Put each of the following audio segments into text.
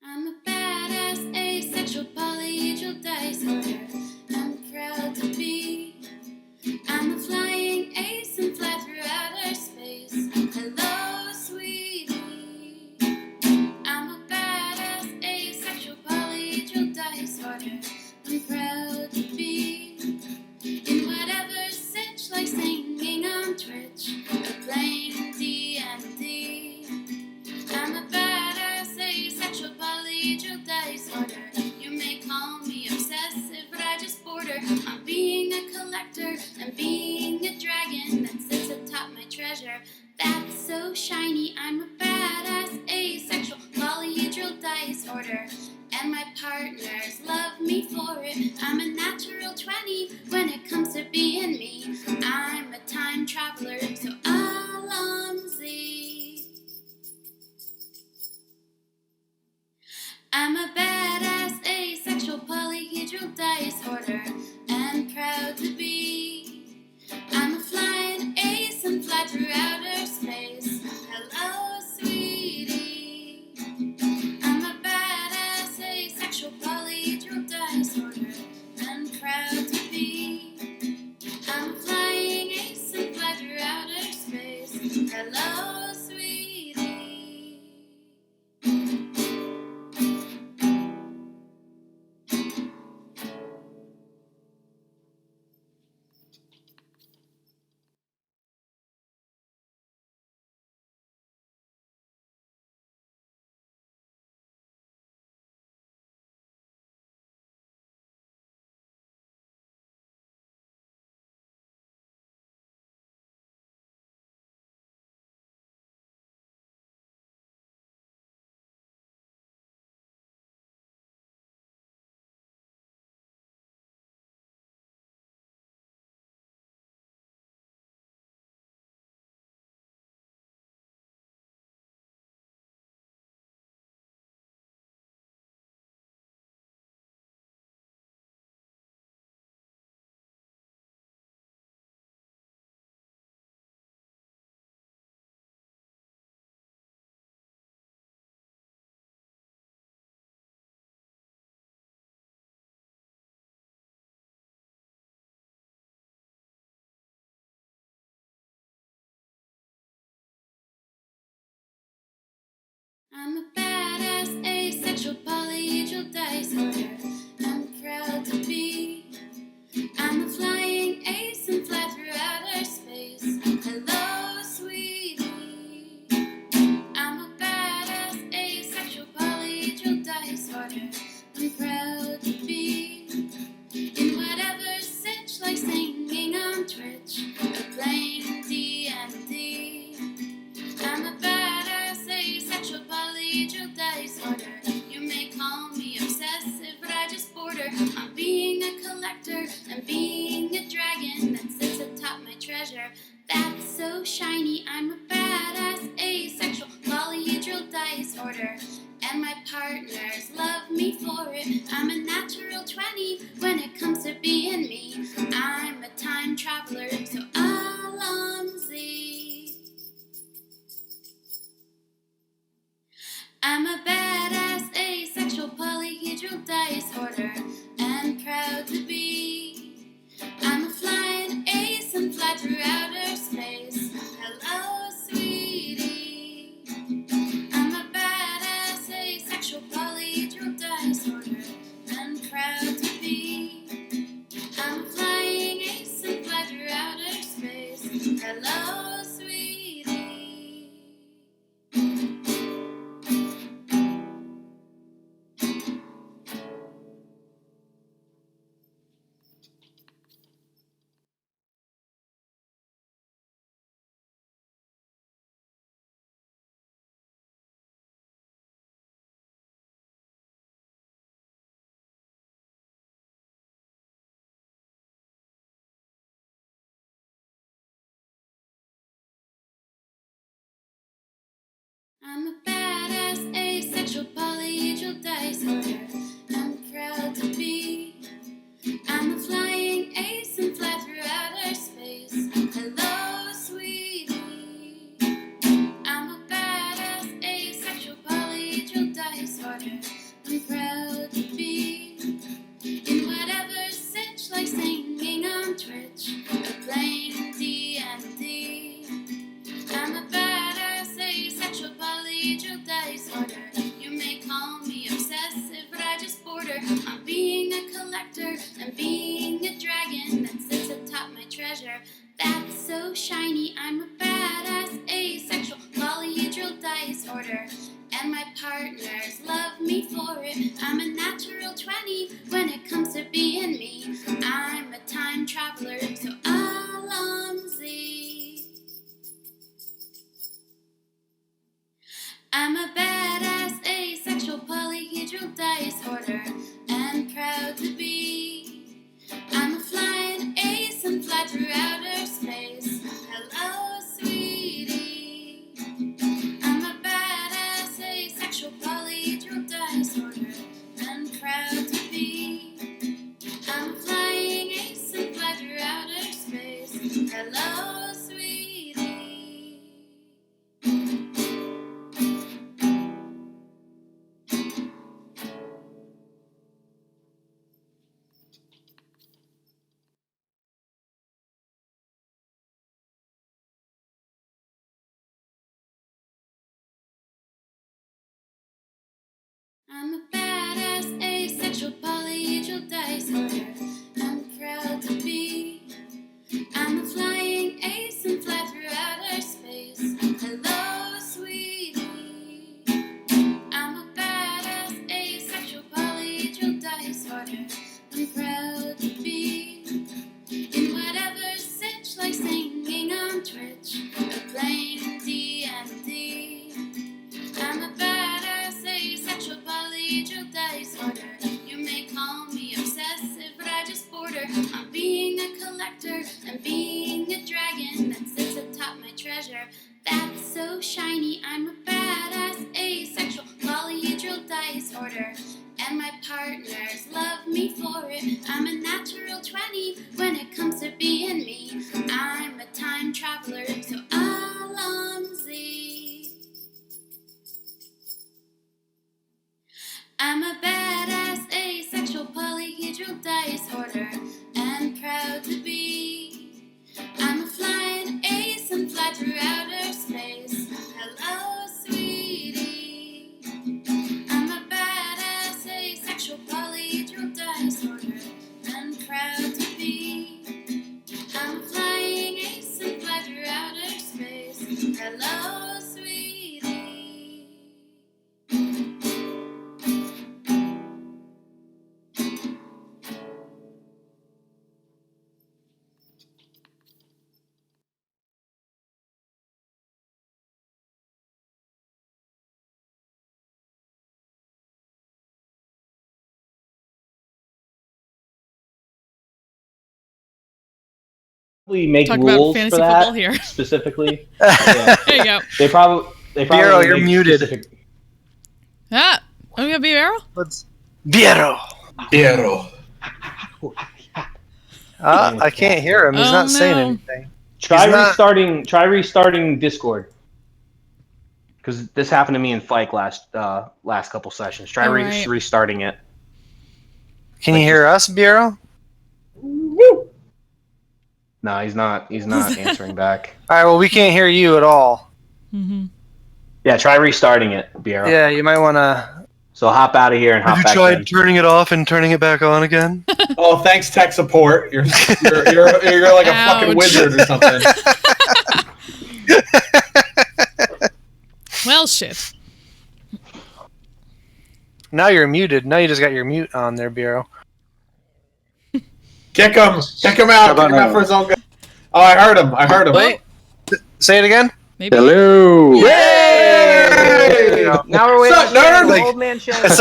I'm a badass, asexual, polyhedral disorder. I'm proud to be. I'm a flying ace and fly through outer space. Hello, sweetie. I'm a badass, asexual, polyhedral disorder. I'm proud to be in whatever sitch, like singing on Twitch or playing D&D. I'm a badass, asexual, polyhedral disorder. You may call me obsessive, but I just border on being a collector and being a dragon that sits atop my treasure. That's so shiny. I'm a badass, asexual, polyhedral disorder, and my partners love me for it. I'm a natural 20 when it comes to being me. I'm a time traveler, so Alonzi. I'm a badass, asexual, polyhedral disorder, and proud to be. I'm a flying ace and fly through outer space. Hello, sweetie. I'm a badass, asexual, polyhedral disorder, and proud to be. I'm a flying ace and fly through outer space. Hello, sweetie. I'm a badass, asexual, polyhedral disorder. I'm proud to be. I'm a flying ace and fly through outer space. Hello, sweetie. I'm a badass, asexual, polyhedral disorder. I'm proud to be in whatever sitch, like singing on Twitch or playing D&D. I'm a badass, asexual, polyhedral disorder. You may call me obsessive, but I just border on being a collector and being a dragon that sits atop my treasure. That's so shiny. I'm a badass, asexual, polyhedral disorder, and my partners love me for it. I'm a natural 20 when it comes to being me. I'm a time traveler, so Alonzi. I'm a badass, asexual, polyhedral disorder, and proud to be. I'm a flying ace and fly through outer space. Hello, sweetie. I'm a badass, asexual, polyhedral disorder, and proud to be. I'm a flying ace and fly through outer space. Hello, sweetie. I'm a badass, asexual, polyhedral disorder. I'm proud to be. I'm a flying ace and fly through outer space. Hello, sweetie. I'm a badass, asexual, polyhedral disorder. partners love me for it. I'm a natural 20 when it comes to being me. I'm a time traveler, so Alonzi. I'm a badass, asexual, polyhedral dice hoarder, and proud to be. I'm a flying ace and fly through outer space. Hello, sweetie. I'm a badass, asexual, polyhedral dice hoarder, and proud to be. I'm a flying ace and fly through outer space. Hello, sweetie. I'm a badass, asexual, polyhedral dice hoarder. I'm proud to be. I'm a flying ace and fly through outer space. Hello, sweetie. I'm a badass, asexual, polyhedral dice hoarder. I'm proud to be. In whatever sitch, like singing on Twitch or playing D&D. I'm a badass, asexual, polyhedral dice hoarder. You may call me obsessive, but I just border on being a collector and being a dragon that sits atop my treasure. That's so shiny. I'm a badass, asexual, polyhedral dice hoarder, and my partners love me for it. I'm a natural 20 when it comes to being me. I'm a time traveler, so Alonzi. I'm a badass, asexual, polyhedral dice hoarder, and proud to be. I'm a flying ace and fly through outer space. Hello, sweetie. I'm a badass, asexual, polyhedral dice hoarder, and proud to be. I'm a flying ace and fly through outer space. Hello, sweetie. Make Talk rules about for fantasy that football here. specifically. Yeah. There you go. They probably Bureau, you're make muted. specific- Ah, oh, we got Bureau? Let's Piero. I can't hear him. He's not saying anything. Try He's not- restarting. Try restarting Discord. Because this happened to me in Fike last couple sessions. Try Alright. restarting it. Can you hear us, Bureau? No, he's not. He's not answering back. All right. Well, we can't hear you at all. Mm-hmm. Yeah, try restarting it, Biero. Yeah, you might want to. So hop out of here and hop back in. Turning it off and turning it back on again? Oh, thanks, tech support. You're like a fucking Ouch. wizard or something. Well, shit. Now you're muted. Now you just got your mute on there, Bureau. Kick him! Kick him out! Kick him out for his own good. Oh, I heard him. I heard him. Wait. Say it again. Maybe. Hello. Yay! Now we're waiting Suck, for Shannon, nerd! old man Shannon. It's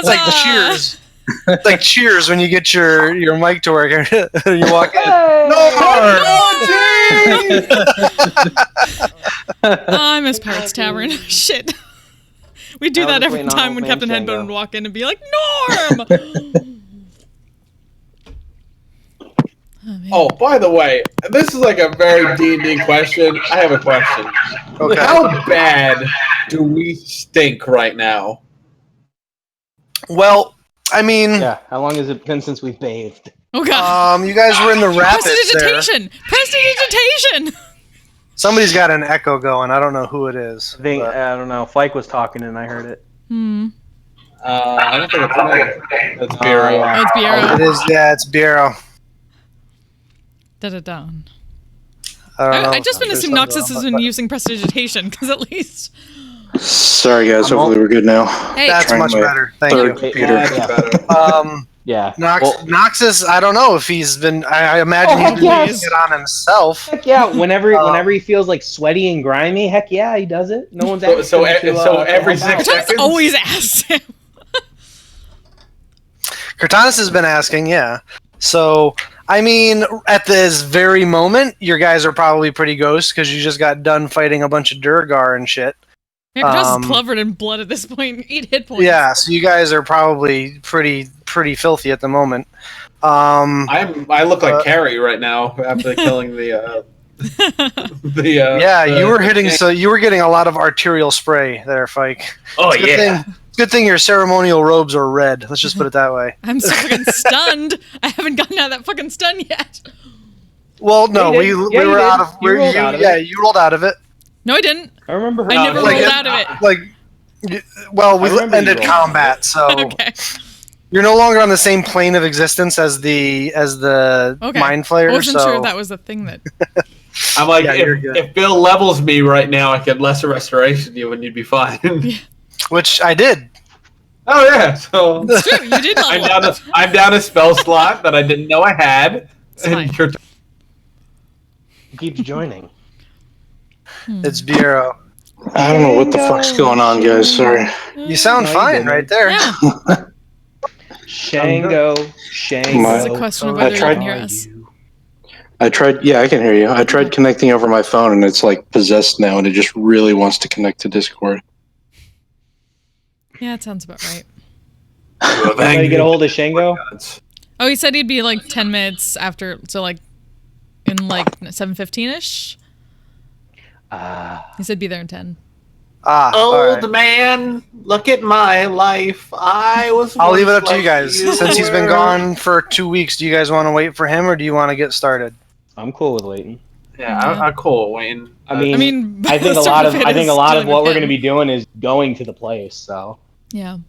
like Huzzah! cheers. It's like cheers when you get your mic to work and you walk in. Oh, I miss Pirates Tavern. Shit. We do I was that just every waiting on time old when man Captain Shango. Headbone would walk in and be like, Norm! Oh, by the way, this is like a very D&D question. I have a question. Okay. How bad do we stink right now? Well, I mean, Yeah, how long has it been since we've bathed? Oh, God. you guys were in the rapids there. Prestidigitation! Prestidigitation! Somebody's got an echo going. I don't know who it is. I think, but- I don't know, Fike was talking and I heard it. Hmm. I don't think it's me. That's Bureau. yeah. Oh, it's Bureau. It is, yeah, it's Bureau. Da-da-da. I don't know. I just been There's assuming something Noxus wrong has with been that. using prestidigitation, because at least... Sorry, guys. I'm Hopefully, we're good now. Hey, That's Trying much my better. Thank third you. computer. Yeah. Better. Yeah. Noxus, I don't know if he's been. I imagine Oh, he's heck been yes. doing it on himself. Heck yeah! Whenever he feels like sweaty and grimy, heck yeah, he does it. No one's asking So him to, every help out. 6 Cortana's seconds. always asks him. Cortanus has been asking, yeah. So, I mean, at this very moment, your guys are probably pretty ghosts because you just got done fighting a bunch of Durgar and shit. Yeah, Cortana's covered in blood at this point. 8 hit points. Yeah, so you guys are probably pretty filthy at the moment. I look like Carrie right now after killing the you were hitting. So you were getting a lot of arterial spray there, Fike. Oh It's a good thing- good thing your ceremonial robes are red. Let's just put it that way. I'm so fucking stunned. I haven't gotten out of that fucking stun yet. Well, no, Yeah, we you did. were Yeah, you out did. of. You rolled out of it. You rolled out of it. No, I didn't. I remember her. I never like rolled it- out of it. Like, well, we I remember you ended rolled combat, so Okay. you're no longer on the same plane of existence as the Okay. mind flayer. I wasn't so sure if that was a thing that. I'm like, Yeah, you're good. if Bill levels me right now, I get lesser restoration you and you'd be fine. which I did. Oh yeah, so It's true, you did level. I'm down a spell slot that I didn't know I had. It's fine. You're He keeps joining. It's Bureau. I don't know what the fuck's going on, guys. Sorry. You sound No, you fine didn't. right there. Yeah. Shango. It's a question of I whether you tried- can hear us. I tried. Yeah, I can hear you. I tried connecting over my phone, and it's like possessed now, and it just really wants to connect to Discord. Yeah, it sounds about right. Trying to get a hold of Shango. Oh, he said he'd be like 10 minutes after, so like in like 7:15ish. He said be there in 10. all right. Man, look at my life. I'll leave it up to you guys. Since he's been gone for 2 weeks, do you guys want to wait for him, or do you want to get started? I'm cool with waiting. Yeah, I'm cool, Wayne. I mean, I I think a lot of what we're going to be doing is going to the place. So. Yeah. And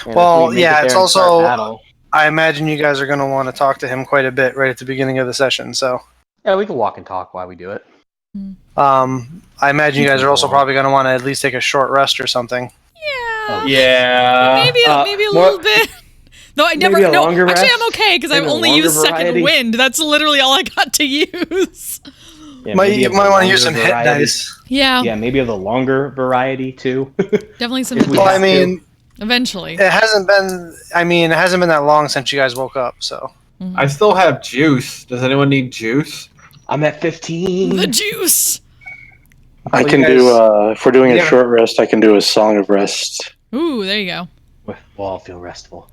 if Well, we make yeah, it it's there and start also- battle- I imagine you guys are going to want to talk to him quite a bit right at the beginning of the session. So, Yeah, we can walk and talk while we do it. I imagine you guys are also probably going to want to at least take a short rest or something. Yeah. Yeah. Maybe a more- little bit. Though I never. maybe a No, longer actually, rest? I'm okay because I've Maybe a only longer used second variety? wind. That's literally all I got to use. Yeah, You maybe of the might want to use longer some hit variety. dice. Yeah, Yeah, maybe of the longer variety too. definitely some. If we Well, I have mean, Eventually. it hasn't been. I mean, it hasn't been that long since you guys woke up. So, I still have juice. Does anyone need juice? I'm at 15. The juice. I Well, can you do. If we're doing a Yeah. short rest, I can do a song of rest. Ooh, there you go. We'll all feel restful.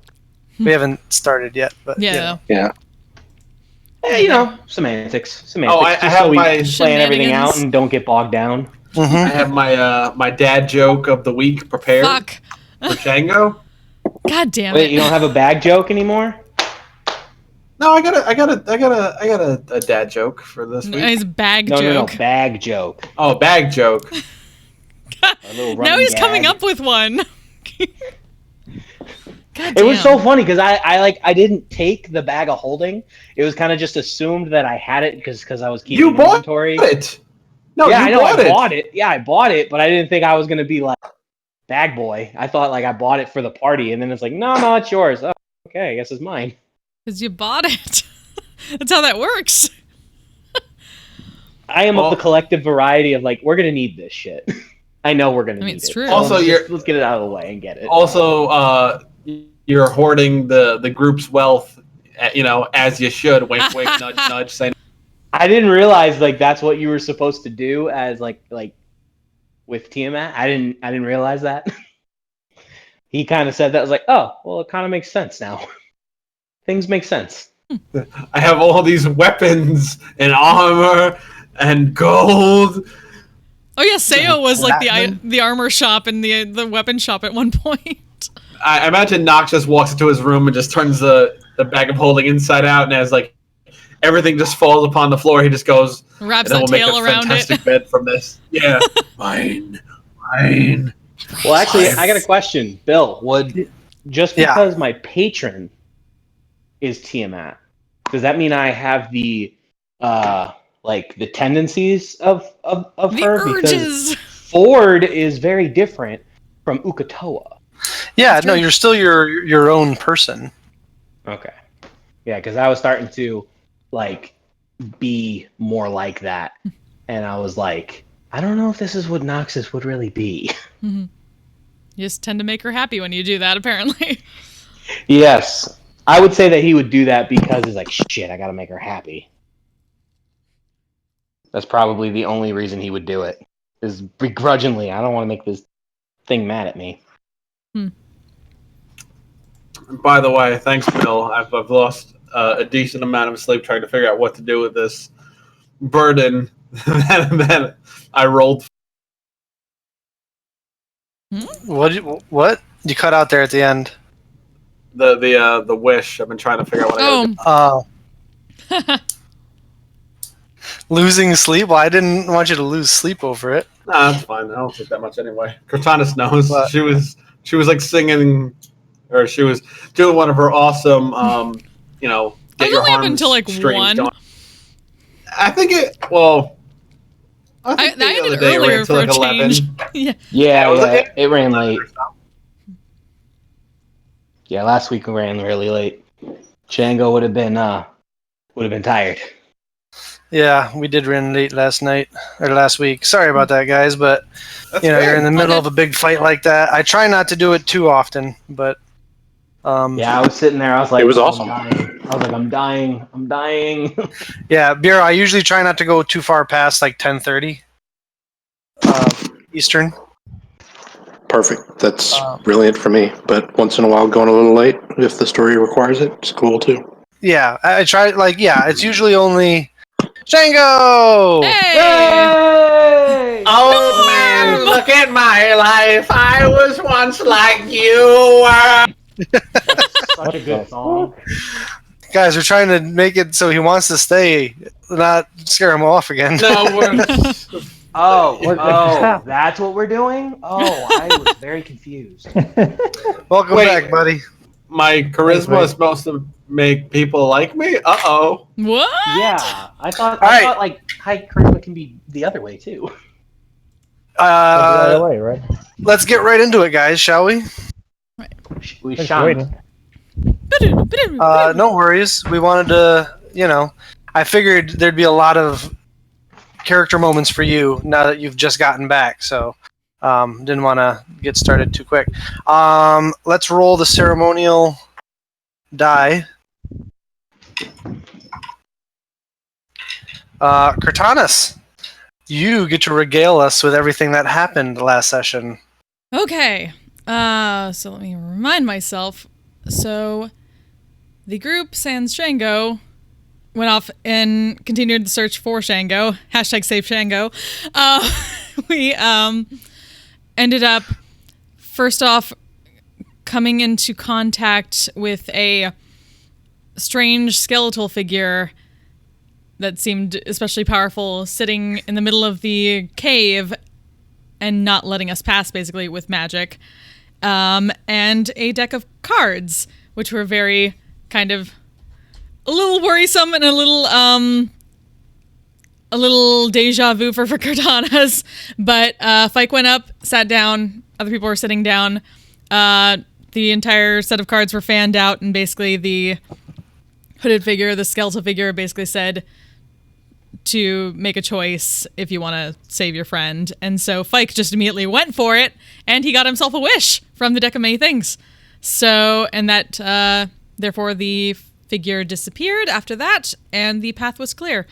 we haven't started yet, but Yeah. you know. Yeah. You know, semantics. Oh, I just have so we my- plan everything out Shenanigans. and don't get bogged down. I have my my dad joke of the week prepared Fuck. for Django. God damn Wait, it. you don't have a bag joke anymore? No, I got a dad joke for this week. His bag No, joke. bag joke. Oh, bag joke. A little Now running he's gag. coming up with one. God It was damn. so funny because I didn't take the bag of holding. It was kind of just assumed that I had it because I was keeping You bought inventory. it. No, Yeah, you I know. bought I it. bought it. Yeah, I bought it, but I didn't think I was gonna be like bag boy. I thought like I bought it for the party, and then it's like, no, it's yours. Oh, okay, I guess it's mine. Because you bought it. That's how that works. I am Well- of the collective variety of like, we're gonna need this shit. I know we're gonna I mean, need it's it. true. So Also, let's get it out of the way and get it. Also, you're hoarding the group's wealth, as you should. Wink, wink, nudge, nudge. Say, I didn't realize like that's what you were supposed to do as like with Tiamat. I didn't realize that. He kind of said that. I was like, oh, well, it kind of makes sense now. Things make sense. I have all these weapons and armor and gold. Oh yeah, Sayo was like Batman? the armor shop and the weapon shop at one point. I imagine Nox just walks into his room and just turns the bag of holding inside out, and as like everything just falls upon the floor, he just goes, Wraps and then a we'll make tail a around fantastic it. bed from this. Yeah, mine. Well, actually, I got a question, Bill. Would just Yeah. because my patron is Tiamat, does that mean I have the like the tendencies of The her? urges. Ford is very different from Ukatoa. Yeah, no, you're still your own person. Okay. Yeah, because I was starting to like be more like that, and I was like, I don't know if this is what Noxus would really be. You just tend to make her happy when you do that, apparently. Yes, I would say that he would do that because he's like, shit, I gotta make her happy. That's probably the only reason he would do it. Is begrudgingly, I don't want to make this thing mad at me. By the way, thanks, Bill. I've lost a decent amount of sleep trying to figure out what to do with this burden that I rolled. What? You cut out there at the end. The wish. I've been trying to figure out what I gotta do. Losing sleep? Well, I didn't want you to lose sleep over it. Nah, that's fine. I don't think that much anyway. Cortana knows. What? She was like singing, or she was doing one of her awesome, get I was your only up arms until like strings 1. going. I think it. Well, I think the other ended day it ran earlier till for a like 11. change. Yeah. Yeah, it ran late. Yeah, last week we ran really late. Django would have been tired. Yeah, we did run late last week. Sorry about that, guys, but you're in the middle of a big fight like that. I try not to do it too often, but Yeah, I was sitting there. I was like, It was awesome. I'm dying. yeah, Bureau, I usually try not to go too far past like 10:30 Eastern. Perfect. That's brilliant for me. But once in a while, going a little late, if the story requires it, it's cool too. Yeah, I try it's usually only Django. Hey! Oh man, look at my life. I was once like you were. Such a good song. Guys, we're trying to make it so he wants to stay, not scare him off again. No, we're. Oh, that's what we're doing? Oh, I was very confused. Welcome Wait. back, buddy. My charisma is supposed to make people like me? Uh-oh. What? Yeah, I thought right. like high charisma can be the other way too. Right? Let's get right into it, guys, shall we? We Thanks for shan't. waiting. No worries. We wanted to, I figured there'd be a lot of character moments for you now that you've just gotten back, so didn't want to get started too quick. Let's roll the ceremonial die. Cortanus, you get to regale us with everything that happened last session. Okay. So let me remind myself. So the group sans Shango went off and continued the search for Shango. Hashtag save Shango. We ended up first off coming into contact with a strange skeletal figure that seemed especially powerful, sitting in the middle of the cave and not letting us pass, basically, with magic. And a deck of cards, which were very kind of a little worrisome and a little deja vu for Cortana's. But Fike went up, sat down, other people were sitting down. The entire set of cards were fanned out, and basically the hooded figure, the skeletal figure, basically said to make a choice if you want to save your friend. And so Fike just immediately went for it, and he got himself a wish from the deck of many things. So, and that, therefore the figure disappeared after that, and the path was clear.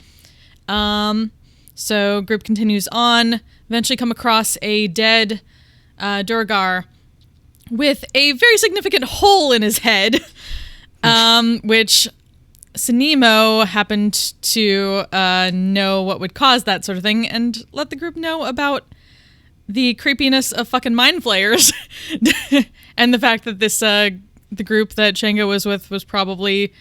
So group continues on, eventually come across a dead Durgar with a very significant hole in his head, which Sinemo happened to know what would cause that sort of thing and let the group know about the creepiness of fucking mind flayers and the fact that this the group that Shango was with was probably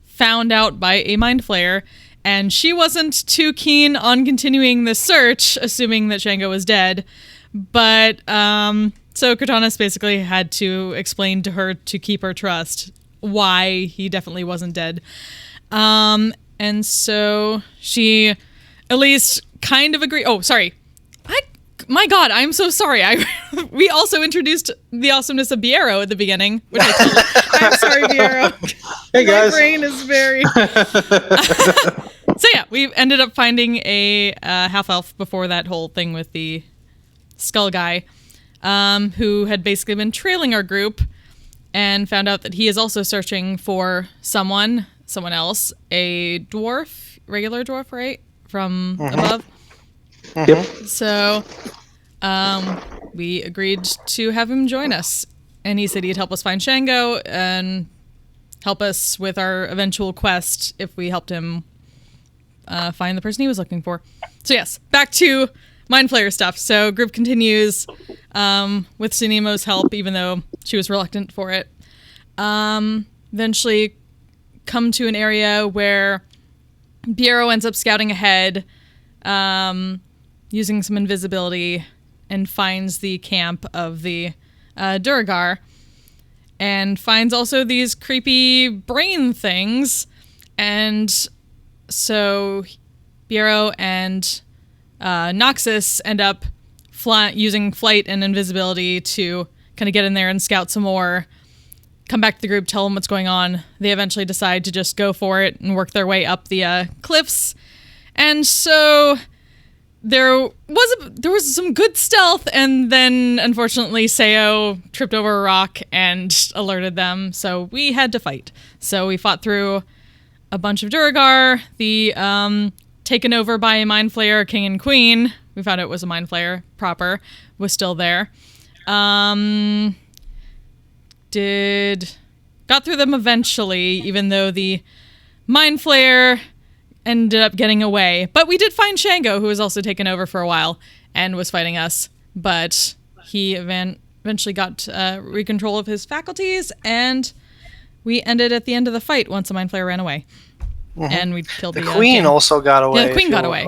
found out by a mind flayer, and she wasn't too keen on continuing the search, assuming that Shango was dead. But so Cortanus basically had to explain to her to keep her trust why he definitely wasn't dead. And so she at least kind of agreed. Oh, sorry. my God, I'm so sorry. We also introduced the awesomeness of Biero at the beginning, which I'm sorry, Biero. Hey guys. My brain is very. So yeah, we ended up finding a half elf before that whole thing with the skull guy, who had basically been trailing our group, and found out that he is also searching for someone else, a dwarf, regular dwarf, right, from above. Yep. So, we agreed to have him join us, and he said he'd help us find Shango and help us with our eventual quest if we helped him find the person he was looking for. So yes, back to Mind Flayer stuff. So group continues with Sunemo's help, even though she was reluctant for it. Eventually come to an area where Biero ends up scouting ahead, using some invisibility, and finds the camp of the Duragar, and finds also these creepy brain things. And so Biero and Noxus end up using flight and invisibility to kind of get in there and scout some more, come back to the group, tell them what's going on. They eventually decide to just go for it and work their way up the cliffs. And so there was some good stealth, and then unfortunately Seo tripped over a rock and alerted them, so we had to fight. So we fought through a bunch of Duragar, the taken over by a Mind Flayer king and queen. We found out it was a Mind Flayer proper, was still there. Got through them eventually, even though the Mind Flayer ended up getting away. But we did find Shango, who was also taken over for a while and was fighting us. But he eventually got recontrol of his faculties, and we ended at the end of the fight once the Mind Flayer ran away. And we killed the queen king. also got away. Yeah, the queen got away.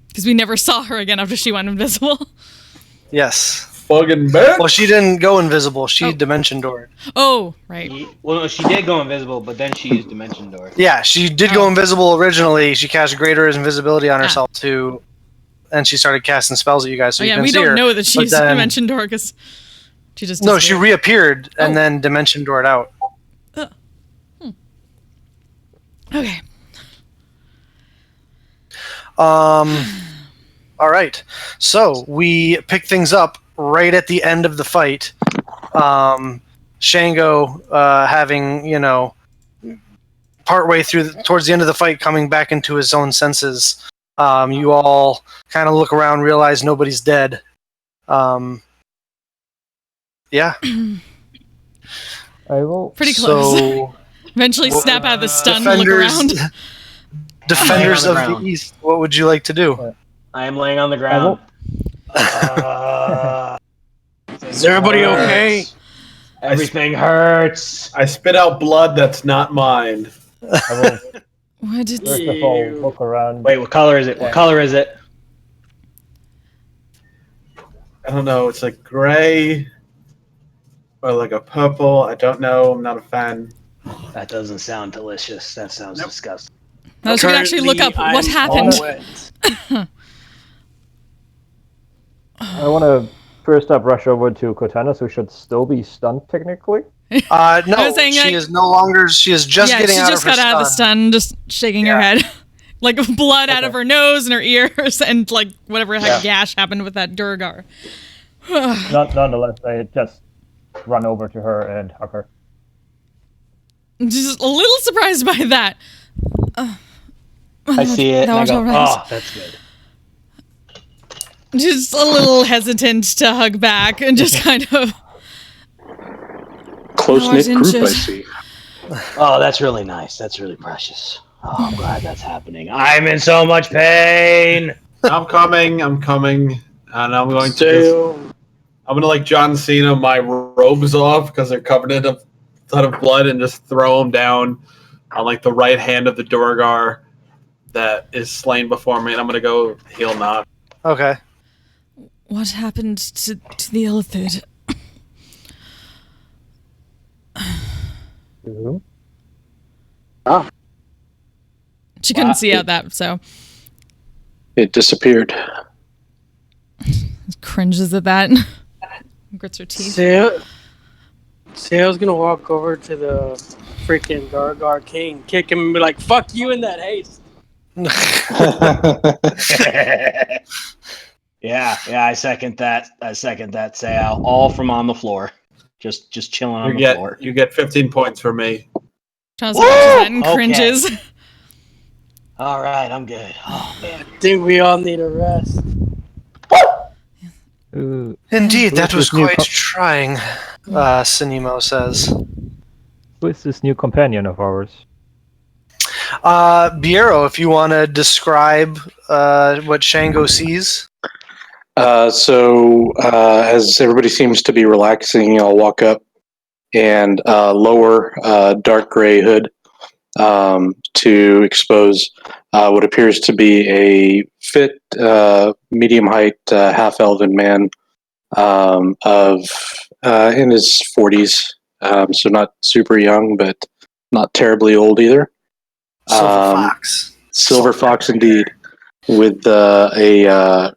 Because we never saw her again after she went invisible. Yes. Fucking bitch. Well, she didn't go invisible. She dimension doored. Oh, right. Well, no, she did go invisible, but then she used Dimension Door. Yeah, she did go invisible originally. She cast Greater Invisibility on herself too, and she started casting spells at you guys. So you yeah, can we see her. don't know that she's But then- Dimension Door because she just No, she disappeared. reappeared and then dimension doored out. Okay. All right. So we pick things up right at the end of the fight. Shango having, partway towards the end of the fight, coming back into his own senses. You all kind of look around, realize nobody's dead. Yeah. I will. Pretty close. So Eventually snap out of the stun and look around. Defenders On of the the ground. East, what would you like to do? I am laying on the ground. Is everybody okay? Everything hurts. I spit out blood that's not mine. I will What did first of all look around. Wait, what color is it? What color is it? I don't know. It's like gray or like a purple. I don't know. I'm not a fan. That doesn't sound delicious. That sounds disgusting. I was going to actually look up what happened. I want to first up rush over to Cortana, who should still be stunned technically. No, was saying, she like- is no longer. She is just Yeah, getting she out just of her got out of the stun. stun, just shaking her head. Like blood out of her nose and her ears, and like whatever heck gash happened with that Durgar. Nonetheless, I just run over to her and hug her. I'm just a little surprised by that. I see it. that And I was go, all right. oh, that's good. Just a little hesitant to hug back and just kind of. Close-knit Doors group, I inches. see. Oh, that's really nice. That's really precious. Oh, I'm glad that's happening. I'm in so much pain. I'm coming, and I'm going to I'm gonna like John Cena my robes off because they're covered in a ton of blood and just throw them down on like the right hand of the Durgar that is slain before me, and I'm gonna go heal Knock. Okay. What happened to the Illithid? She couldn't see out that, so. It disappeared. Cringes at that. Grits her teeth. Sail's gonna walk over to the freaking Gargar King, kick him, and be like, "Fuck you in that haste." Yeah, I second that. Sal. All from on the floor, just chilling on the floor. You get 15 points from me. Charles watches that and Okay. cringes. All right, I'm good. Oh man, I think we all need a rest. Indeed, that was Who's this new quite trying, Sinimo says. Who is this new companion of ours? Biero, if you want to describe what Shango sees. As everybody seems to be relaxing, I'll walk up and lower dark gray hood to expose what appears to be a fit, medium height, half elven man of in his 40s, so not super young, but not terribly old either. Silver Fox. Silver Fox, indeed, with a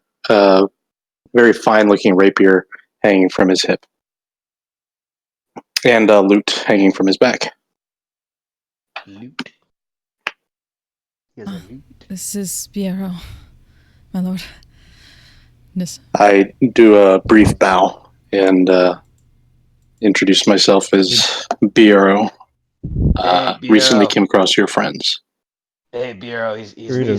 very fine-looking rapier hanging from his hip, and loot hanging from his back. loot. This is Biero, my lord. I do a brief bow and introduce myself as Biero. Recently came across your friends. Hey, Bureau, he's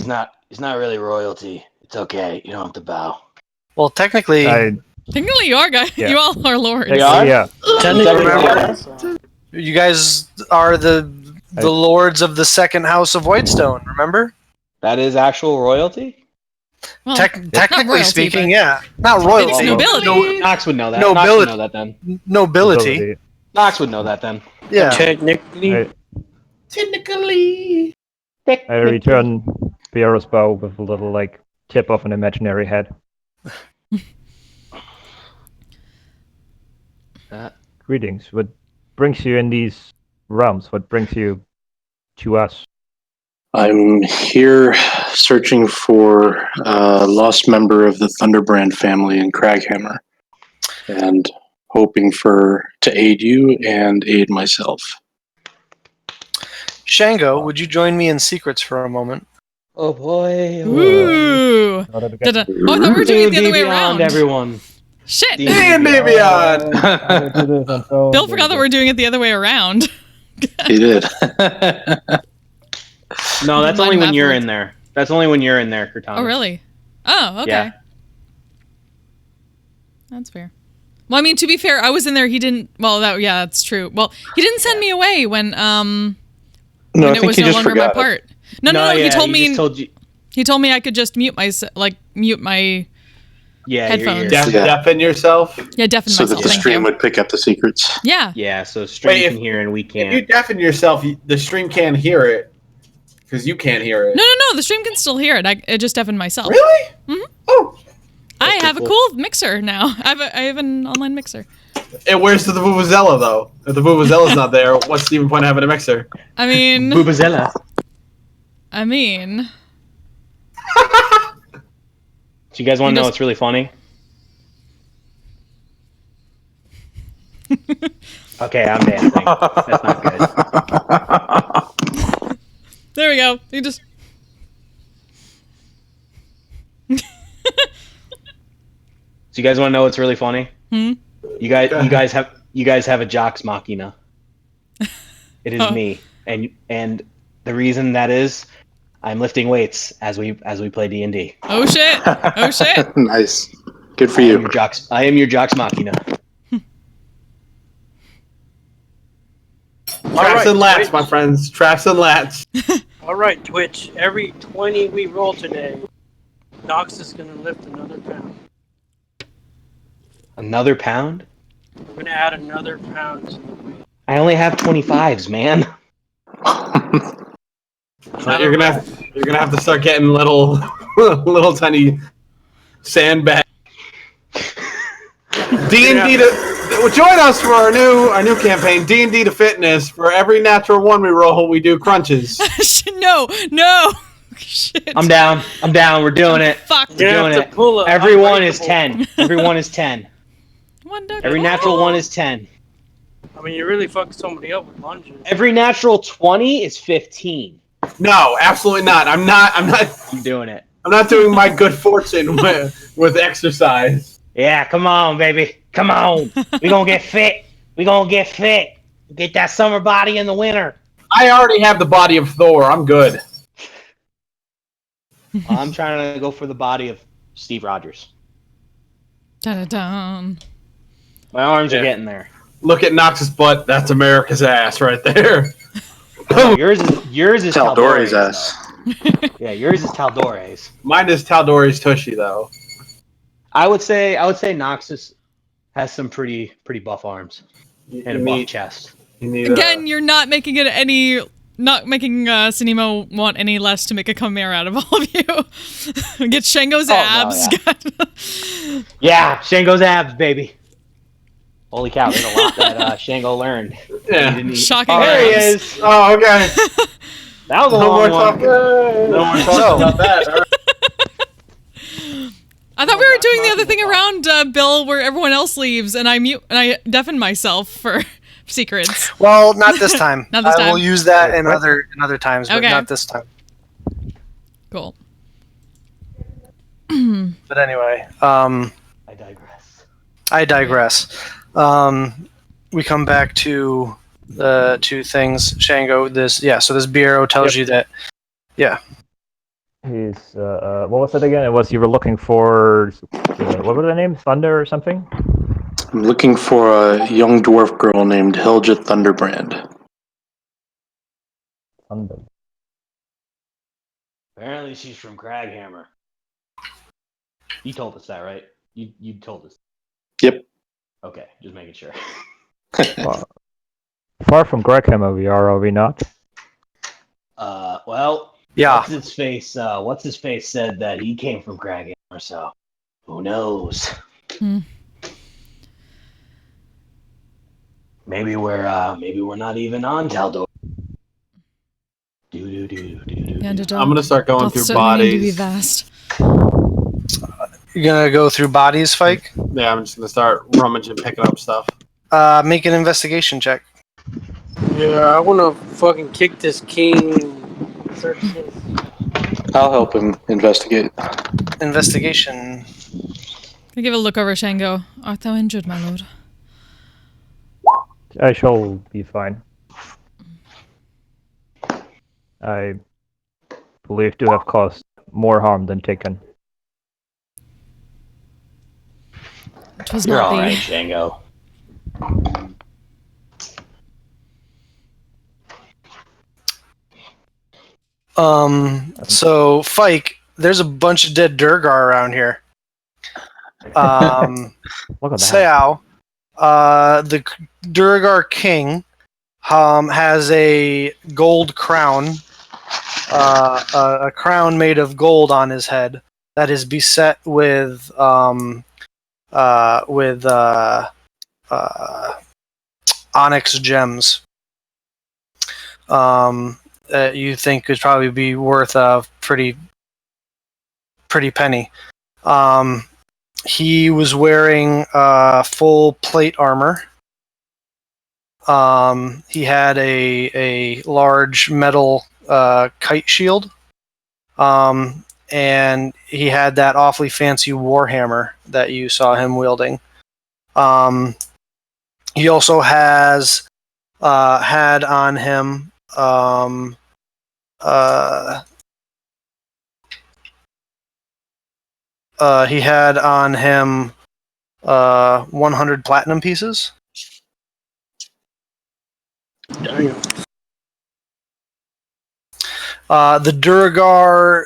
not really royalty. It's okay. You don't have to bow. Well, technically, Technically, you are, guys. Yeah. You all are lords. They are? Yeah. remember, you guys are the lords of the second house of Whitestone. Remember? That is actual royalty? Well, Technically royalty, speaking, but yeah, not royalty. It's nobility. Knox would know that. Nobility. Knox would know that then. Nobility. Knox would know that then. Yeah. Technically, I return Piero's bow with a little tip of an imaginary head. Greetings. What brings you in these realms? What brings you to us? I'm here searching for a lost member of the Thunderbrand family in Craghammer, and hoping to aid you and aid myself. Shango, would you join me in secrets for a moment? Oh boy. Ooh. Oh, I thought we were doing it the other way Beyond around. everyone. Shit. D&D Beyond! Bill forgot that we're doing it the other way around. He did. No, that's Mind only when you're baffled. in there. That's only when you're in there, Cortana. Oh, really? Oh, okay. Yeah. That's fair. Well, I mean, to be fair, I was in there. He didn't. Well, that's true. Well, he didn't send me away when No, I it think was he no just longer my forgot it. part. No. Yeah, He told me. just told you. He told me I could just mute my Yeah, headphones. Yeah. Deafen yourself. deafen So that myself. the Thank stream you. would pick up the secrets. Yeah. Yeah, so stream Wait, can hear and we If you can't. deafen yourself, the stream can't hear it because you can't hear it. No. The stream can still hear it. I just deafened myself. Really? Mhm. Oh. I have a cool mixer now. I have an online mixer. And where's the Vuvuzela, though? If the Vuvuzela's not there, what's the even point of having a mixer? I mean, Boobazella. Do you guys want to know what's really funny? Okay, I'm dancing. That's not good. there we go. You just. So you guys want to know what's really funny? Hmm? You guys have a Jocks Machina. It is Oh. me, and the reason that is, I'm lifting weights as we play D&D. Oh shit! Oh shit! Nice. Good for I am you. your Jocks. I am your Jocks Machina. Traps and lats, my friends. Traps and lats. all right, Twitch. Every 20 we roll today, Nox is gonna lift another pound. Another pound? We're gonna add another pound to the weight. I only have 25s, man. You're gonna have to start getting little tiny sandbags. D&D join us for our new campaign, D&D to Fitness. For every natural one we roll, we do crunches. no. Shit. I'm down. We're doing it. Fuck. You're gonna doing have to it. pull a Everyone is unbreakable. 10. Everyone is 10. One duck. Every natural one is 10. I mean, you're really fucking somebody up with lunges. Every natural 20 is 15. No, absolutely not. I'm not. I'm doing it. I'm not doing my good fortune with exercise. Yeah, come on, baby. Come on. We gonna get fit. Get that summer body in the winter. I already have the body of Thor. I'm good. I'm trying to go for the body of Steve Rogers. Dun-dun-dun. My arms Yeah. are getting there. Look at Knox's butt. That's America's ass right there. No, yours is Tal'Dorei's Tal'Dore's ass. though. Yeah, yours is Tal'Dore's. Mine is Tal'Dore's tushy though. I would say Noxus has some pretty buff arms and a buff chest. You need Again, you're not making it any. Not making Sinimo want any less to make a chimera out of all of you. Get Shango's Oh, no, abs. Yeah, Shango's abs, baby. Holy cow, there's a lot that Shango learned. Yeah. Shocking There he abs. is. Oh, okay. That was a No more long one. talking. No more talking about that. All right. I thought we were doing the other thing around Bill, where everyone else leaves, and I deafen myself for secrets. Well, not this time. Not this I will time. use that in other times, but Okay. not this time. Cool. But anyway, I digress. I digress. We come back to the two things. Shango, so this bureau tells you that, He's what was it again? It was you were looking for what was the name? Thunder or something? I'm looking for a young dwarf girl named Helga Thunderbrand. Thunder. Apparently she's from Craghammer. You told us that, right? You told us. Yep. Okay, just making sure. Far from Greghammer we are we not? Well, yeah. What's his face said that he came from Craghammer, so who knows? Maybe we're not even on Taldor. I'm I'm gonna start going through bodies. Vast. You're gonna go through bodies, Fike. Yeah, I'm just gonna start rummaging, picking up stuff. Make an investigation check. Yeah, I wanna fucking kick this king and search his. I'll help him investigate. Investigation. I give a look over Shango. Art thou injured, my lord? I shall be fine. I believe to have caused more harm than taken. It was You're not all thee. right, Shango. So Fike, there's a bunch of dead Durgar around here. Look at that. Seao, the Durgar king, has a gold crown, a crown made of gold on his head that is beset with onyx gems. That you think could probably be worth a pretty penny. He was wearing full plate armor. He had a large metal kite shield. And he had that awfully fancy warhammer that you saw him wielding. He also has had on him he had on him 100 platinum pieces. Damn. The Duragar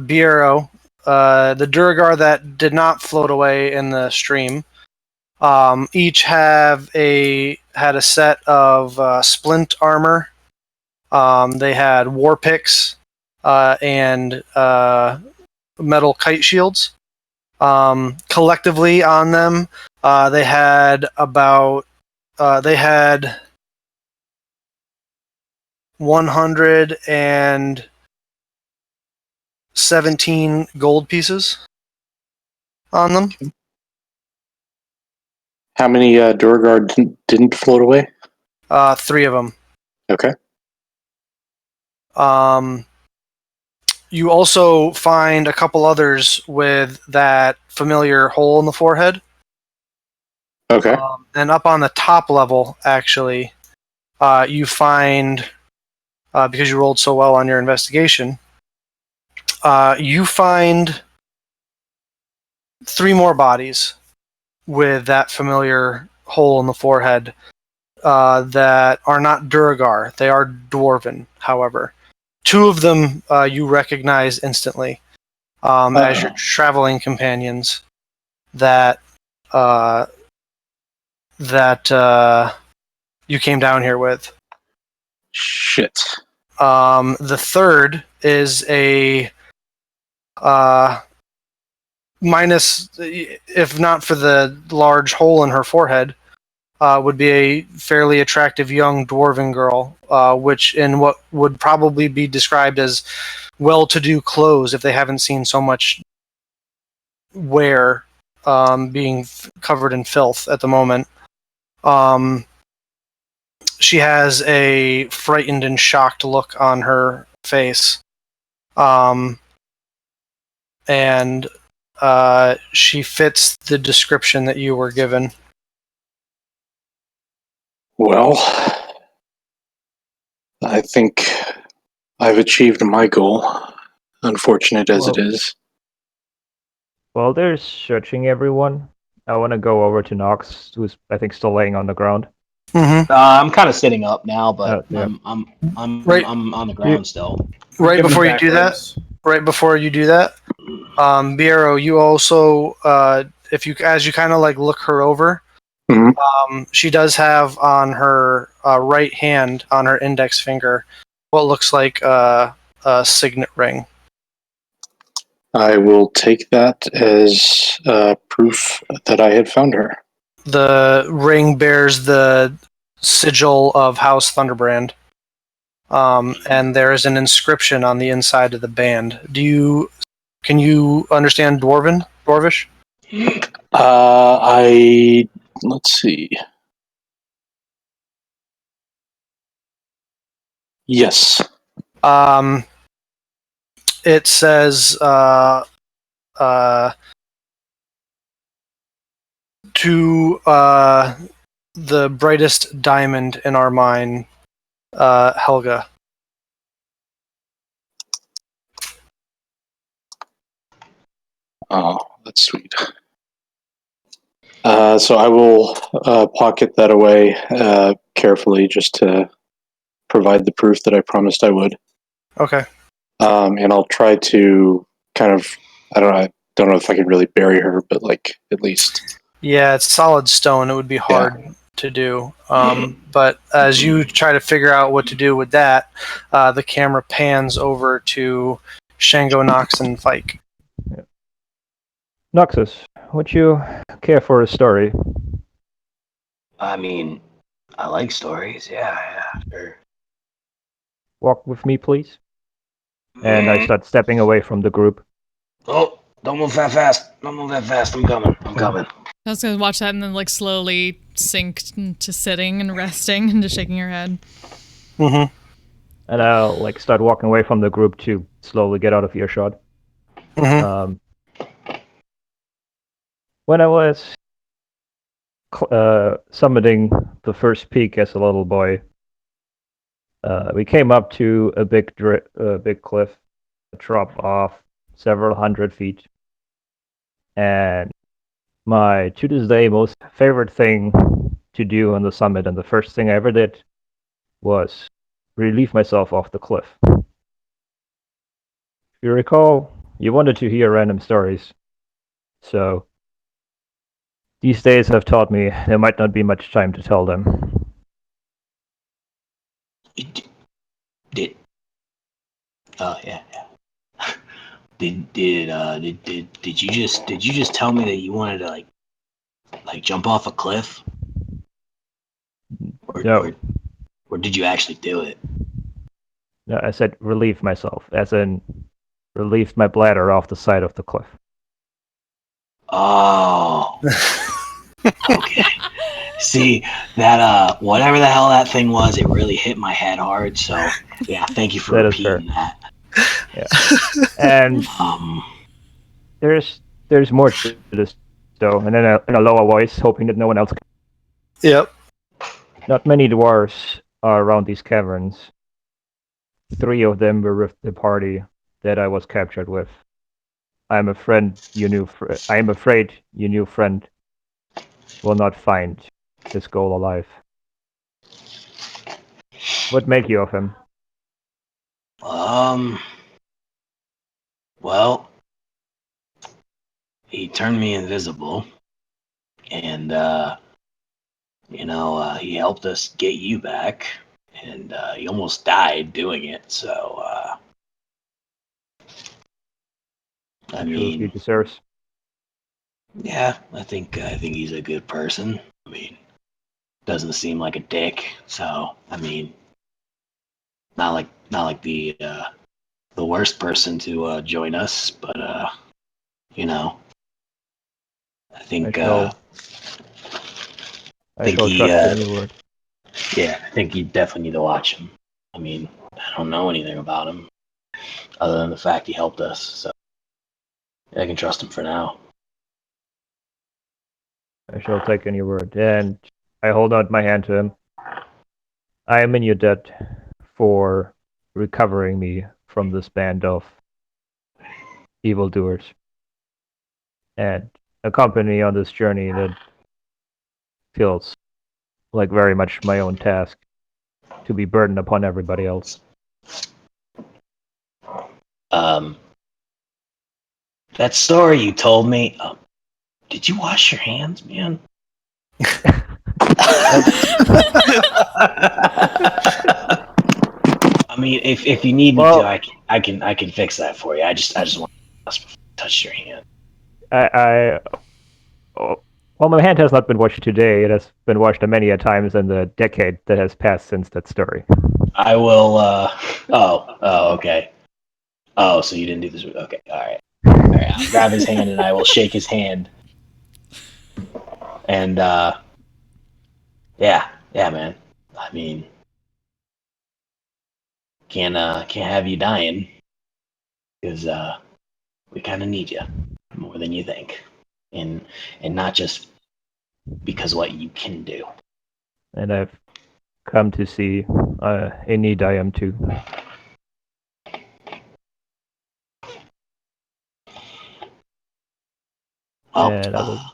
bureau, the Duragar that did not float away in the stream, each had a set of splint armor. They had war picks and metal kite shields. Collectively on them, they had 100 and 17 gold pieces on them. How many Durgar didn't float away? 3 of them. Okay. You also find a couple others with that familiar hole in the forehead. Okay. And up on the top level, actually, you find, because you rolled so well on your investigation, you find 3 more bodies with that familiar hole in the forehead that are not Duragar. They are Dwarven, however. 2 of them you recognize instantly as your traveling companions that you came down here with. Shit. The third is a minus, if not for the large hole in her forehead, would be a fairly attractive young dwarven girl, which in what would probably be described as well-to-do clothes if they haven't seen so much wear, being covered in filth at the moment. She has a frightened and shocked look on her face. And she fits the description that you were given. Well, I think I've achieved my goal, unfortunate as it is. While they're searching everyone, I want to go over to Nox, who's I think still laying on the ground. Mm-hmm. I'm kind of sitting up now, but Yeah. I'm Right. I'm on the ground still. Right Give me before you back do that, ribs. Biero, you also, as you kind of like look her over, she does have on her right hand, on her index finger, what looks like a signet ring. I will take that as proof that I had found her. The ring bears the sigil of House Thunderbrand. And there is an inscription on the inside of the band. Can you understand Dwarvish? Let's see. Yes. It says to the brightest diamond in our mine, Helga. Oh, that's sweet. So I will pocket that away carefully just to provide the proof that I promised I would. Okay. And I'll try to kind of, I don't know if I could really bury her, but like at least. Yeah, it's solid stone. It would be hard to do. But as you try to figure out what to do with that, the camera pans over to Shango, Nox, and Fike. Yeah. Noxus, would you care for a story? I mean, I like stories. Yeah, sure. Walk with me, please. And I start stepping away from the group. Oh, don't move that fast. Don't move that fast. I'm coming. I was gonna watch that and then like slowly sink to sitting and resting and just shaking her head. Mm-hmm. And I'll like start walking away from the group to slowly get out of earshot. Mm-hmm. When I was summiting the first peak as a little boy, we came up to a big cliff, a drop off several hundred feet, and my to this day most favorite thing to do on the summit, and the first thing I ever did, was relieve myself off the cliff. If you recall, you wanted to hear random stories, so these days have taught me there might not be much time to tell them. Did yeah. Did you just tell me that you wanted to like jump off a cliff? No. Or did you actually do it? No, I said relieve myself, as in relieved my bladder off the side of the cliff. Oh, okay. See, that, whatever the hell that thing was, it really hit my head hard, so, yeah, thank you for That is fair. repeating that. Yeah. And there's more to this, though. And then in a lower voice, hoping that no one else. Yep. Not many dwarves are around these caverns. 3 of them were with the party that I was captured with. I'm afraid your new friend will not find his goal alive. What make you of him? Well, he turned me invisible, and, he helped us get you back, and, he almost died doing it, so, I He mean, deserves. yeah, I think he's a good person. I mean, doesn't seem like a dick, so, I mean, not like the worst person to join us, but I think I think shall he trust in your word. yeah, I think you definitely need to watch him. I mean, I don't know anything about him other than the fact he helped us, so I can trust him for now. I shall take in your word. And I hold out my hand to him. I am in your debt for recovering me from this band of evildoers and accompany me on this journey that feels like very much my own task to be burdened upon everybody else. That story you told me, did you wash your hands, man? I mean, if you need me to, I can fix that for you. I just want to touch your hand. Well, my hand has not been washed today. It has been washed many a times in the decade that has passed since that story. I will. Okay. Oh, so you didn't do this? Okay. All right. I'll grab his hand and I will shake his hand. And yeah, man. I mean, can't have you dying because we kind of need you more than you think, and not just because what you can do. And I've come to see in need I am too. Well,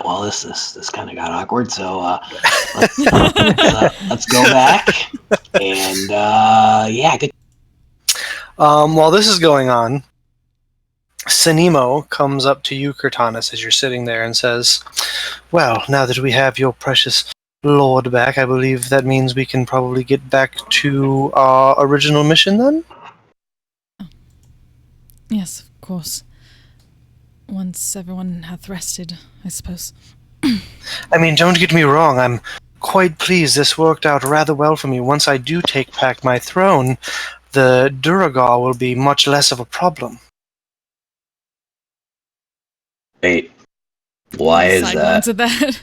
well, this kind of got awkward, so let's go back and yeah. Good. While this is going on, Sinimo comes up to you, Cortanus, as you're sitting there and says, well, now that we have your precious lord back, I believe that means we can probably get back to our original mission then? Yes, of course. Once everyone hath rested, I suppose. I mean, don't get me wrong, I'm quite pleased this worked out rather well for me. Once I do take back my throne, the Duragar will be much less of a problem. Wait, why is Side that? glance at that.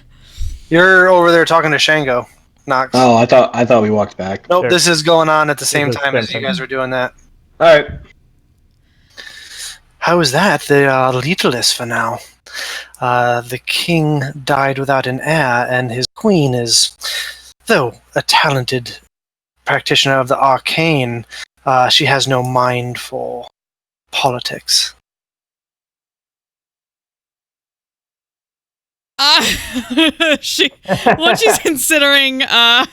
You're over there talking to Shango, Nox. Oh, I thought we walked back. Nope, Sure. this is going on at the same This is time as you Benson. guys were doing that. All right. How is that? They are leaderless for now. The king died without an heir, and his queen is, though a talented practitioner of the arcane, she has no mind for politics. What she's considering a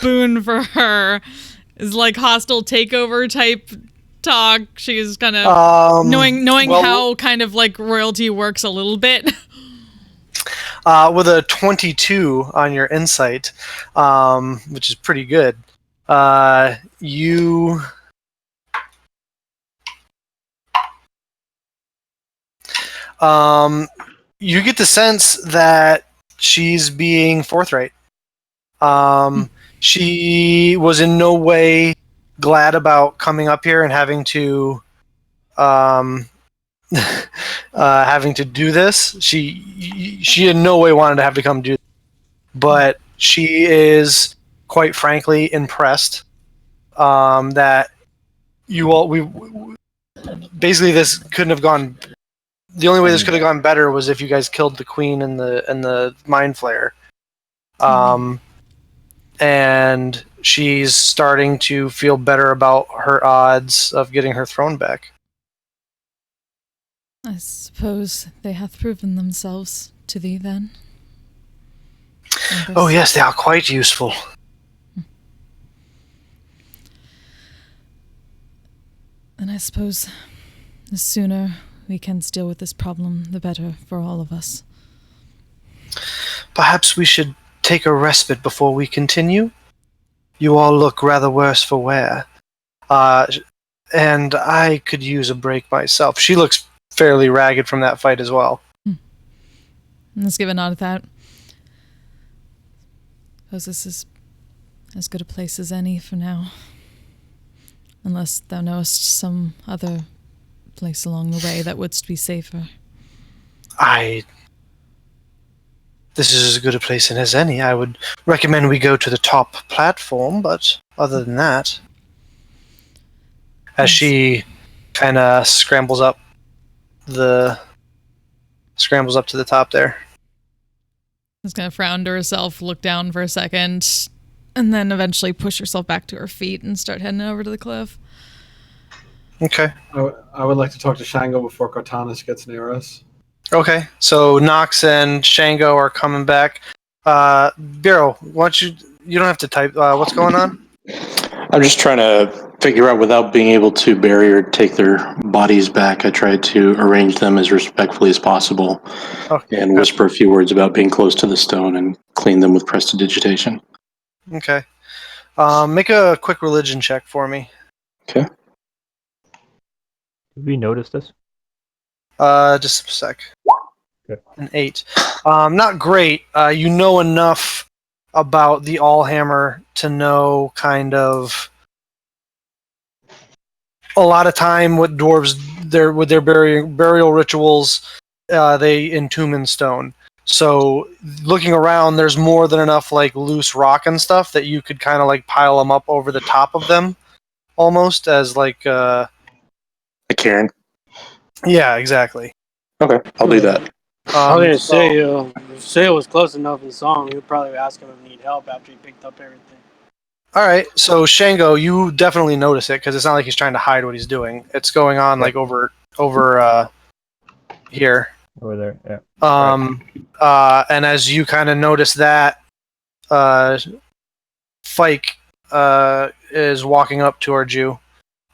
boon for her is like hostile takeover type talk. She's kind of knowing well, how kind of like royalty works a little bit. With a 22 on your insight, which is pretty good, you you get the sense that she's being forthright. She was in no way glad about coming up here and having to having to do this. She in no way wanted to have to come do this, but she is quite frankly impressed that you all we basically this couldn't have gone. The only way this could have gone better was if you guys killed the queen and the mind flayer. And she's starting to feel better about her odds of getting her throne back. I suppose they hath proven themselves to thee then. Oh yes, they are quite useful. And I suppose the sooner we can deal with this problem, the better for all of us. Perhaps we should take a respite before we continue. You all look rather worse for wear. And I could use a break myself. She looks fairly ragged from that fight as well. Let's give a nod at that. Suppose this is as good a place as any for now. Unless thou knowest some other place along the way that wouldst be safer. This is as good a place as any. I would recommend we go to the top platform, but other than that... As she kind of scrambles up to the top there. She's going to frown to herself, look down for a second, and then eventually push herself back to her feet and start heading over to the cliff. Okay. I would like to talk to Shango before Cortanis gets near us. Okay, so Nox and Shango are coming back. Bureau, why don't you don't have to type. What's going on? I'm just trying to figure out, without being able to bury or take their bodies back, I tried to arrange them as respectfully as possible and whisper a few words about being close to the stone and clean them with prestidigitation. Okay. Make a quick religion check for me. Okay. Did we notice this? Just a sec. Okay. An 8. Not great. You know enough about the Allhammer to know kind of a lot of time with dwarves with their burial rituals, they entomb in stone. So looking around, there's more than enough like loose rock and stuff that you could kind of like pile them up over the top of them, almost as like a cairn. Yeah, exactly. Okay, I'll do that. I was gonna say, if Sale was close enough in song, you'd probably ask him if he need help after he picked up everything. All right, so Shango, you definitely notice it because it's not like he's trying to hide what he's doing. It's going on like over here. Over there, yeah. And as you kind of notice that, Fike is walking up towards you.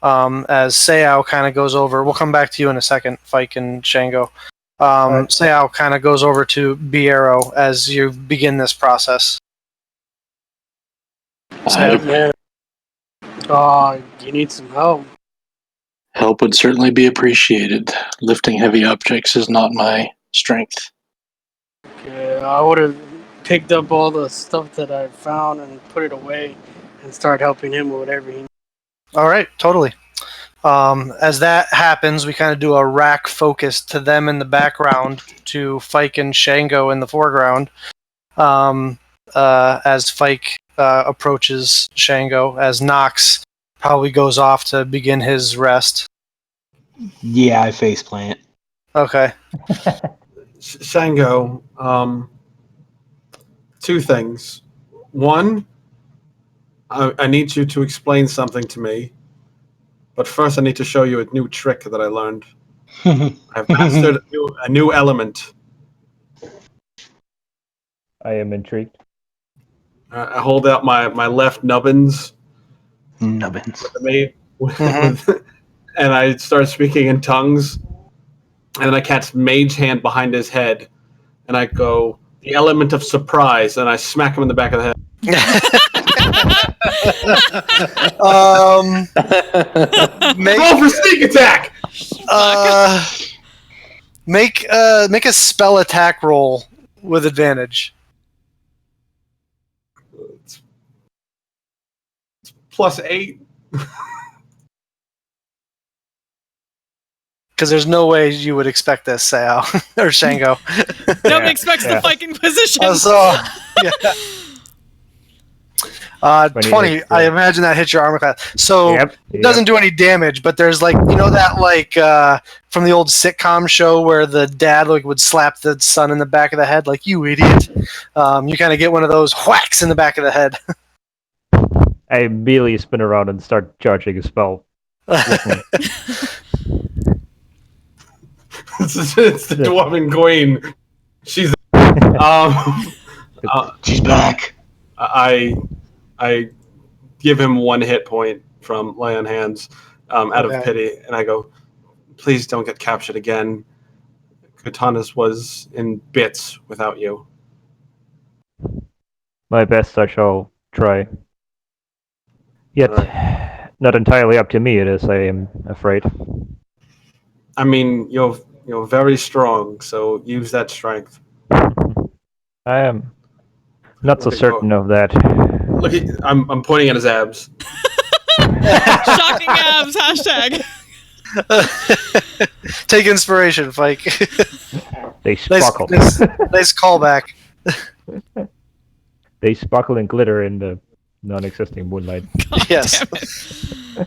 As Seao kind of goes over. We'll come back to you in a second, Fike and Shango. Right. Seao kind of goes over to Biero as you begin this process. Man. Oh, you need some help. Help would certainly be appreciated. Lifting heavy objects is not my strength. Yeah, I would have picked up all the stuff that I found and put it away and start helping him with whatever he needs. All right, totally. As that happens, we kind of do a rack focus to them in the background, to Fike and Shango in the foreground. As Fike approaches Shango, as Nox probably goes off to begin his rest. Yeah, I faceplant. Okay. Shango, two things. One, I need you to explain something to me. But first I need to show you a new trick that I learned. I've mastered a new element. I am intrigued. I hold out my left nubbins. Nubbins. And I start speaking in tongues. And then I cast Mage Hand behind his head. And I go, the element of surprise. And I smack him in the back of the head. Roll for sneak attack! Make a spell attack roll with advantage. It's +8. Because there's no way you would expect this, Sao or Shango. Nobody expects the Viking position. So, yeah. 20. 28, I yeah. imagine that hits your armor class. So Yep, it doesn't do any damage, but there's like from the old sitcom show where the dad would slap the son in the back of the head, like, you idiot. You kind of get one of those whacks in the back of the head. I immediately spin around and start charging a spell. It's the Dwarven Queen. She's She's back. I give him 1 hit point from Lay on Hands out of pity, and I go, please don't get captured again. Katanas was in bits without you. My best I shall try. Yet, not entirely up to me it is, I am afraid. I mean, you're very strong, so use that strength. I am not so certain of that. Look, I'm pointing at his abs. Shocking abs, hashtag. Take inspiration, Fike. They sparkle. Nice callback. They sparkle and glitter in the non-existing moonlight. God Yes. damn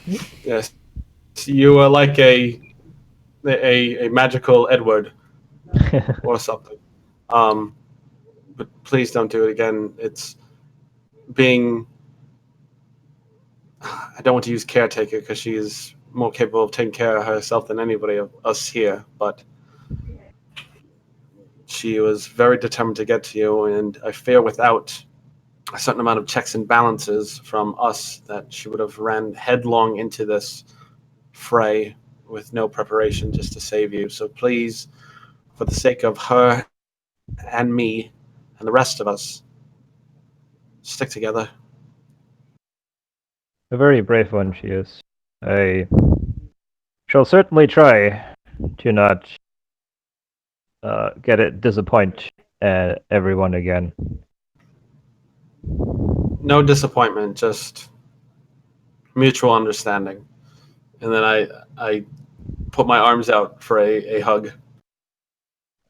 it. Yes, you are like a magical Edward or something. But please don't do it again. It's being. I don't want to use caretaker because she is more capable of taking care of herself than anybody of us here, but she was very determined to get to you, and I fear without a certain amount of checks and balances from us that she would have ran headlong into this fray with no preparation just to save you. So please, for the sake of her and me and the rest of us, stick together. A very brave one she is. I shall certainly try to not disappoint everyone again. No disappointment, just mutual understanding. And then I put my arms out for a hug.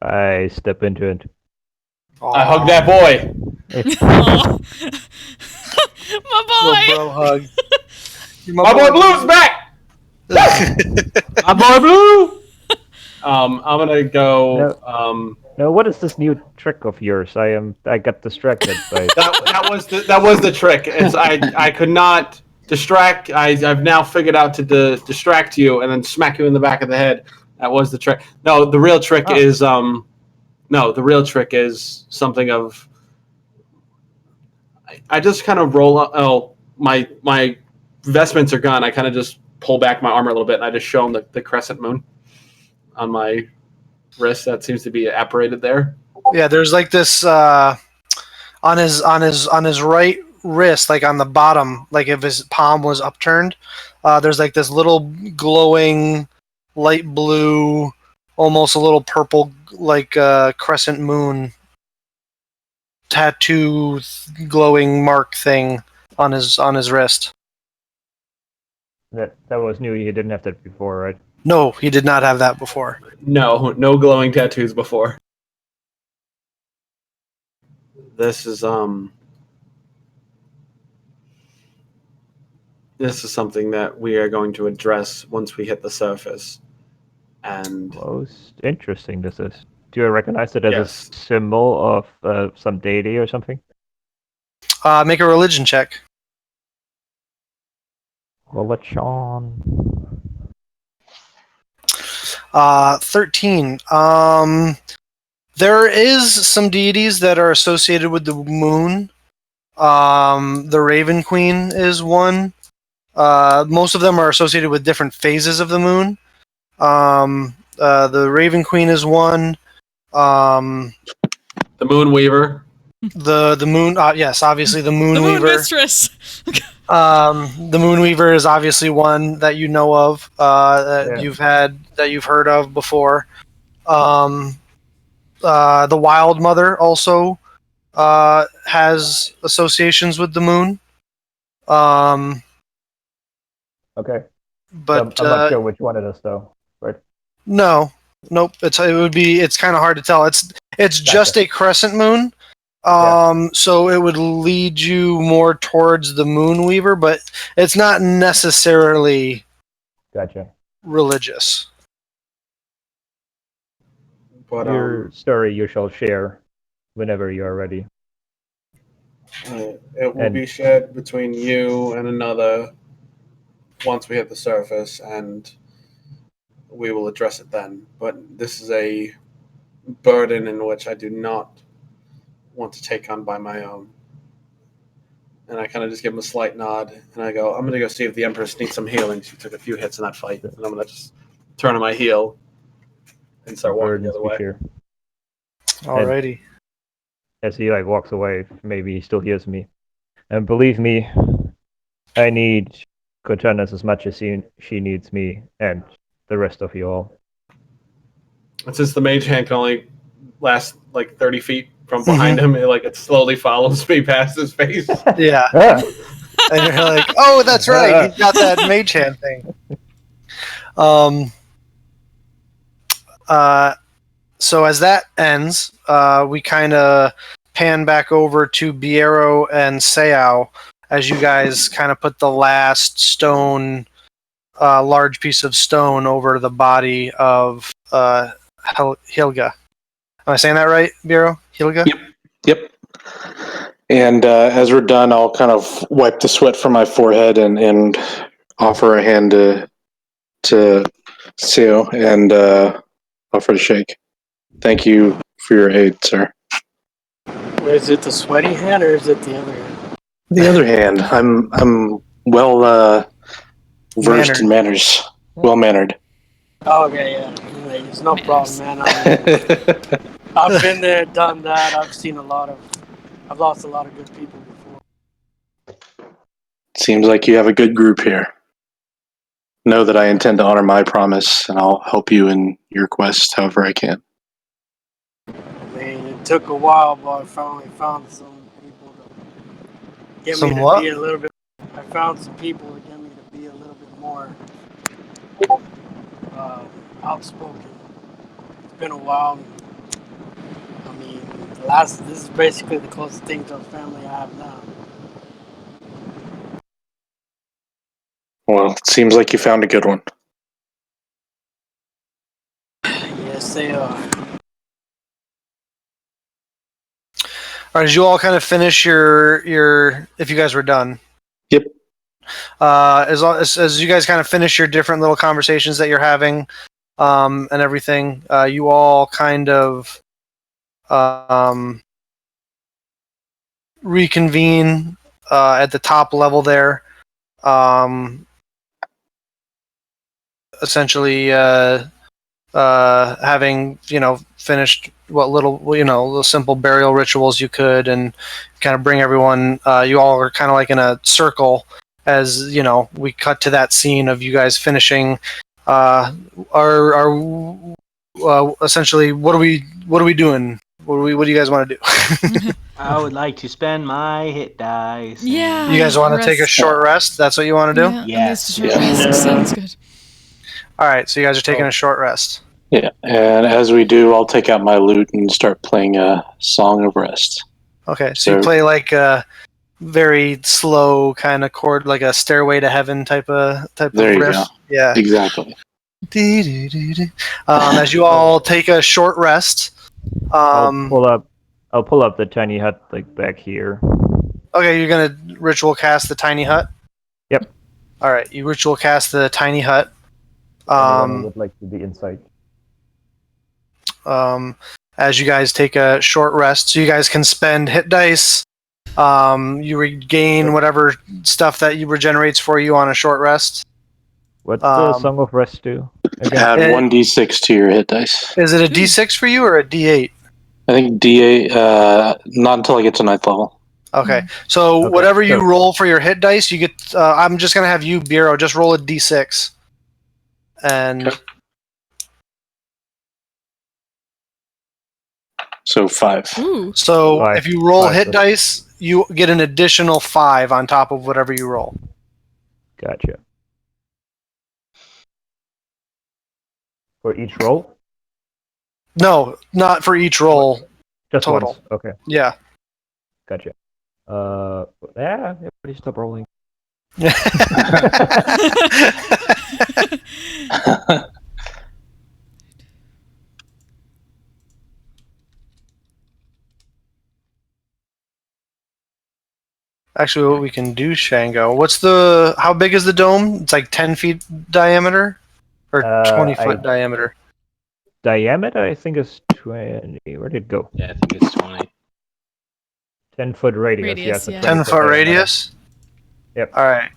I step into it. I hug that boy. Aw. My boy. Little bro hug. My boy Blue's back. My boy Blue. I'm gonna go. No, what is this new trick of yours? I got distracted by That was the trick. It's I could not distract. I've now figured out to distract you and then smack you in the back of the head. That was the trick. No, the real trick is the real trick is something of. I just kind of roll up. Oh, my vestments are gone. I kind of just pull back my armor a little bit and I just show him the crescent moon on my wrist that seems to be apparated there. Yeah, there's like this on his right wrist, like on the bottom, like if his palm was upturned. There's like this little glowing light blue, almost a little purple, like crescent moon tattoo glowing mark thing on his wrist. that was new. You didn't have that before, right? No, he did not have that before. No glowing tattoos before. This is something that we are going to address once we hit the surface. And Most interesting this is. Do you recognize it as Yes. a symbol of some deity or something? Make a religion check. Religion. 13. There is some deities that are associated with the moon. The Raven Queen is one. Most of them are associated with different phases of the moon. The Raven Queen is one. the Moon Weaver. The moon. Yes, obviously the Moon The Moon Weaver. Mistress. The Moon Weaver is obviously one that you know of, that you've heard of before. The Wild Mother also has associations with the moon. Okay. But I'm not sure which one it is though. Right. no, nope. It's kind of hard to tell. It's just a crescent moon. So it would lead you more towards the Moonweaver, but it's not necessarily Gotcha. religious. But Your story you shall share whenever you are ready. it will be shared between you and another once we hit the surface, and we will address it then. But this is a burden in which I do not want to take on by my own. And I kind of just give him a slight nod, and I go, I'm going to go see if the Empress needs some healing. She took a few hits in that fight, and I'm going to just turn on my heel and start walking the other way. Sure. Alrighty. And as he walks away, maybe he still hears me. And believe me, I need Cortana as much as she needs me and the rest of you all. And since the mage hand can only last 30 feet from behind him, it slowly follows me past his face. Yeah. And you're like, oh, that's right. He's got that mage hand thing. So as that ends, we kind of pan back over to Biero and Seao as you guys kind of put the last stone, large piece of stone over the body of Hilga. Am I saying that right, Biero? Hilga? Yep. And as we're done, I'll kind of wipe the sweat from my forehead and offer a hand to Seo and offer to shake. Thank you for your aid, sir. Is it the sweaty hand or is it the other hand? The other hand, I'm well versed in manners, well mannered. Oh, okay, yeah. It's no problem, man. I've been there, done that. I've lost a lot of good people before. Seems like you have a good group here. Know that I intend to honor my promise, and I'll help you in your quest however I can. I mean, it took a while, but I finally found some people to get me to be a little bit. I found some people to get me to be a little bit more outspoken. It's been a while. I mean, this is basically the closest thing to a family I have now. Well, it seems like you found a good one. Yes, they are. All right, as you all kind of finish your if you guys were done. Yep. As you guys kind of finish your different little conversations that you're having, and everything, you all kind of reconvene at the top level there. Essentially, having finished what little simple burial rituals you could, and kind of bring everyone. You all are kind of like in a circle as we cut to that scene of you guys finishing. Essentially, what are we doing? What do you guys want to do? I would like to spend my hit dice. Yeah. You guys want to take a short rest? That's what you want to do? Yeah, Yes. Sounds good. All right, so you guys are taking a short rest. Yeah, and as we do, I'll take out my lute and start playing a song of rest. Okay, so you play like a very slow kind of chord, like a Stairway to Heaven type of There you riff. go. Yeah, Exactly. As you all take a short rest. I'll pull up the tiny hut back here. Okay, you're gonna ritual cast the tiny hut. Yep. All right, you ritual cast the tiny hut. Anyone would like to be inside. As you guys take a short rest, so you guys can spend hit dice. You regain whatever stuff that you regenerates for you on a short rest. What's the Song of Rest do? Add 1d6 to your hit dice. Is it a d6 for you or a d8? I think d8, not until I get to 9th level. Okay, so whatever you roll for your hit dice, you get. I'm just gonna have you, Bureau, just roll a d6. And so 5. Ooh. So 5. if you roll 5, hit dice, you get an additional 5 on top of whatever you roll. Gotcha. For each roll? No, not for each roll. Just Total. once. Okay, Yeah. gotcha. Yeah, everybody stop rolling. Actually, what we can do, Shango. How big is the dome? It's like 10 feet diameter? Or 20-foot diameter? Diameter, I think, is 20. Where did it go? Yeah, I think it's 20. 10-foot radius. Radius, Yes, yeah. 10-foot radius? Yep. Alright.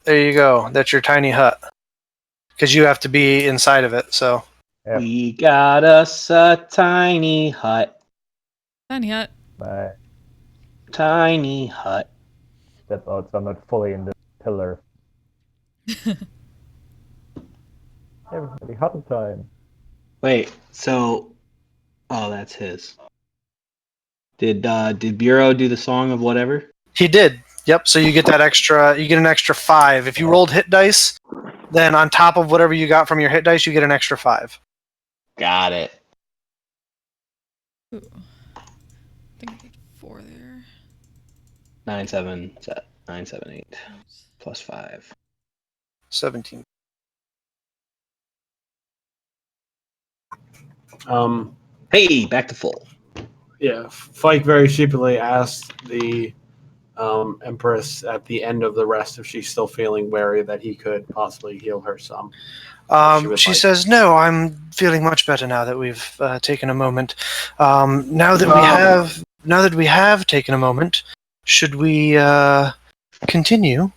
There you go. That's your tiny hut. Because you have to be inside of it, so. Yep. We got us a tiny hut. Tiny hut. My Tiny hut. step out, so I'm not fully in the pillar. Everybody, hut time. Wait, so that's his. Did Bureau do the song of whatever? He did. Yep, so you get an extra 5. If you rolled hit dice, then on top of whatever you got from your hit dice, you get an extra 5. Got it. Ooh. I think I did 4 there. 978 plus 5. 17. Hey, back to full. Yeah, Fike very sheepishly asked the Empress at the end of the rest if she's still feeling wary that he could possibly heal her some. She says, "No, I'm feeling much better now that we've taken a moment. Now that we have taken a moment, should we continue?"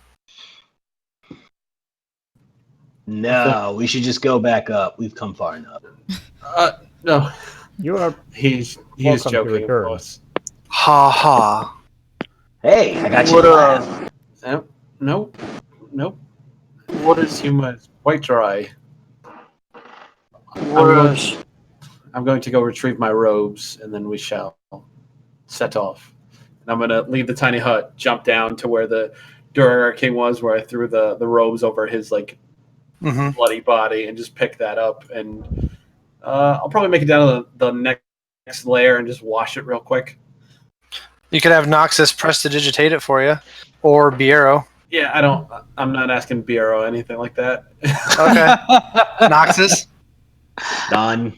No, we should just go back up. We've come far enough. No, You are he's welcome to joking, of return. course. Ha ha. Hey, I got you to laugh. Nope. What is Humor is quite dry. what? I'm going to go retrieve my robes, and then we shall set off. And I'm going to leave the tiny hut, jump down to where the Duergar King was, where I threw the robes over his Mm-hmm. bloody body, and just pick that up. And I'll probably make it down to the next layer and just wash it real quick. You could have Noxus prestidigitate it for you, or Biero. Yeah, I'm not asking Bureau or anything like that. Okay, Noxus. Done.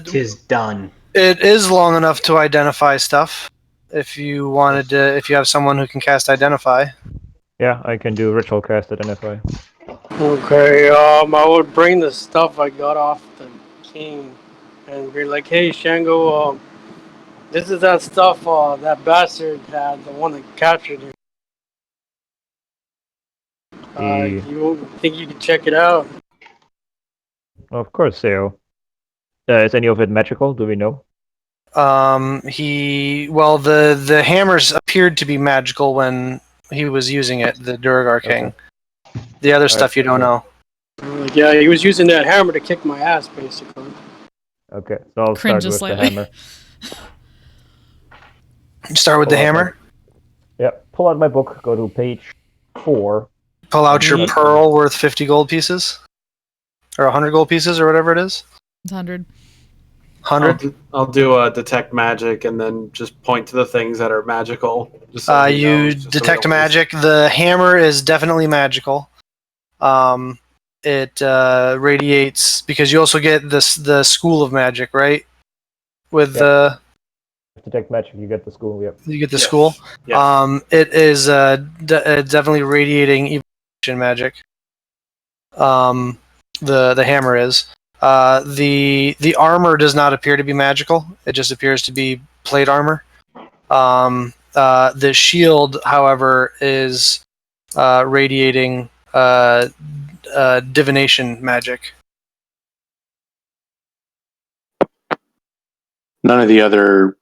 Tis done. It is long enough to identify stuff. If you have someone who can cast Identify. Yeah, I can do ritual cast identify. Okay, I would bring the stuff I got off the king and be like, "Hey, Shango, this is that stuff that bastard had, the one that captured him. You think you can check it out?" Of course, Seo. Is any of it magical? Do we know? The hammers appeared to be magical when he was using it, the Duergar King. Okay. The other stuff you don't know. Like, yeah, he was using that hammer to kick my ass, basically. Okay, so I'll start Cringes with slightly. the hammer. Start with the hammer. Yep, pull out my book, go to page 4. Pull out your pearl worth 50 gold pieces. Or 100 gold pieces, or whatever it is. It's 100. 100? I'll do a detect magic and then just point to the things that are magical. Just so he You knows, just so he detect knows. magic. The hammer is definitely magical. It radiates, because you also get the school of magic, right? With Yep. Detect magic, you get the school, yep. you get the Yes. school. Yes. It is definitely radiating evolution magic. The hammer is. The armor does not appear to be magical. It just appears to be plate armor. The shield, however, is radiating divination magic. None of the other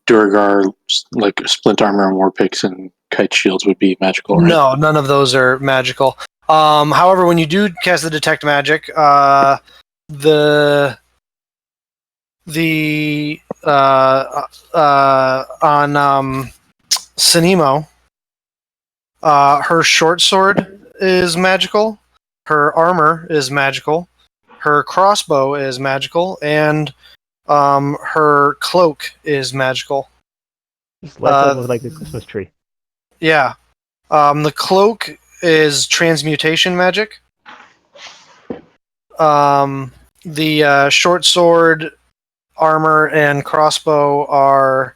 Duergar, like splint armor and war picks and kite shields, would be magical, right? No, none of those are magical. However, when you do cast the detect magic, the on Sinimo. Her short sword is magical. Her armor is magical. Her crossbow is magical, and her cloak is magical. Just lights up like the Christmas tree. Yeah. The cloak is transmutation magic. The short sword, armor, and crossbow are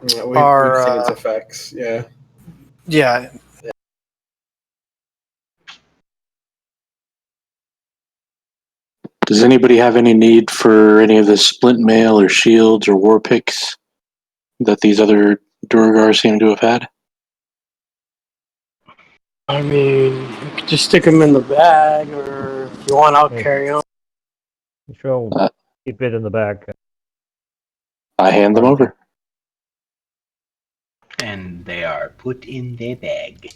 Yeah, we've seen its effects. Yeah. yeah. Does anybody have any need for any of the splint mail or shields or war picks that these other Durgar seem to have had? I mean, you could just stick them in the bag, or if you want, I'll carry them. Sure, keep it in the bag. I hand them over. And they are put in their bag.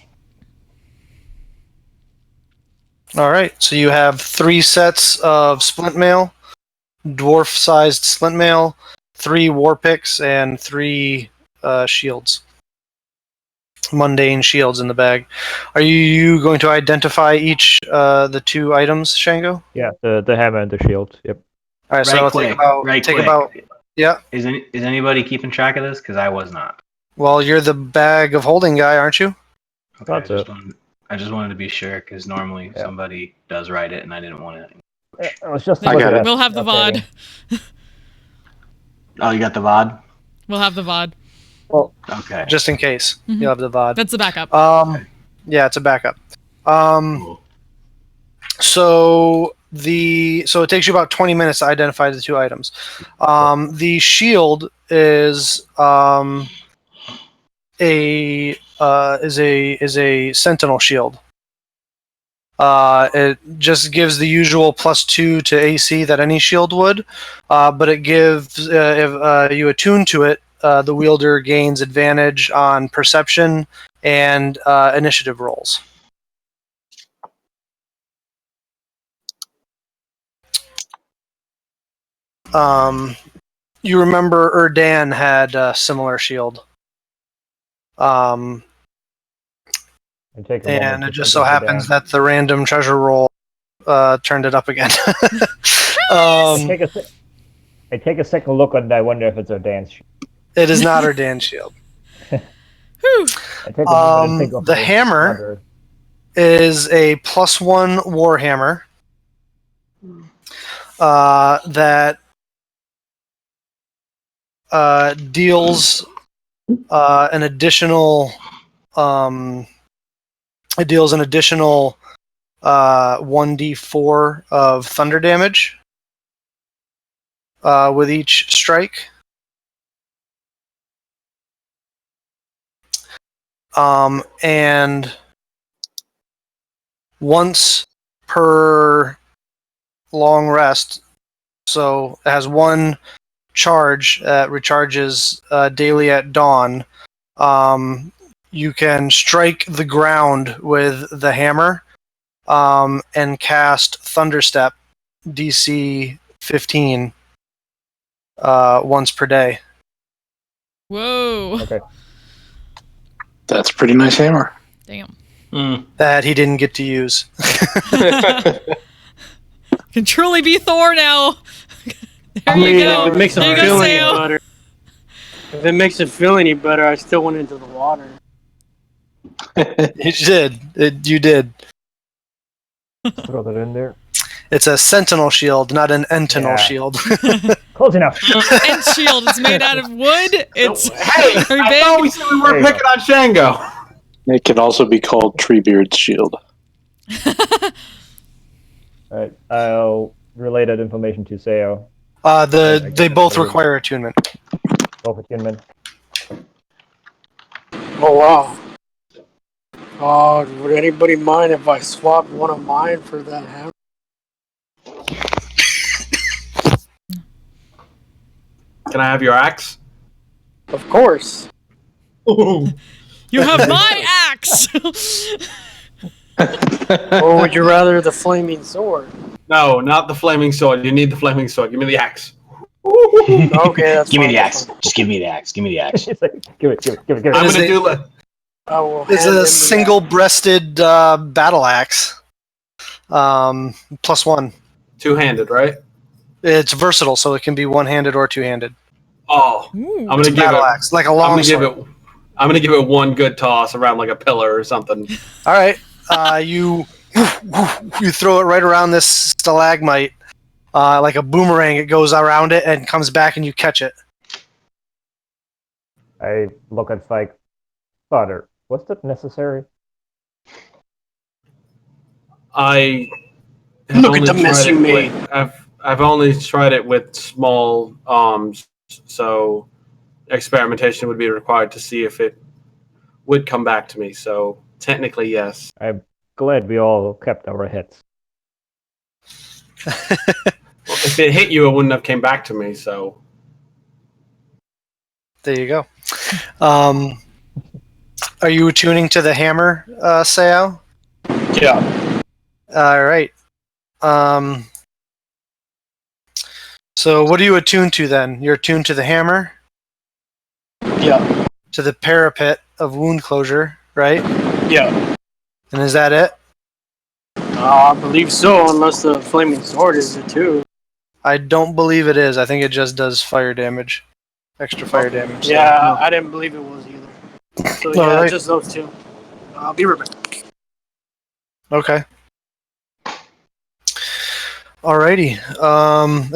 All right. So you have 3 sets of splint mail, dwarf-sized splint mail, 3 war picks, and 3 shields. Mundane shields in the bag. Are you going to identify each the 2 items, Shango? Yeah, the hammer and the shield. Yep. All right. So Right it'll quick, take about right quick. yeah. Is anybody keeping track of this? Because I was not. Well, you're the bag of holding guy, aren't you? Okay, That's it. I just wanted to be sure because normally somebody does write it, and I didn't want to. I was just. I got it. We'll have the VOD. Oh, you got the VOD? We'll have the VOD. Okay. Just in case. Mhm. You'll have the VOD. That's the backup. Yeah, it's a backup. Cool. So it takes you about 20 minutes to identify the 2 items. The shield is a sentinel shield. It just gives the usual +2 to AC that any shield would, but it gives if you attune to it, the wielder gains advantage on perception and initiative rolls. You remember Erdan had a similar shield. And it just so happens that the random treasure roll turned it up again. I take a second look and I wonder if it's a dance. It is not Erdan's shield. The hammer is a +1 war hammer that deals an additional 1d4 of thunder damage with each strike. And once per long rest, so it has 1 charge that recharges daily at dawn. You can strike the ground with the hammer and cast Thunderstep DC 15 once per day. Whoa. Okay. That's a pretty nice hammer. Damn. That he didn't get to use. Can truly be Thor now. There you go. If it makes it There you feel go, any Sam. better. If it makes it feel any better, I still went into the water. You did. You did. Throw that in there. It's a sentinel shield, not an entinel shield. Close enough. And shield. It's made out of wood. It's Hey, very I big. thought we said we weren't picking on Shango. It can also be called Treebeard's shield. Alright, I'll relay that information to Seo. They both require attunement. Both attunement. Oh wow. Would anybody mind if I swapped one of mine for that hammer? Can I have your axe? Of course. You have my axe. Or would you rather the flaming sword? No, not the flaming sword. You need the flaming sword. Give me the axe. Okay, that's Give me fine, the that's axe. fine. Just give me the axe. Give me the axe. It's like, give it. I'm Is gonna it- do like I will It's hand him a the single-breasted battle axe. +1. two-handed, right? It's versatile, so it can be one-handed or two-handed. Oh, Ooh. I'm It's gonna a give battle it. axe, like a I'm long gonna give sword. it. I'm gonna give it one good toss around like a pillar or something. All right, you throw it right around this stalagmite, like a boomerang. It goes around it and comes back, and you catch it. I look at Spike. Father, was that necessary? I have Look at only the mess tried you it made. I've only tried it with small arms, so experimentation would be required to see if it would come back to me. So technically, yes. I'm glad we all kept our heads. Well, if it hit you, it wouldn't have came back to me. So There you go. Are you attuning to the hammer, Sao? Yeah. All right. So what are you attuned to then? You're attuned to the hammer, Yeah. to the parapet of wound closure, right? Yeah. And is that it? I believe so, unless the flaming sword is it too. I don't believe it is. I think it just does fire damage, extra fire damage. so, Yeah, no. I didn't believe it was either. So All yeah, right. just those two. I'll be right back. Okay. Alrighty.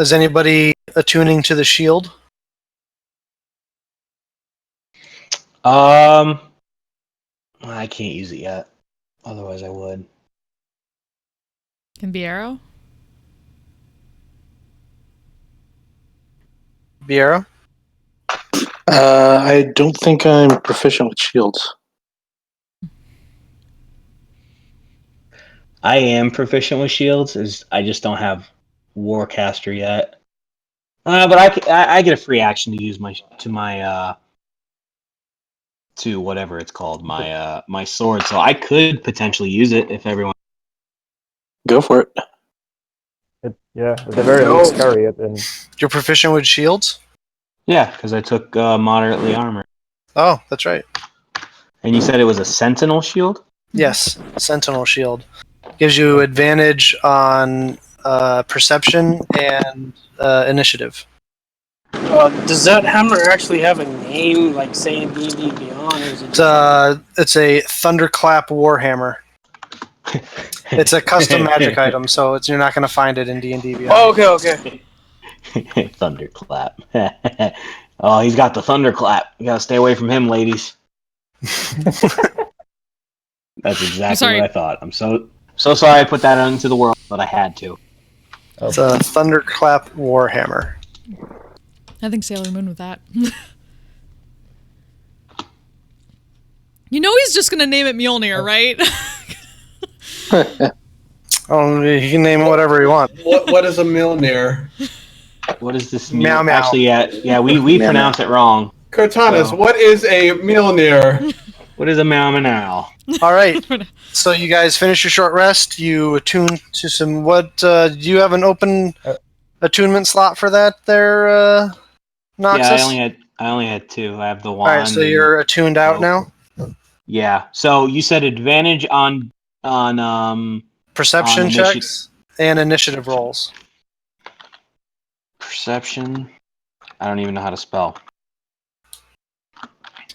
Is anybody attuning to the shield? I can't use it yet. Otherwise, I would. Can be arrow. Biera? I don't think I'm proficient with shields. I am proficient with shields. I just don't have Warcaster yet. But I get a free action to use to whatever it's called, my sword. So I could potentially use it if everyone. Go for it. At the very No. least, carry it. And You're proficient with shields? Yeah, because I took moderately armor. Oh, that's right. And you said it was a sentinel shield? Yes, Sentinel Shield. Gives you advantage on perception and initiative. Does that hammer actually have a name, like say in D&D Beyond, or is it? It's a Thunderclap Warhammer. It's a custom magic item, so you're not going to find it in D&D Beyond. Oh, okay. Thunderclap. Oh, he's got the thunderclap. You gotta stay away from him, ladies. That's exactly what I thought. I'm so sorry I put that into the world, but I had to. It's a Thunderclap Warhammer. I think Sailor Moon with that. You know he's just gonna name it Mjolnir, right? Oh, he can name it whatever he wants. what is a Milner? What is this? Meow meow. Actually, yeah, we Meow pronounce it wrong. Cortanas, So- what is a Milner? What is a meow meow? All right. So you guys finish your short rest. You attune to some. What do you have an open attunement slot for that there, Noxus? Yeah, I only had 2. I have the All wand. right. So you're attuned out now. Yeah. So you said advantage on Perception on checks and initiative rolls. perception. I don't even know how to spell.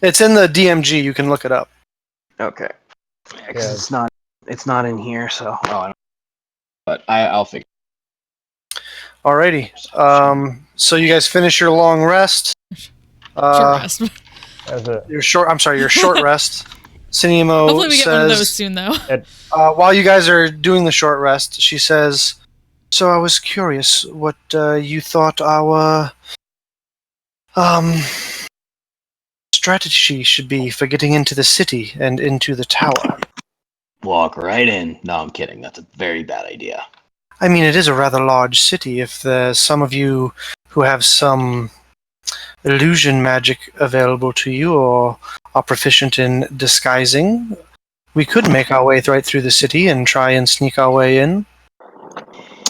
It's in the DMG. You can look it up. Okay. Yeah, 'cause Yeah. it's not in here, so I don't. But I'll figure. Alrighty. So you guys finish your long rest. Short rest. as a Your short. I'm sorry. Your short rest. Cinemo Hopefully we get one of those says, soon, though. while you guys are doing the short rest, she says, "So I was curious what you thought our strategy should be for getting into the city and into the tower." Walk right in. No, I'm kidding. That's a very bad idea. I mean, it is a rather large city. If there's some of you who have some illusion magic available to you or are proficient in disguising, we could make our way right through the city and try and sneak our way in.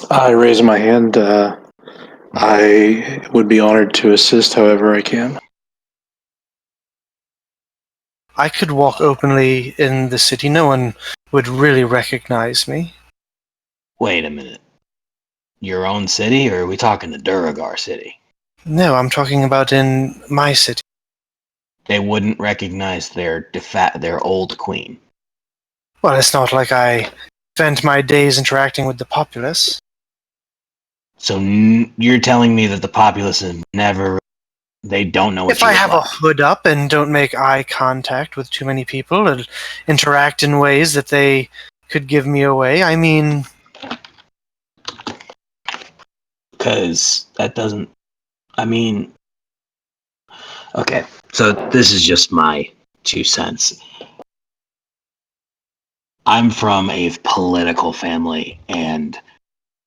I raise my hand. I would be honored to assist however I can. I could walk openly in the city. No one would really recognize me. Wait a minute. Your own city, or are we talking the Duragar city? No, I'm talking about in my city. They wouldn't recognize their old queen. Well, it's not like I spent my days interacting with the populace. So you're telling me that the populace is they don't know what If you I look have like. a hood up and don't make eye contact with too many people and interact in ways that they could give me away, I mean... Because that doesn't... I mean... Okay, so this is just my 2 cents. I'm from a political family, and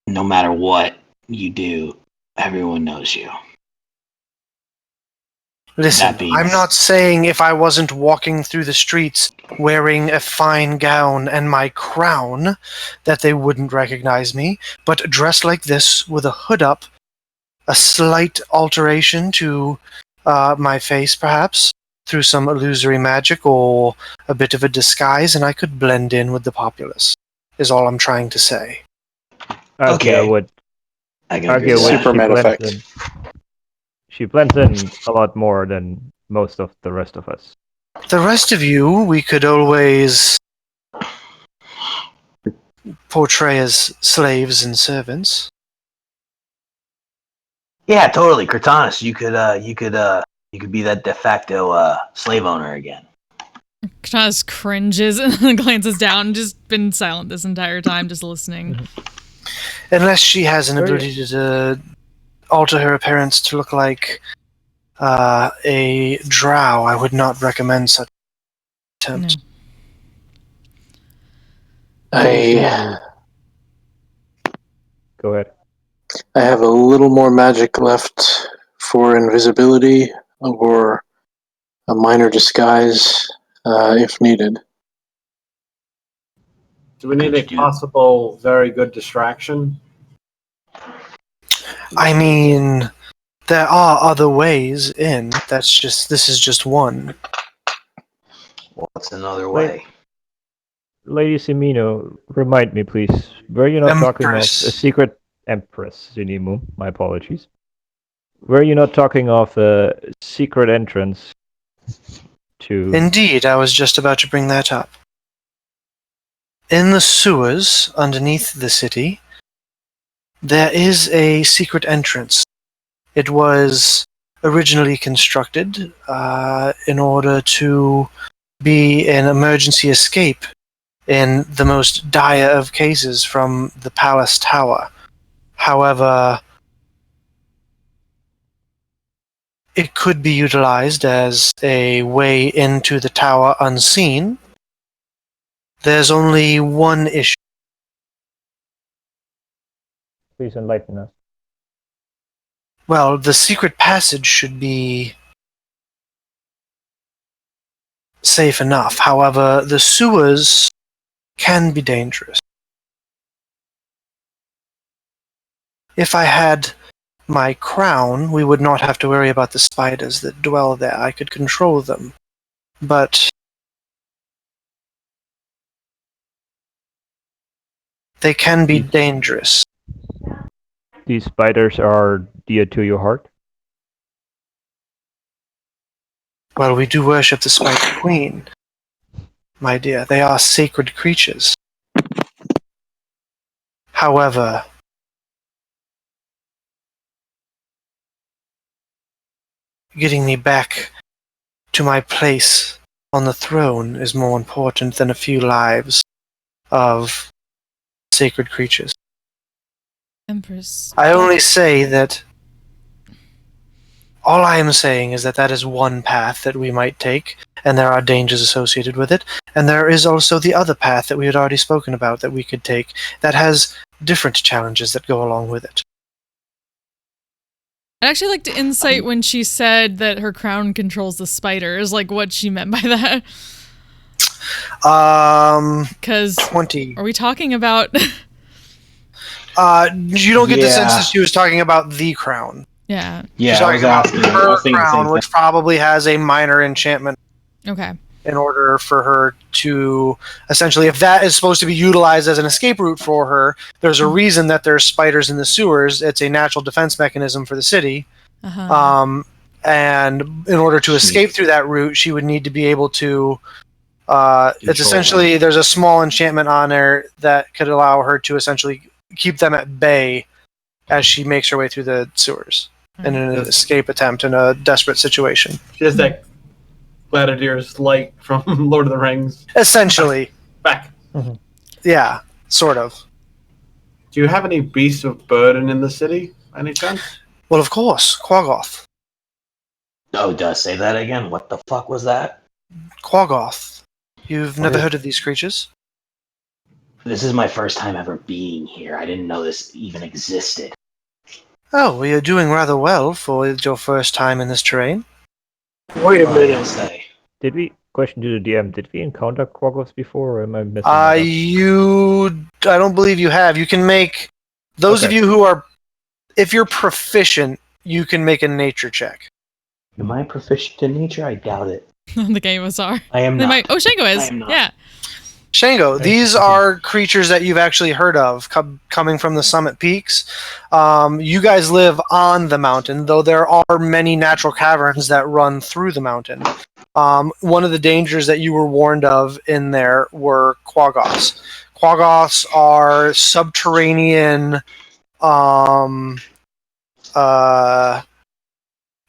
no matter what you do, everyone knows you. Listen, I'm not saying if I wasn't walking through the streets wearing a fine gown and my crown that they wouldn't recognize me, but dressed like this with a hood up, a slight alteration to my face perhaps, through some illusory magic or a bit of a disguise, and I could blend in with the populace, is all I'm trying to say. Okay, I would I can argue agree with with Superman effect. She blends in a lot more than most of the rest of us. The rest of you, we could always portray as slaves and servants. Yeah, totally. Cortanus, you could be that de facto slave owner again. Kaz cringes and glances down, just been silent this entire time, just listening. Unless she has an ability to alter her appearance to look like a drow, I would not recommend such attempt. I Go ahead. I have a little more magic left for invisibility or a minor disguise if needed. Do we need a possible very good distraction? I mean, there are other ways in. This is just one. What's another way? Lady Simino, remind me, please. Were you not talking of a secret Empress Zunimu? My apologies. Were you not talking of a secret entrance to... Indeed, I was just about to bring that up. In the sewers underneath the city, there is a secret entrance. It was originally constructed in order to be an emergency escape in the most dire of cases from the palace tower. However, it could be utilized as a way into the tower unseen. There's only one issue. Please enlighten us. Well, the secret passage should be safe enough. However, the sewers can be dangerous. If I had my crown, we would not have to worry about the spiders that dwell there. I could control them. But they can be dangerous. These spiders are dear to your heart? Well, we do worship the Spider Queen, my dear. They are sacred creatures. However, getting me back to my place on the throne is more important than a few lives of sacred creatures. Empress. I only say that... All I am saying is that that is one path that we might take, and there are dangers associated with it. And there is also the other path that we had already spoken about that we could take that has different challenges that go along with it. I'd actually like to insight when she said that her crown controls the spiders, like what she meant by that. 20. Are we talking about... You don't get the sense Yeah. that she was talking about the crown. Yeah. Yeah, She's I was talking about asking. I her was thinking the same crown, thing. which probably has a minor enchantment Okay. in order for her to essentially, if that is supposed to be utilized as an escape route for her, there's a reason that there's spiders in the sewers. It's a natural defense mechanism for the city. Uh-huh. And in order to escape Sneak. through that route, she would need to be able to. It's Control essentially there's a small enchantment on there that could allow her to essentially keep them at bay as she makes her way through the sewers in an Yes. escape attempt in a desperate situation. She has that Gladiator's light from Lord of the Rings. Essentially, Back. yeah, sort of. Do you have any beasts of burden in the city, by any chance? Well, of course, Quaggoth. Oh, does say that again? What the fuck was that? Quaggoth. You've never is- heard of these creatures? This is my first time ever being here. I didn't know this even existed. Oh, well, you're doing rather well for your first time in this terrain. Wait a Oh, I minute. gotta say. Did we question to the DM? Did we encounter Quaggles before, or am I missing? that up? I don't believe you have. You can make those of Okay. you who are, if you're proficient, you can make a nature check. Am I proficient in nature? I doubt it. The game was are. I am They not. might. Oh, Shango is. I am not. Yeah. Shango, Okay. these are creatures that you've actually heard of coming from the summit peaks. You guys live on the mountain, though there are many natural caverns that run through the mountain. One of the dangers that you were warned of in there were quaggoths. Quaggoths are subterranean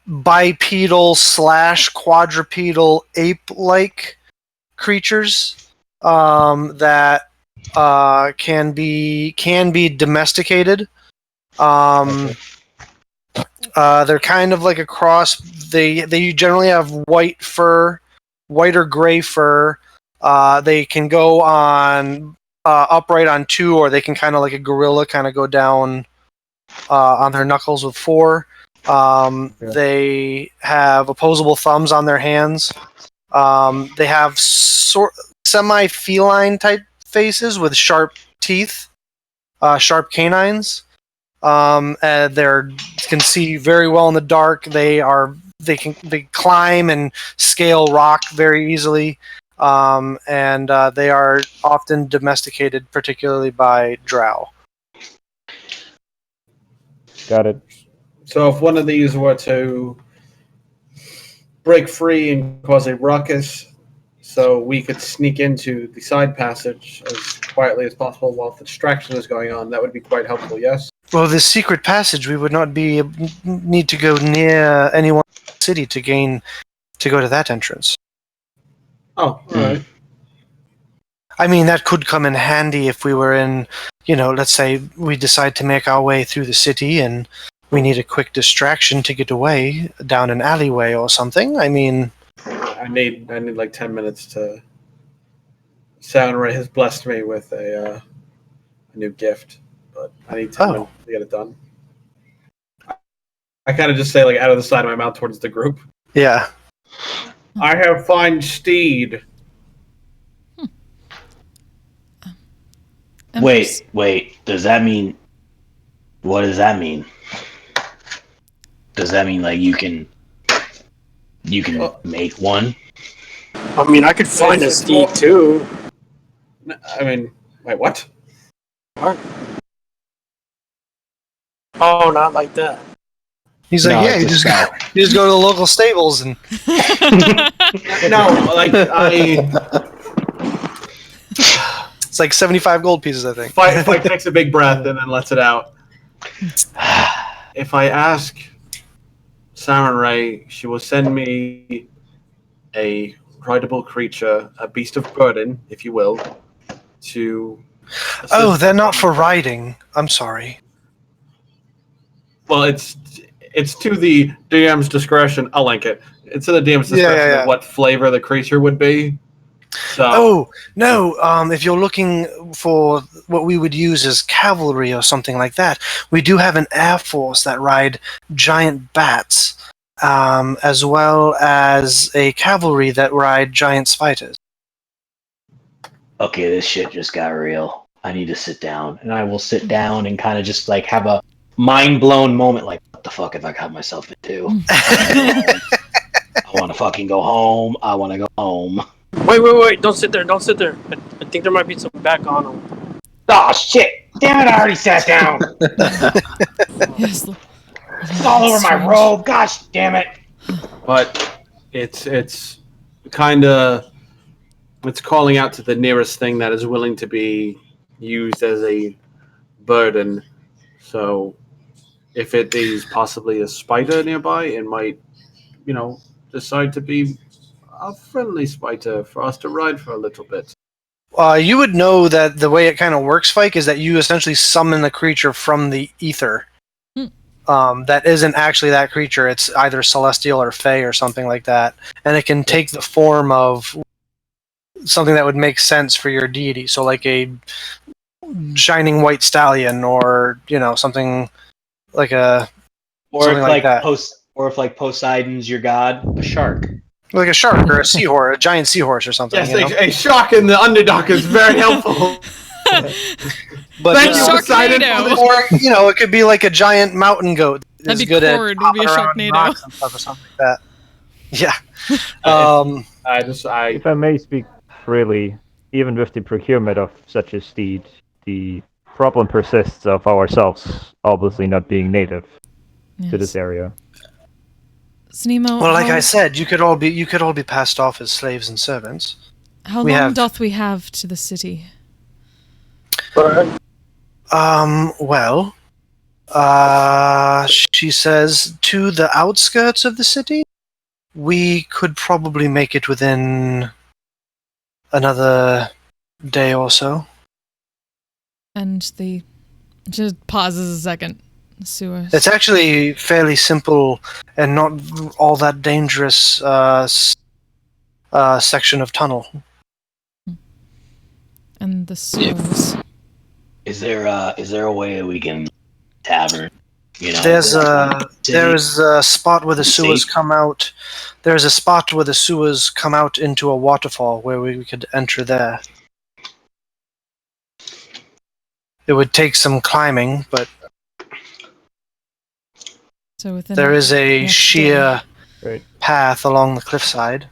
bipedal / quadrupedal ape-like creatures that can be domesticated. They're kind of like a cross. They generally have white fur, white or gray fur. They can go on upright on 2, or they can kind of like a gorilla, kind of go down on their knuckles with 4. They have opposable thumbs on their hands. They have semi-feline type faces with sharp teeth, sharp canines. They can see very well in the dark. They climb and scale rock very easily. And they are often domesticated, particularly by drow. Got it. So if one of these were to break free and cause a ruckus, so we could sneak into the side passage as quietly as possible while the distraction is going on, that would be quite helpful, yes? Well, this secret passage, we would not need to go near any one city to go to that entrance. Oh, alright. I mean, that could come in handy if we were in, let's say we decide to make our way through the city and we need a quick distraction to get away down an alleyway or something. I mean, I need like 10 minutes to. Soundray has blessed me with a new gift, but I need 10 minutes to get it done. I kind of just say, like, out of the side of my mouth towards the group. yeah. I have fine steed. Wait. Does that mean? What does that mean? Does that mean like you can make one? I mean, I could find a steed too. I mean, wait, what? Oh, not like that. He's like, No, yeah, it's you just go to the local stables and No, like it's like 75 gold pieces, I think. Fight takes a big breath and then lets it out. If I ask Samurai, she will send me a rideable creature, a beast of burden, if you will, to. Oh, they're not for riding. I'm sorry. Well, it's to the DM's discretion. I'll link it. It's to the DM's discretion of what flavor the creature would be. So. Oh no! If you're looking for what we would use as cavalry or something like that, we do have an air force that ride giant bats, as well as a cavalry that ride giant spiders. Okay, this shit just got real. I need to sit down. And I will sit down and kind of just like have a mind blown moment, like, what the fuck have I got myself into? I want to fucking go home. I want to go home. Wait! Don't sit there! Don't sit there! I think there might be some back on him. Oh shit! Damn it! I already sat down. Yes. It's all over my robe. Gosh damn it! But it's kind of it's calling out to the nearest thing that is willing to be used as a burden. So if it is possibly a spider nearby, it might, decide to be a friendly spider for us to ride for a little bit. You would know that the way it kind of works, Fike, is that you essentially summon the creature from the ether. That isn't actually that creature. It's either celestial or fey or something like that. And it can take the form of something that would make sense for your deity. So like a shining white stallion or, something like a... Or something if like that. Like Poseidon's your god, a shark. Like a shark or a seahorse, a giant seahorse or something. Yes, a shark in the Underdark is very helpful. But Thank you, Poseidon. or it could be like a giant mountain goat. That'd be good Cord, would be a Sharknado. And stuff or something like that. Yeah. If I may speak freely, even with the procurement of such a steed, the problem persists of ourselves obviously not being native to this area. Snemo, well, like I said, you could all be passed off as slaves and servants. How long doth we have to the city? Well, she says to the outskirts of the city, we could probably make it within another day or so. And just pauses a second. Sewers. It's actually fairly simple and not all that dangerous section of tunnel. And the sewers. Is there a way we can tavern? There's a spot where the sewers come out. There's a spot where the sewers come out into a waterfall where we could enter there. It would take some climbing, but there is a sheer path along the cliffside.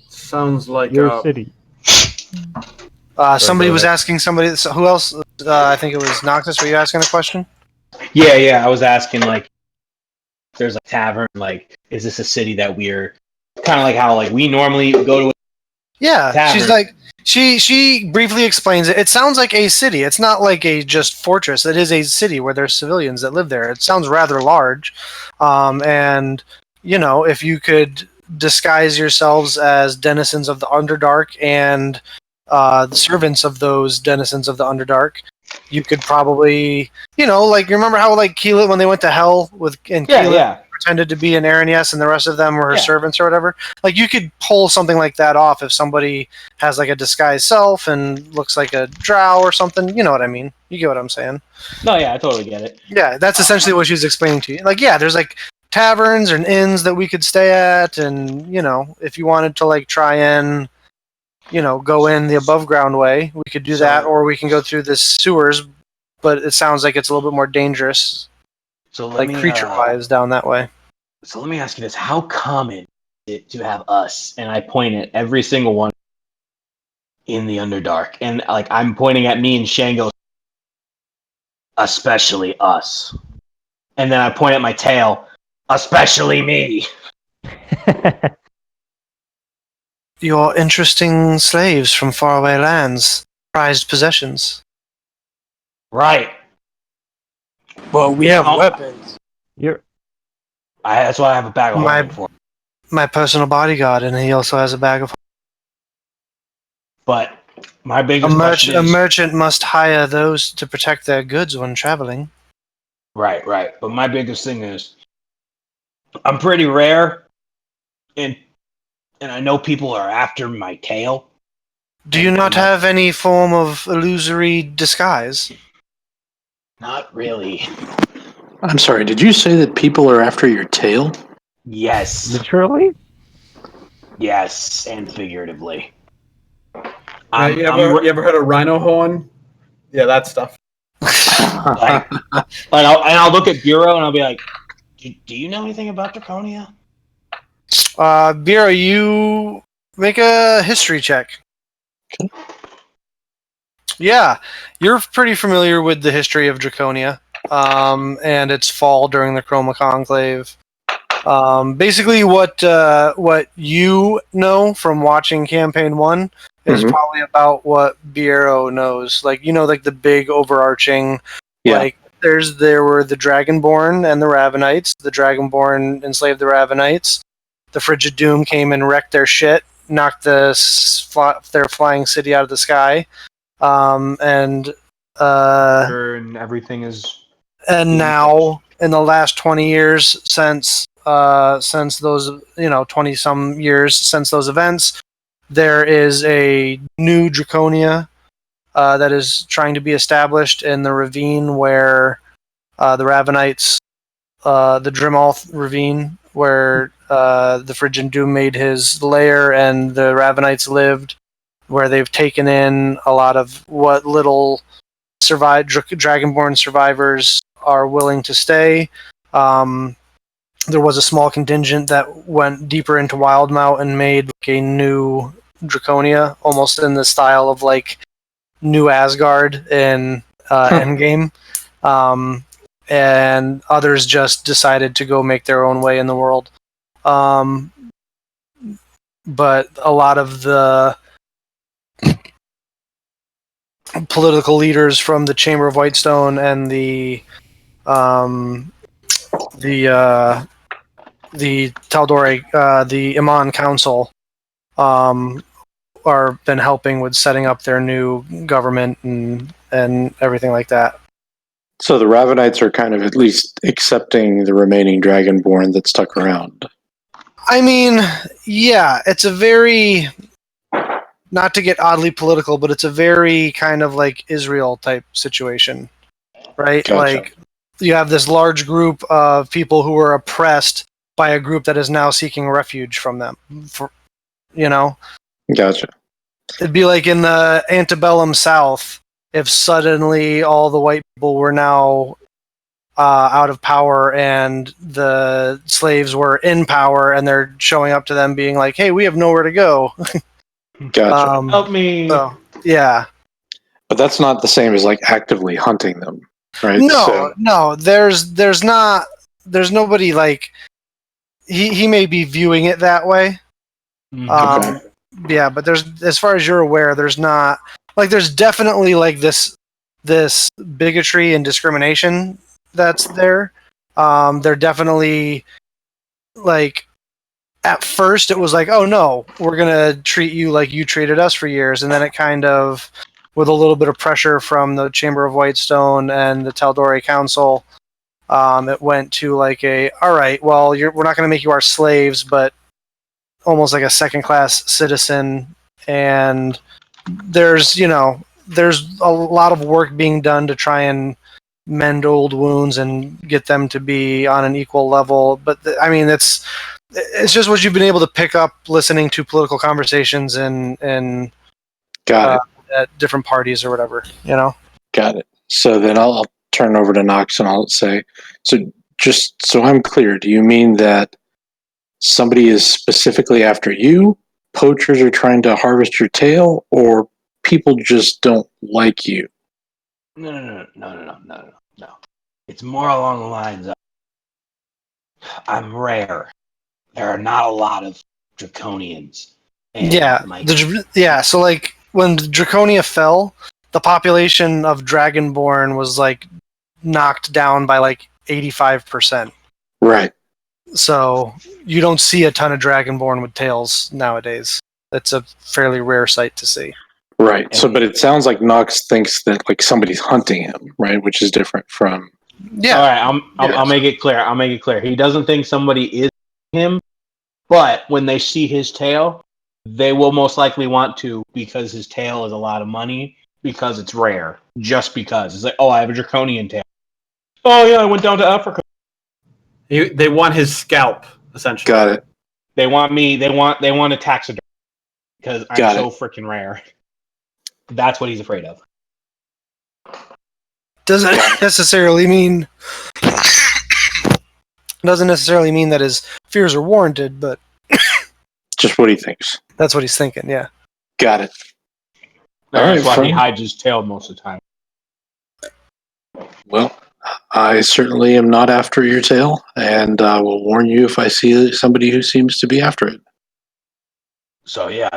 Sounds like your city. Somebody was asking somebody. Who else? I think it was Noctis. Were you asking a question? Yeah. I was asking, like, there's a tavern. Like, is this a city that we're kind of like how like we normally go to? Yeah, tavern. She's like she briefly explains it. It sounds like a city. It's not like a just fortress. It is a city where there's civilians that live there. It sounds rather large, and if you could disguise yourselves as denizens of the Underdark and the servants of those denizens of the Underdark, you could probably, like, remember how like Keelan, when they went to hell Keelan pretended to be an Aranias and the rest of them were her servants or whatever. Like, you could pull something like that off if somebody has like a disguised self and looks like a drow or something. You know what I mean? You get what I'm saying? No, yeah, I totally get it. Yeah, that's essentially what she's explaining to you. Like, yeah, there's like taverns and inns that we could stay at, and if you wanted to like try and go in the above ground way, we could do that, or we can go through the sewers, but it sounds like it's a little bit more dangerous. So creature-wise down that way. So let me ask you this: how common is it to have us? And I point at every single one in the Underdark, and like I'm pointing at me and Shango, especially us. And then I point at my tail, especially me. You're interesting slaves from faraway lands, prized possessions. Right. Well, we have weapons. That's why I have a bag of holding for. My personal bodyguard, and he also has a bag of. But my biggest question is, a merchant must hire those to protect their goods when traveling. Right. But my biggest thing is, I'm pretty rare, and I know people are after my tail. Do you not have any form of illusory disguise? Not really. I'm sorry, did you say that people are after your tail? Yes. Literally? Yes, and figuratively. You ever heard of rhino horn? Yeah, that stuff. Like, I'll look at Bureau and I'll be like, do you know anything about Draconia? Bureau, you make a history check. Okay. Yeah, you're pretty familiar with the history of Draconia and its fall during the Chroma Conclave. Basically, what you know from watching Campaign 1 is Mhm. probably about what Bureau knows. Like, like the big overarching, Yeah. like, there were the Dragonborn and the Ravenites. The Dragonborn enslaved the Ravenites. The Frigid Doom came and wrecked their shit, knocked their flying city out of the sky. And everything is. and now in the last 20 years since those 20 some years since those events, there is a new Draconia that is trying to be established in the ravine where the Ravenites, the Drimalth ravine, where the Phrygian Doom made his lair and the Ravenites lived, where they've taken in a lot of what little Dragonborn survivors are willing to stay. There was a small contingent that went deeper into Wildmount and made a new Draconia, almost in the style of like New Asgard in Endgame. And others just decided to go make their own way in the world. But a lot of the political leaders from the Chamber of Whitestone and the Taldori, the Iman Council, are been helping with setting up their new government and everything like that. So the Ravenites are kind of at least accepting the remaining Dragonborn that stuck around. I mean, yeah, it's a very, not to get oddly political, but it's a very kind of like Israel type situation, right? Gotcha. Like, you have this large group of people who are oppressed by a group that is now seeking refuge from them. Gotcha. It'd be like in the antebellum South, if suddenly all the white people were now out of power and the slaves were in power, and they're showing up to them being like, hey, we have nowhere to go. Gotcha. Help me. So, yeah. But that's not the same as like actively hunting them, right? No, there's nobody like, he may be viewing it that way. Okay. Yeah, but as far as you're aware, there's not, like, there's definitely like this bigotry and discrimination that's there. They're definitely, like, at first it was like, oh no, we're gonna treat you like you treated us for years, and then it kind of, with a little bit of pressure from the Chamber of Whitestone and the Taldori Council, it went to like all right, well, we're not gonna make you our slaves, but almost like a second-class citizen, and there's a lot of work being done to try and mend old wounds and get them to be on an equal level. But I mean, it's just what you've been able to pick up listening to political conversations and Got it. at different parties or whatever. Got it. So then I'll turn over to Knox and I'll say, so just so I'm clear, do you mean that somebody is specifically after you, poachers are trying to harvest your tail, or people just don't like you? No. It's more along the lines of, I'm rare. There are not a lot of Draconians. And So like when Draconia fell, the population of Dragonborn was like knocked down by like 85%. Right. So you don't see a ton of Dragonborn with tails nowadays. It's a fairly rare sight to see. Right. So, but it sounds like Knox thinks that like somebody's hunting him, right? Which is different from. Yeah. All right. I'll make it clear. He doesn't think somebody is him, but when they see his tail, they will most likely want to, because his tail is a lot of money, because it's rare. Just because it's like, oh, I have a draconian tail. Oh yeah, I went down to Africa. They want his scalp, essentially. Got it. They want me. They want a taxidermy because I'm so freaking rare. That's what he's afraid of. Doesn't necessarily mean that his fears are warranted, but Just what he thinks. that's what he's thinking. Yeah. Got it. That's right, why he friend. hides his tail most of the time. Well, I certainly am not after your tail, and I will warn you if I see somebody who seems to be after it. So yeah,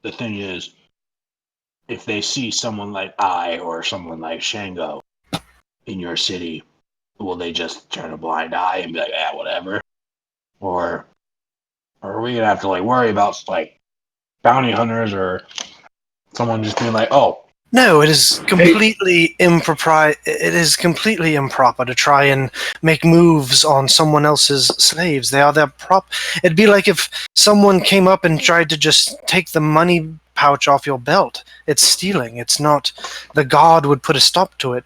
the thing is, if they see someone like I or someone like Shango in your city, will they just turn a blind eye and be like, "Ah, whatever"? Or are we gonna have to like worry about like bounty hunters or someone just being like, "Oh, No, it is completely improper. It is completely improper to try and make moves on someone else's slaves. They are their prop. It'd be like if someone came up and tried to just take the money pouch off your belt. It's stealing. It's not. The guard would put a stop to it.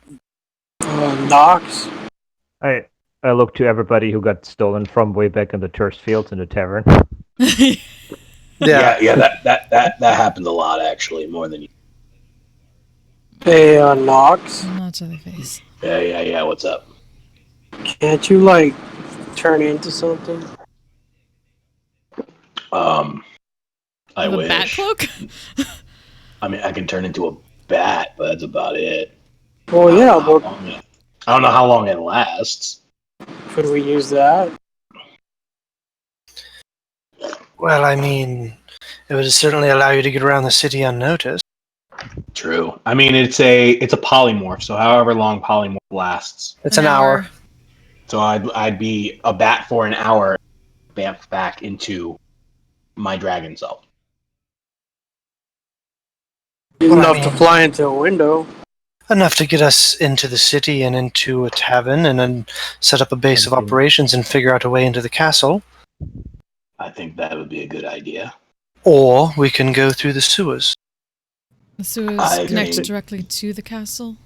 Knox. I look to everybody who got stolen from way back in the tourist fields in the tavern. yeah, that happens a lot actually, more than you." Hey, Knox. Not to the face. Yeah. What's up? Can't you, like, turn into something? I With a wish. bat cloak? I mean, I can turn into a bat, but that's about it. Well, yeah, but I don't know how long it lasts. could we use that? Well, I mean, it would certainly allow you to get around the city unnoticed. True. I mean, it's a polymorph, so however long polymorph lasts. It's an hour. So I'd be a bat for an hour, bamf back into my dragon self. Enough to fly into a window. Enough to get us into the city and into a tavern, and then set up a base of operations and figure out a way into the castle. I think that would be a good idea. Or we can go through the sewers. The sewers I connect agree. directly to the castle.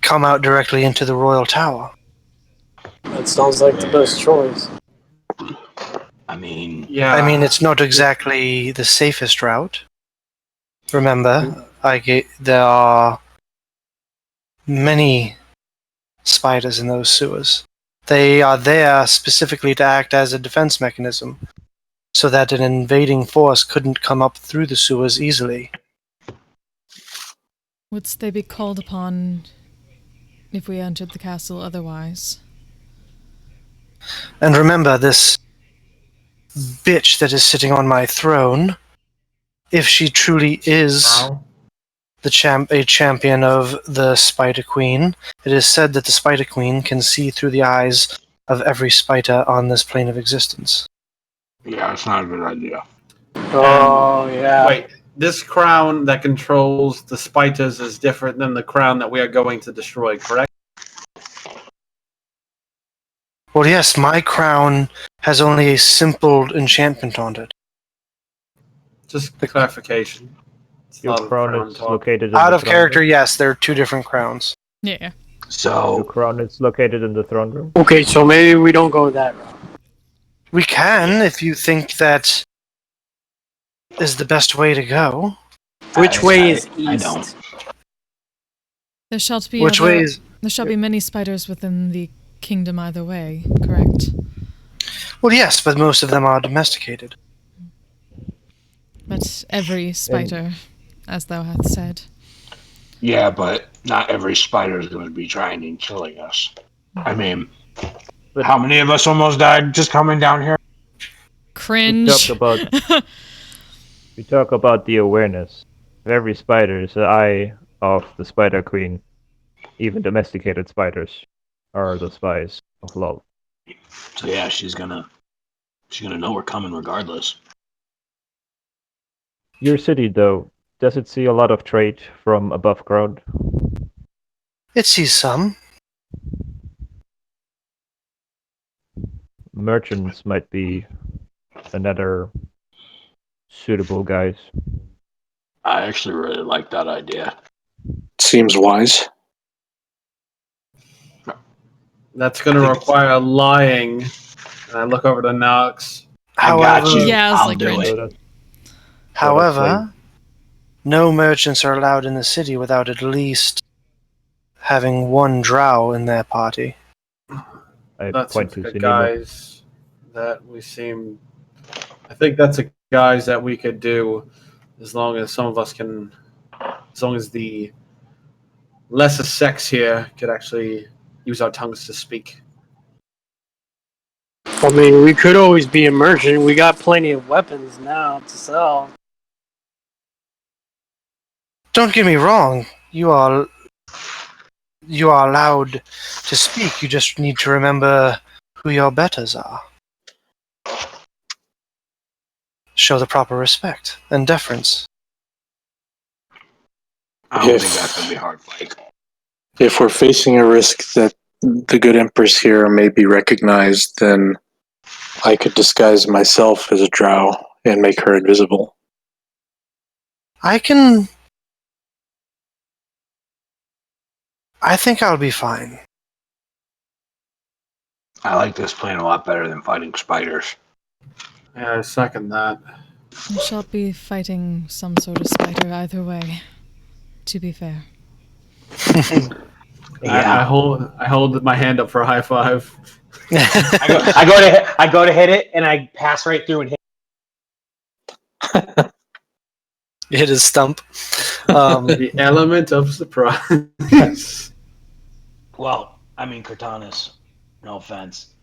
Come out directly into the royal tower. That sounds like the best choice. I mean, Yeah. I mean, it's not exactly the safest route. Remember, there are many spiders in those sewers. They are there specifically to act as a defense mechanism, so that an invading force couldn't come up through the sewers easily. Would they be called upon if we entered the castle otherwise? And remember, this bitch that is sitting on my throne, if she truly is a champion of the Spider Queen, it is said that the Spider Queen can see through the eyes of every spider on this plane of existence. yeah, it's not a good idea. Oh, yeah. Wait, this crown that controls the spiders is different than the crown that we are going to destroy, correct? Well, yes, my crown has only a simple enchantment on it. Just clarification. It's Your not a crown is talk. located in Out the of throne character, room. yes, there are two different crowns. Yeah. Your So, crown is located in the throne room. Okay, so maybe we don't go that route. We can, if you think that is the best way to go. Which way is east? I don't. There shall be Which way is... There shall be many spiders within the kingdom either way, correct? Well, yes, but most of them are domesticated. But every spider, as thou hast said. Yeah, but not every spider is going to be trying and killing us. I mean, But- how many of us almost died just coming down here? Cringe. We talk about the awareness of every spider is the eye of the Spider Queen. Even domesticated spiders are the spies of love. So yeah, she's gonna know we're coming regardless. Your city, though, does it see a lot of trade from above ground? It sees some. Merchants might be another suitable guys. I actually really like that idea. Seems wise. That's going to require lying. And I look over to Knox. I got you. Yeah, I was I'll like do cringe. it. However, no merchants are allowed in the city without at least having one drow in their party. I That point seems to like a Sunimo. guys that we seem. I think that's a guys that we could do, as long as some of us can, as long as the lesser sex here could actually use our tongues to speak. I mean, we could always be a merchant. We got plenty of weapons now to sell. Don't get me wrong, you are allowed to speak. You just need to remember who your betters are. Show the proper respect and deference. I don't If- think that's gonna be a hard fight. If we're facing a risk that the good Empress here may be recognized, then I could disguise myself as a drow and make her invisible. I think I'll be fine. I like this plan a lot better than fighting spiders. Yeah, I second that. We shall be fighting some sort of spider either way, to be fair. I hold my hand up for a high five. I go to hit it, and I pass right through and hit. You hit his stump. The element of surprise. Well, I mean, Cortanus, no offense.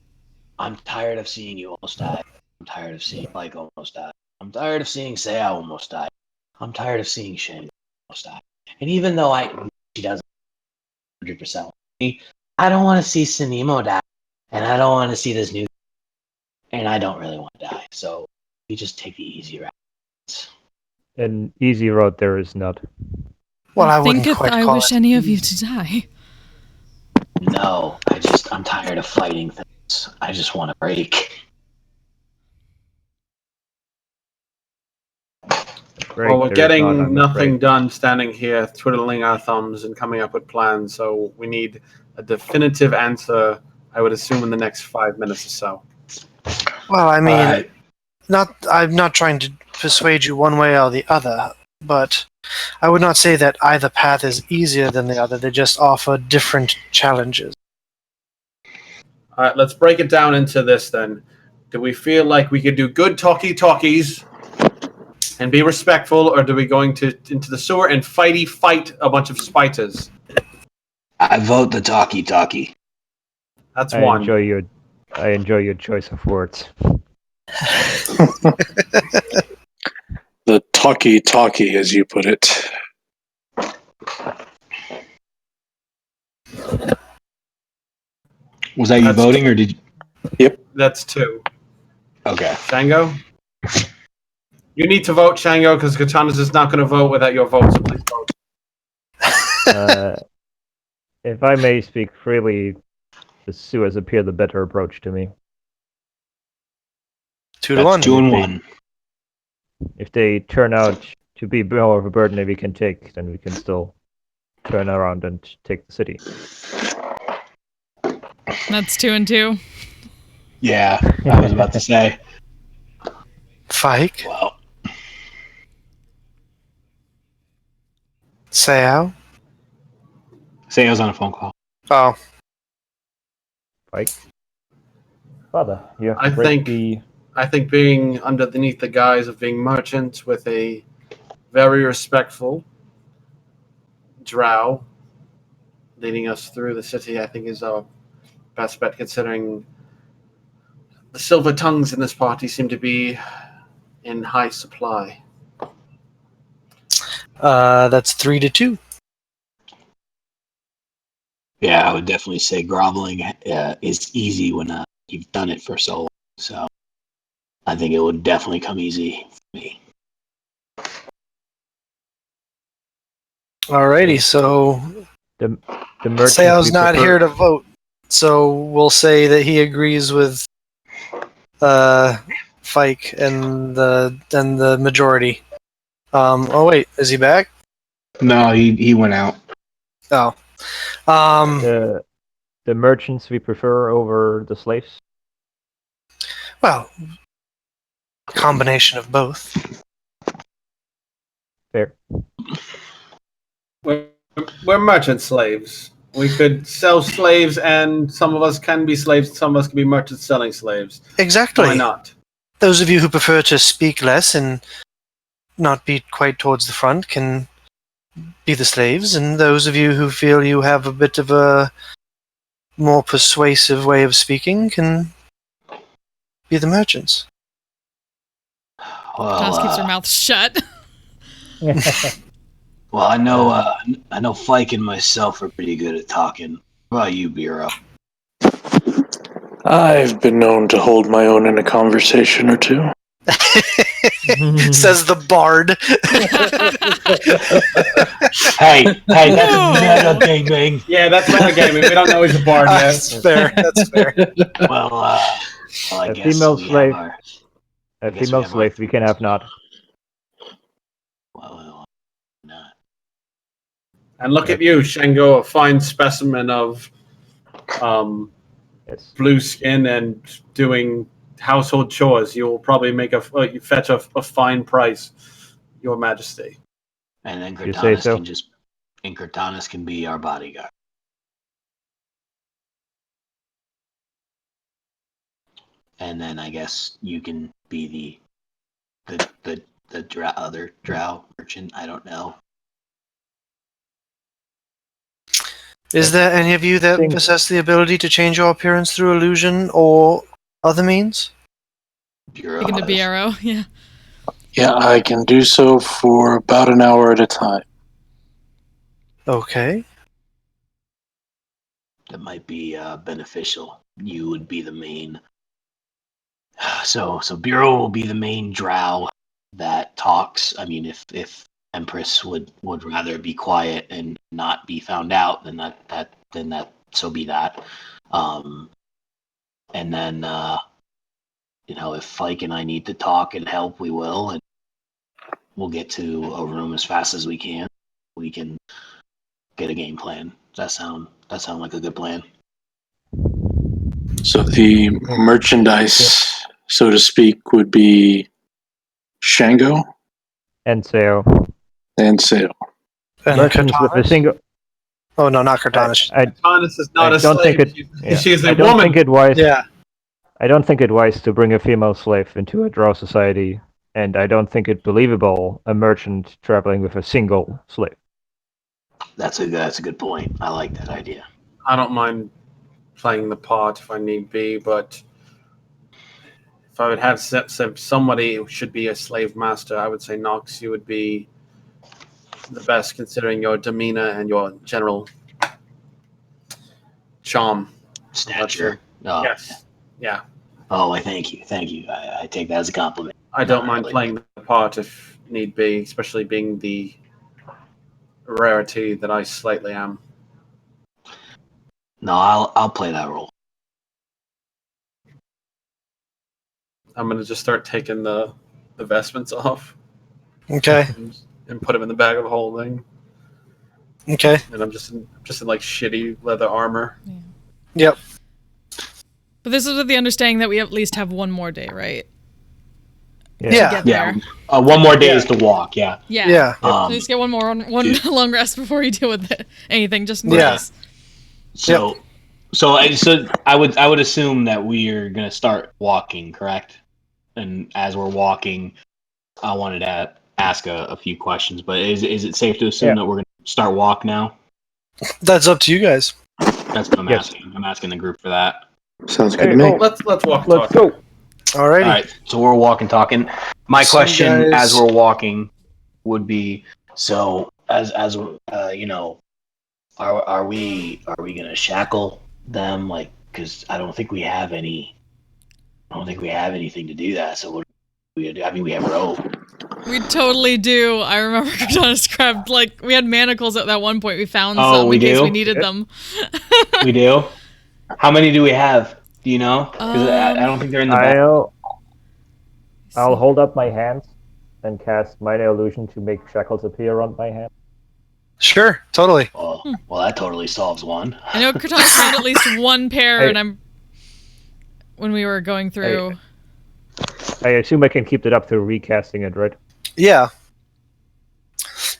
I'm tired of seeing you almost die. I'm tired of seeing Mike almost die. I'm tired of seeing Saya almost die. I'm tired of seeing Shane almost die. And even though she doesn't 100% me, I don't want to see Sunimo die. And I don't want to see this new. And I don't really want to die. So we just take the easy route. An easy road there is not. Well, I wouldn't Thinketh quite I call wish it any of you easy. to die. No, I'm tired of fighting things. I just want to break. Break, Well, we're there is not, getting I'm nothing afraid. done standing here twiddling our thumbs and coming up with plans, so we need a definitive answer, I would assume, in the next 5 minutes or so. Well, I mean, Alright. I'm not trying to persuade you one way or the other, but I would not say that either path is easier than the other. They just offer different challenges. All right, let's break it down into this then. Do we feel like we could do good talkies and be respectful, or do we go into the sewer and fight a bunch of spiders? I vote the talkie. That's I one. enjoy your choice of words. The talkie, as you put it. Was that you That's voting, or did you? That's two. Okay. Shango? You need to vote, Shango, because Katana's is not going to vote without your vote, so please vote. If I may speak freely, the sewers appear the better approach to me. 2-1. 2-1. If they turn out to be more of a burden that we can take, then we can still turn around and take the city. That's 2-2. Yeah, I was about to say. Fike, Well, Sao. say I was on a phone call. Oh, Right? Father, you have I to break think- the... I think being underneath the guise of being merchant with a very respectful drow leading us through the city, I think is our best bet, considering the silver tongues in this party seem to be in high supply. that's 3-2. Yeah, I would definitely say groveling is easy when you've done it for so long. So I think it would definitely come easy for me. Alrighty, so The merchants Sao's we not prefer- here to vote, so we'll say that he agrees with Fike and the majority. Oh wait, is he back? No, he went out. Oh. The merchants we prefer over the slaves. Well, combination of both. Fair. We're merchant slaves. We could sell slaves, and some of us can be slaves. Some of us can be merchants selling slaves. Exactly. Why not? Those of you who prefer to speak less and not be quite towards the front can be the slaves, and those of you who feel you have a bit of a more persuasive way of speaking can be the merchants. Well, Toss keeps her mouth shut. well, I know Fike and myself are pretty good at talking. What about you, Bureau? I've been known to hold my own in a conversation or two. Says the bard. Hey, that's meta gaming. Yeah, that's metagaming. We don't know he's a bard yet. That's fair. That's fair. Well, I A guess female we slave. have our. A guess we female have slave we can have not. Well, not. And look at you, Shango, a fine specimen of Yes. blue skin and doing household chores. You'll probably make you fetch a fine price, Your Majesty. And then You say Cortanas so? Cortanas can be our bodyguard. And then I guess you can be the other drow merchant. I don't know. Is there any of you that possess the ability to change your appearance through illusion or other means? Bureau Speaking to does. Bureau, yeah. Yeah, I can do so for about an hour at a time. Okay. That might be beneficial. You would be the main. So Bureau will be the main drow that talks. I mean, if Empress would rather be quiet and not be found out, then that so be that. And then if Fike and I need to talk and help, we will, and we'll get to a room as fast as we can. We can get a game plan. Does that sound like a good plan? So the merchandise, so to speak, would be Shango And so and Sale. And merchants with a Cortanas? single. Oh no, not Cortanas. Cortanas is not I a don't slave. think it. She's a I don't woman. think it wise. Yeah. I don't think it wise to bring a female slave into a drow society, and I don't think it believable a merchant traveling with a single slave. That's a good point. I like that idea. I don't mind playing the part if I need be, but if I would have somebody who should be a slave master, I would say Nox, you would be the best considering your demeanor and your general charm. Stature. Oh, Yes. Yeah. Oh, I thank you. I take that as a compliment. I don't No, mind really. playing the part if need be, especially being the rarity that I slightly am. No, I'll play that role. I'm gonna just start taking the vestments off Okay. and put them in the bag of holding. Okay. And I'm just in like shitty leather armor. Yep. But this is with the understanding that we at least have one more day, right? Yeah. Get Yeah. there. One more day is to walk. Yeah. Yeah. Yeah. At least get one long rest before you deal with anything, just in Yeah. case. So I would assume that we are gonna start walking, correct? And as we're walking, I wanted to ask a few questions. But is it safe to assume that we're gonna start walk now? That's up to you guys. That's what I'm Yes. asking. I'm asking the group for that. Sounds good to me. Let's walk. Let's talk. go. Alrighty. All right, so we're walking, talking. My So question, guys- as we're walking, would be: so as are we gonna shackle them? Like, because I don't think we have any. I don't think we have anything to do that. So what do we gonna do? I mean, we have rope. We totally do. I remember Cortana grabbed, we had manacles at that one point. We found Oh, some we in case do? we needed them. We do. How many do we have? Do you know? Because I don't think they're in the back. I'll hold up my hands and cast minor illusion to make shackles appear on my hand. Sure. Totally. Well, that totally solves one. I know Cortana found at least one pair, when we were going through. I assume I can keep it up through recasting it, right? Yeah.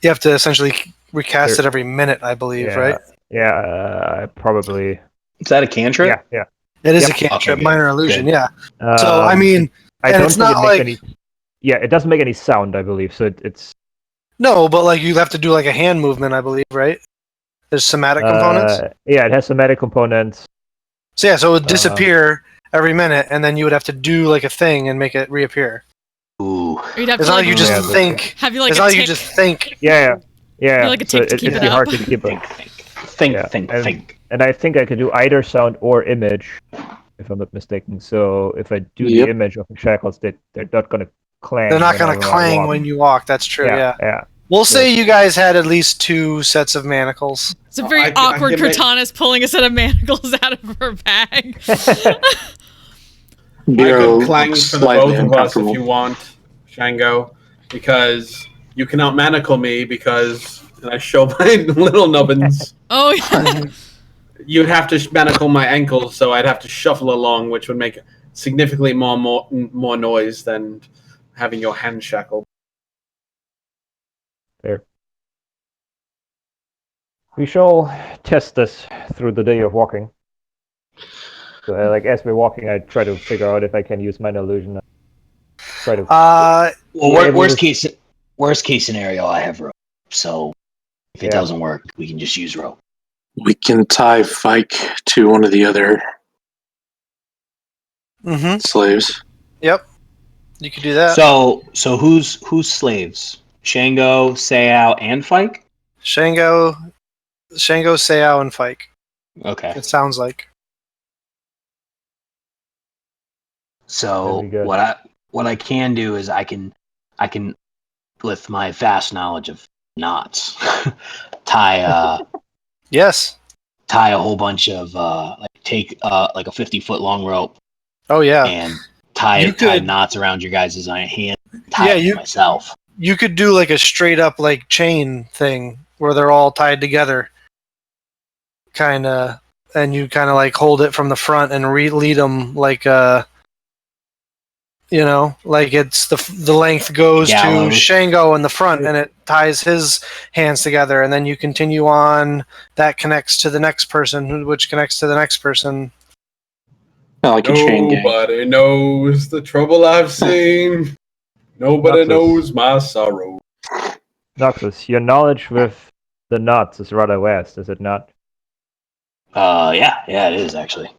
You have to essentially recast it every minute, I believe, right? Yeah, probably. Is that a cantrip? Yeah. It is Yep. a cantrip, Okay, minor illusion. good. Yeah. So I mean, I and don't it's think not it makes like any. Yeah, it doesn't make any sound, I believe. So it's. no, but like you have to do like a hand movement, I believe, right? There's somatic components. Yeah, it has somatic components. So yeah, so it would disappear every minute, and then you would have to do like a thing and make it reappear. Ooh. Or you'd have It's to not like like you Yeah, just think. have you like It's a not like you tick. just think. Yeah. Like a So tick to keep it'd it be up. hard to keep it. Think, Yeah, think. And I think I could do either sound or image, if I'm not mistaken. So if I do Yep. the image of the shackles, they're not gonna clang. They're not going to whenever I clang walk. when you walk. That's true. Yeah. Yeah. We'll say you guys had at least 2 sets of manacles. It's a very I awkward can make- Cortana's pulling a set of manacles out of her bag. I Bureau could clang looks for the slightly both of us if uncomfortable. you want, Shango, because you cannot manacle me because, and I show my little nubbins. Oh yeah. You'd have to manacle my ankles, so I'd have to shuffle along, which would make significantly more noise than having your hand shackled. Fair. We shall test this through the day of walking. So, as we're walking, I try to figure out if I can use minor illusion. Try to. Well, Yeah, worst case scenario, I have rope. So if it doesn't work, we can just use rope. We can tie Fike to one of the other slaves. Yep. You could do that. So who's slaves? Shango, Seau, and Fike? Shango, Seau, and Fike. Okay. It sounds like. So Very good. what I can do is I can with my vast knowledge of knots tie Yes. tie a whole bunch of take like a 50-foot long rope Oh yeah. and tie knots around your guys' hand. Tie it myself. You could do like a straight up like chain thing where they're all tied together, kind of, and you kind of like hold it from the front and lead them like like it's the length goes Gallows. to Shango in the front and it ties his hands together, and then you continue on. That connects to the next person, which connects to the next person. Not like a chain gang. Nobody knows the trouble I've seen. Nobody Noxus. knows my sorrow. Noxus, your knowledge with the knots is rather vast, is it not? Yeah, it is actually.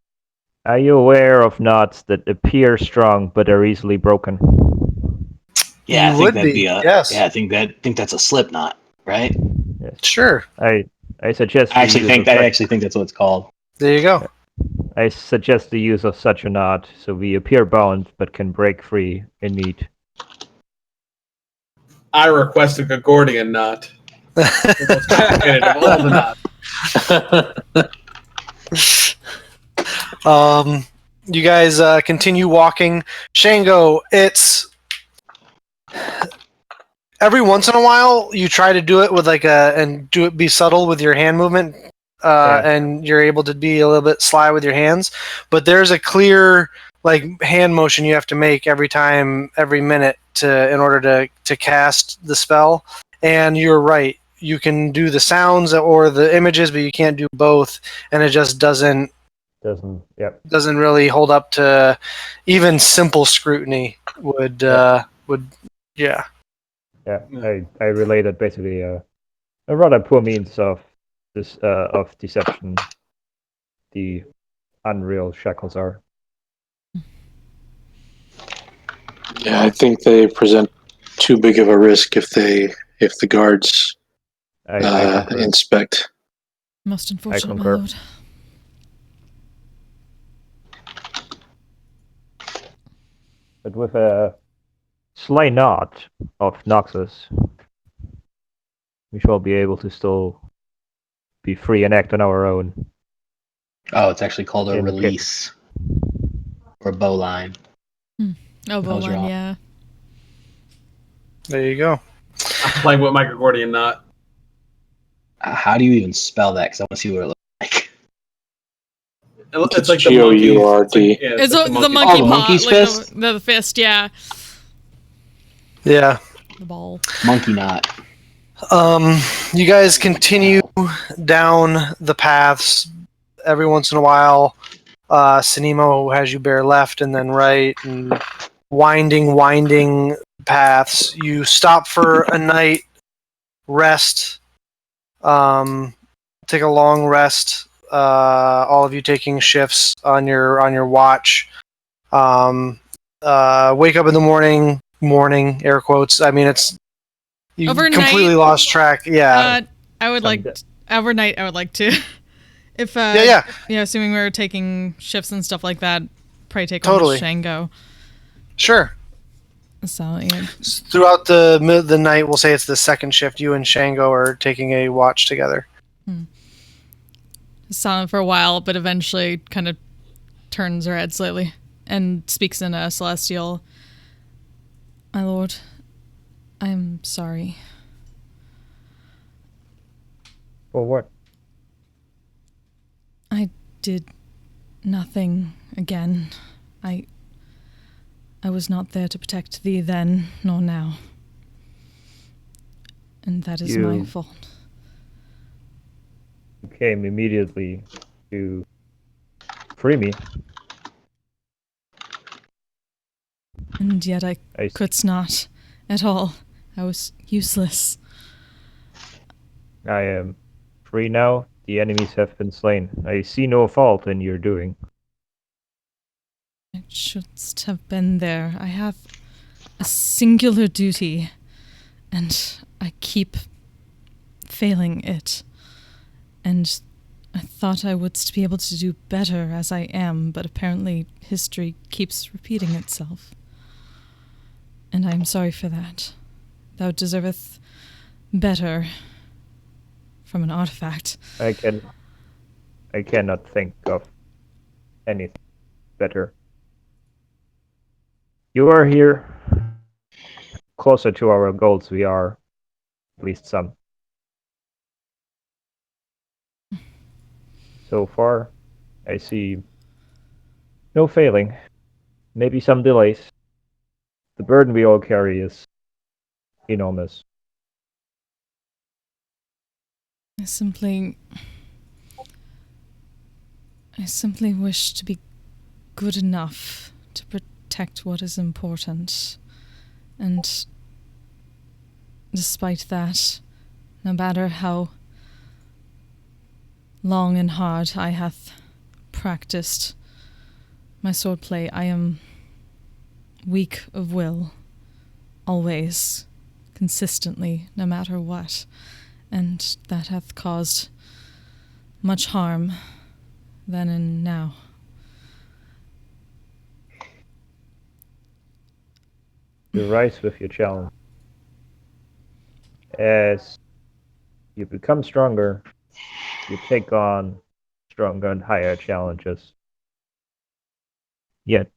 Are you aware of knots that appear strong but are easily broken? Yeah, You I think would that'd be, be a yes. yeah. I think that's a slip knot, right? Yes. Sure. I suggest. I actually think that's what it's called. There you go. I suggest the use of such a knot, so we appear bound but can break free in need. I request a Gordian knot. The most complicated of all the knots. You guys continue walking. Shango, it's every once in a while you try to do it with be subtle with your hand movement, and you're able to be a little bit sly with your hands. But there's a clear hand motion you have to make every minute in order to cast the spell. And you're right. You can do the sounds or the images, but you can't do both, and it just doesn't really hold up to even simple scrutiny. I related basically a rather poor means of this of deception. The unreal shackles are. Yeah, I think they present too big of a risk if the guards I concur. inspect. Most unfortunate, my concur. lord. But with a sly knot of Noxus, we shall be able to still be free and act on our own. Oh, it's actually called a In release or bowline. Oh, bowline, wrong. yeah. There you go. I'm playing with my Gordian knot. How do you even spell that? Because I want to see what it looks like. It's like the Gourd. It's like the monkey the paw, monkey's like fist? the fist, yeah. Yeah. The ball. Monkey knot. You guys continue down the paths. Every once in a while, Sinimo has you bear left and then right, and winding paths. You stop for a night, rest, take a long rest. All of you taking shifts on your watch. Wake up in the morning, air quotes. I mean, it's you Overnight, completely lost track. Yeah, I would like overnight. I would like to, if yeah, assuming we were taking shifts and stuff like that, probably take Totally. on Shango. sure. So yeah, Throughout the night, we'll say it's the second shift. You and Shango are taking a watch together. silent for a while, but eventually kind of turns her head slightly and speaks in a celestial. My lord, I am sorry. For what? I did nothing again. I was not there to protect thee then, nor now. And that is my You- fault. You came immediately to free me. And yet I I could not at all. I was useless. am free now. The enemies have been slain. I see no fault in your doing. I shouldst have been there. I have a singular duty, and I keep failing it. And I thought I would be able to do better as I am, but apparently history keeps repeating itself. And I am sorry for that. Thou deserveth better from an artifact. I cannot think of anything better. You are here. Closer to our goals we are. At least some. So far, I see no failing. Maybe some delays. The burden we all carry is enormous. I simply wish to be good enough to protect what is important. And despite that, no matter how long and hard I hath practiced my swordplay, I am weak of will, always, consistently, no matter what, and that hath caused much harm then and now. You rise with your challenge. As you become stronger, you take on stronger and higher challenges. Yet,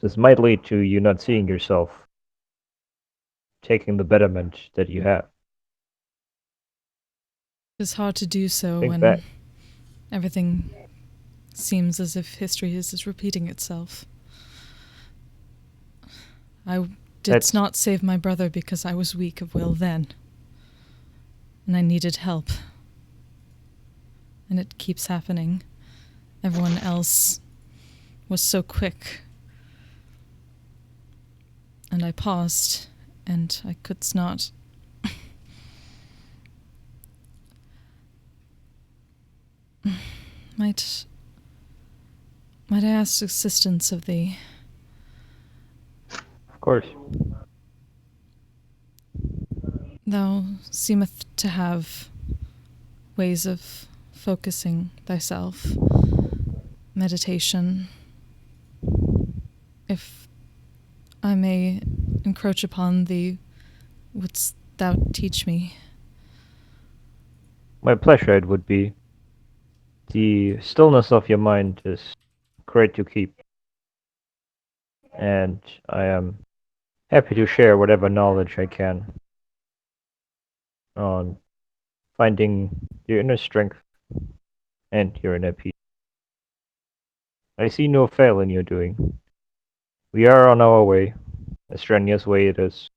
this might lead to you not seeing yourself taking the betterment that you have. It's hard to do so Think when back. everything seems as if history is repeating itself. I did That's- not save my brother because I was weak of will then. And I needed help. And it keeps happening. Everyone else was so quick. And I paused, and I could not. Might I ask assistance of thee? Of course. Thou seemeth to have ways of focusing thyself, meditation. If I may encroach upon thee, wouldst thou teach me? My pleasure it would be. The stillness of your mind is great to keep. And I am happy to share whatever knowledge I can on finding your inner strength and your inner peace. I see no fail in your doing. We are on our way, a strenuous way it is.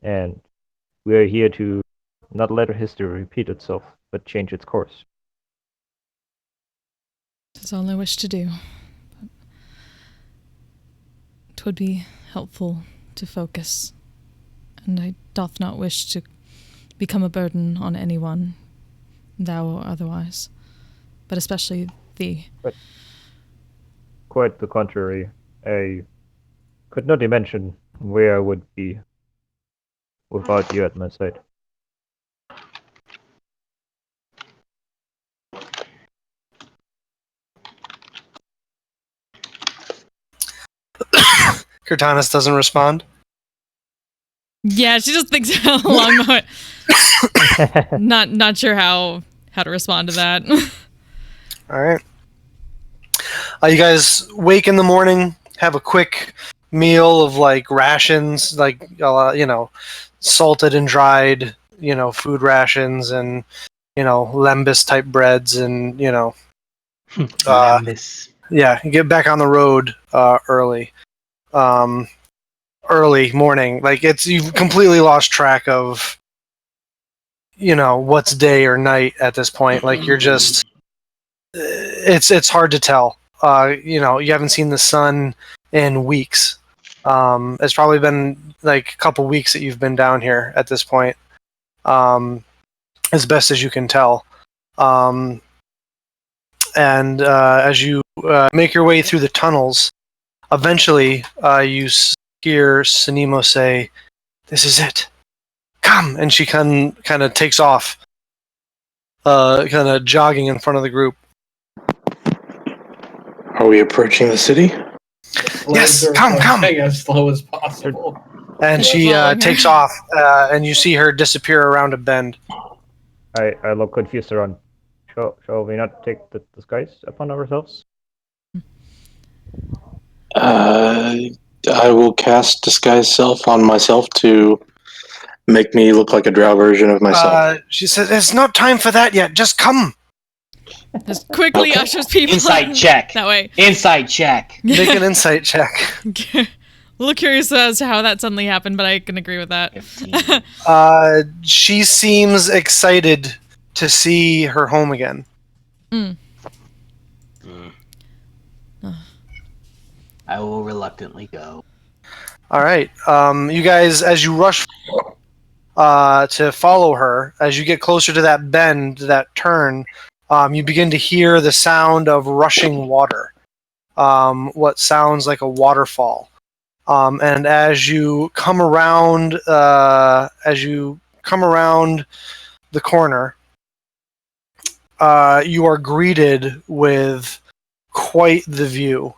And We are here to not let history repeat itself, but change its course. That's all I wish to do. It would be helpful to focus, and I doth not wish to become a burden on anyone, thou or otherwise, but especially thee. But quite the contrary. I could not imagine where I would be without you at my side. Cortanis doesn't respond. Yeah, she just thinks a long moment. Not sure how to respond to that. All right. You guys wake in the morning, have a quick meal of like rations, like salted and dried, food rations, and lembus type breads, and Lambus. yeah, get back on the road early. Early morning, like you've completely lost track of what's day or night at this point. Like you're just it's hard to tell. You haven't seen the sun in weeks. It's probably been like a couple weeks that you've been down here at this point, as best as you can tell. And as you make your way through the tunnels, eventually you hear Sanimo say, "This is it. Come!" And she kind of takes off, kind of jogging in front of the group. Are we approaching the city? Yes, come. As slow as possible. And she takes off, and you see her disappear around a bend. I look confused around. Shall we not take the disguise upon ourselves? I will cast Disguise Self on myself to make me look like a drow version of myself. She says, "It's not time for that yet. Just come." Just quickly ushers people Insight check. that way. Insight check. Make an insight check. A little curious as to how that suddenly happened, but I can agree with that. 15. She seems excited to see her home again. I will reluctantly go. All right. You guys, as you rush to follow her, as you get closer to that bend, that turn, you begin to hear the sound of rushing water. What sounds like a waterfall. And as you come around, the corner, you are greeted with quite the view.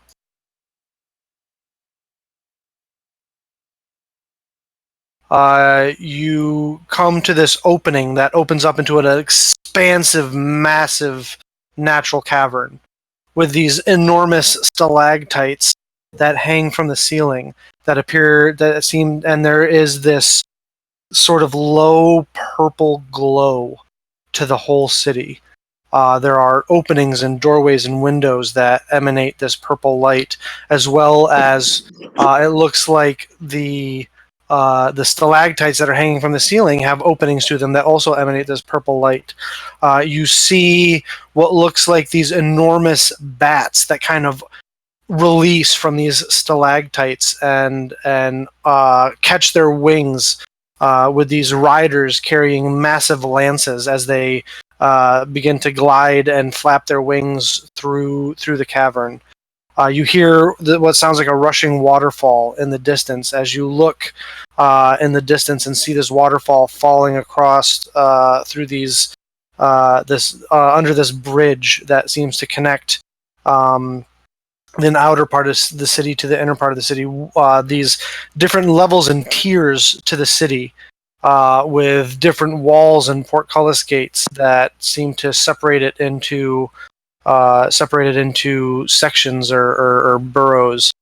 You come to this opening that opens up into an expansive, massive natural cavern with these enormous stalactites that hang from the ceiling and there is this sort of low purple glow to the whole city. There are openings and doorways and windows that emanate this purple light, as well as it looks like the stalactites that are hanging from the ceiling have openings to them that also emanate this purple light. You see what looks like these enormous bats that kind of release from these stalactites and catch their wings with these riders carrying massive lances as they begin to glide and flap their wings through the cavern. You hear what sounds like a rushing waterfall in the distance as you look in the distance and see this waterfall falling across through these under this bridge that seems to connect the outer part of the city to the inner part of the city. These different levels and tiers to the city with different walls and portcullis gates that seem to separate it into sections or boroughs.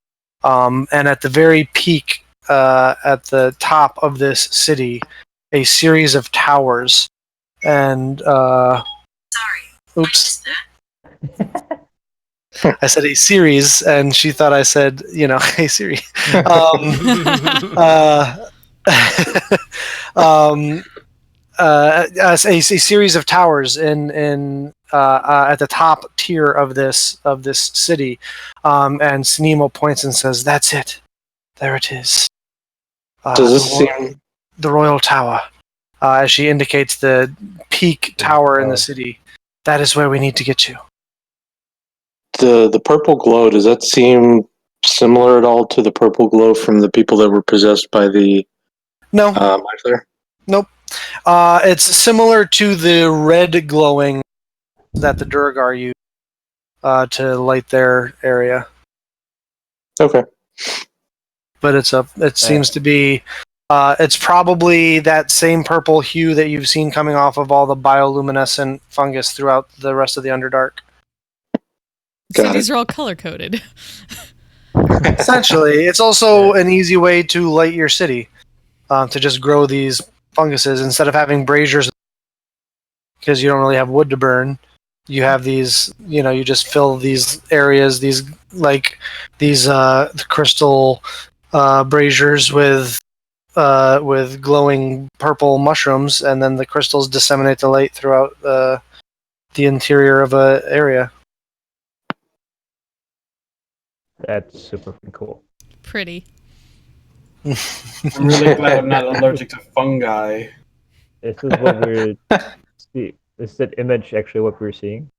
And at the very peak, at the top of this city, a series of towers. And oops. I said a series, and she thought I said, hey Siri. a series of towers in at the top tier of this city, and Snemo points and says, "That's it. There it is. Does The this seem the Royal Tower," as she indicates the peak tower in the city. That is where we need to get you. the purple glow? Does that seem similar at all to the purple glow from the people that were possessed by the No, mind flayer? nope. It's similar to the red glowing that the Durgar use to light their area, Okay. but it seems to be. It's probably that same purple hue that you've seen coming off of all the bioluminescent fungus throughout the rest of the Underdark. Got Cities are all color coded. Essentially, it's also an easy way to light your city, to just grow these funguses instead of having braziers, because you don't really have wood to burn. You have these, you just fill these areas, these crystal braziers with glowing purple mushrooms, and then the crystals disseminate the light throughout the interior of a area. That's super cool. Pretty. I'm really glad I'm not allergic to fungi. This is what we're see. Is that image actually what we're seeing?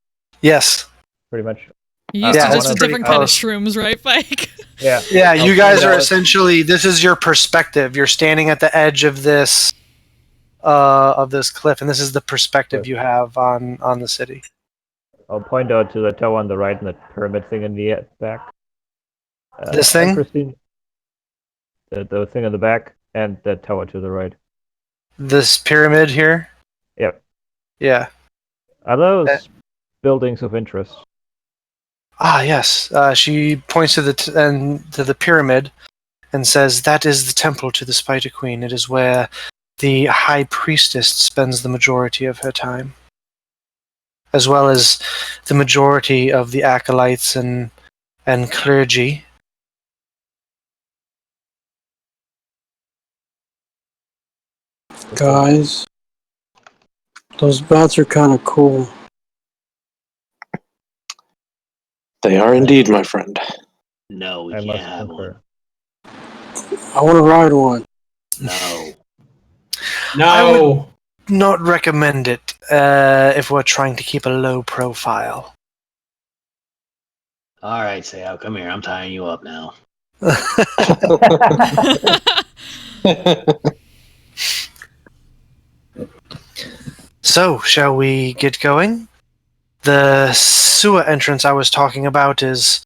Yes. Pretty much. You used Yeah, to that's just a pretty different kind of close. shrooms, right, Mike? Yeah. Yeah, you I'll guys find are out. essentially, this is your perspective. You're standing at the edge of this cliff, and this is the perspective Cliff. you have on the city. I'll point out to the tower on the right and the pyramid thing in the back. This thing? Christine, the thing in the back and the tower to the right. This pyramid here? Yep. Yeah. Are those buildings of interest? Ah, yes. She points to the pyramid and says, "That is the temple to the Spider Queen. It is where the High Priestess spends the majority of her time, as well as the majority of the acolytes and clergy." Guys, those bats are kind of cool. They are indeed, my friend. No, we I can't must have one. concur. I want to ride one. No. No. Not recommend it if we're trying to keep a low profile. All right, Sao, come here. I'm tying you up now. So, shall we get going? The sewer entrance I was talking about is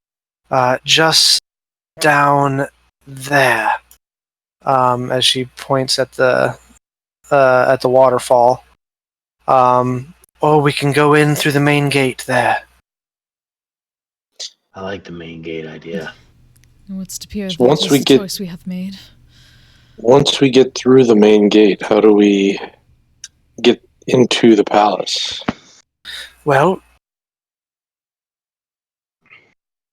just down there. As she points at the waterfall. Or we can go in through the main gate there. I like the main gate idea. What's to appear So that once is we the get- choice we have made. Once we get through the main gate, how do we get into the palace? Well,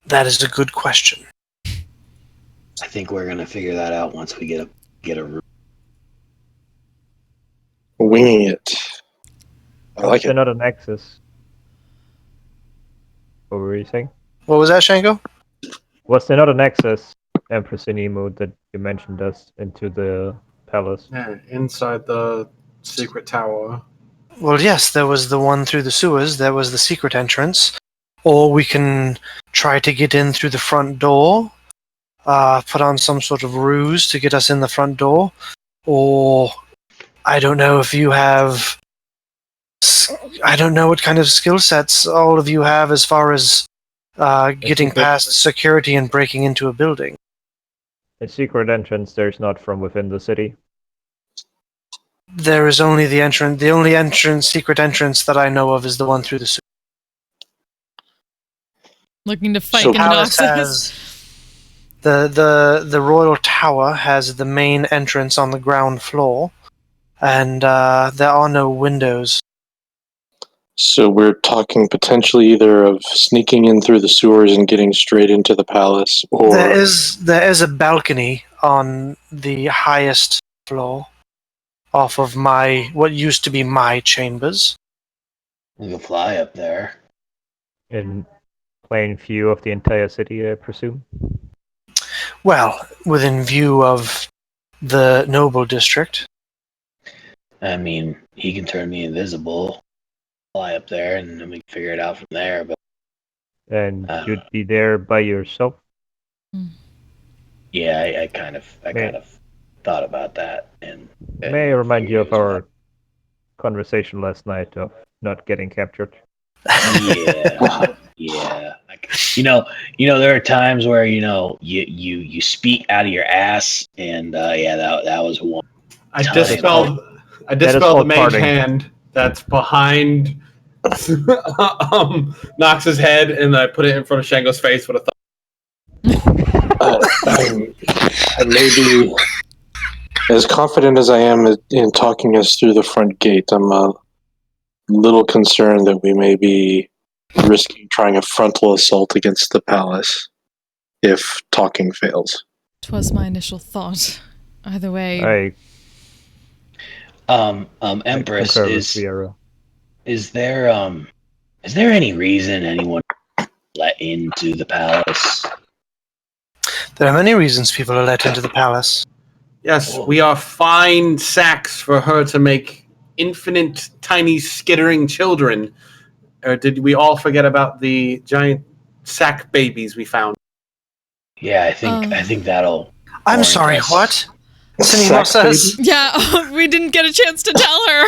that is a good question. I think we're gonna figure that out once we get a route. Winging it. I like They're it. not an axis. What were you saying? What was that, Shango? Was there not an access, Empress Inimu, that you mentioned us into the palace? Yeah, inside the secret tower. Well, yes, there was the one through the sewers. There was the secret entrance. Or we can try to get in through the front door. Put on some sort of ruse to get us in the front door. Or I don't know if you have... I don't know what kind of skill sets all of you have as far as getting secret- past security and breaking into a building. A secret entrance, there's not from within the city. There is only the entrance. The only secret entrance that I know of is the one through the sewer. Looking to fight So- Palace Noxus. has the royal tower has the main entrance on the ground floor, and there are no windows. So we're talking potentially either of sneaking in through the sewers and getting straight into the palace, or There is a balcony on the highest floor, off of what used to be my chambers. We can fly up there. In plain view of the entire city, I presume. Well, within view of the noble district. I mean, he can turn me invisible, fly up there, and then we can figure it out from there. But And you'd be there by yourself. yeah, I kind of thought about that. And May I remind you of our conversation last night of not getting captured? Yeah, yeah. There are times where you speak out of your ass, and that was one. I Time. dispelled the mage hand that's behind Nox's head, and I put it in front of Shango's face with a thumb. I may be as confident as I am in talking us through the front gate. I'm a little concerned that we may be risking trying a frontal assault against the palace if talking fails. 'Twas my initial thought. Either way. Empress, is there any reason anyone let into the palace? There are many reasons people are let into the palace. Yes, we are fine sacks for her to make infinite, tiny, skittering children. Or did we all forget about the giant sack babies we found? Yeah, I think that'll. I'm sorry, what? Sinimo says. Yeah, we didn't get a chance to tell her.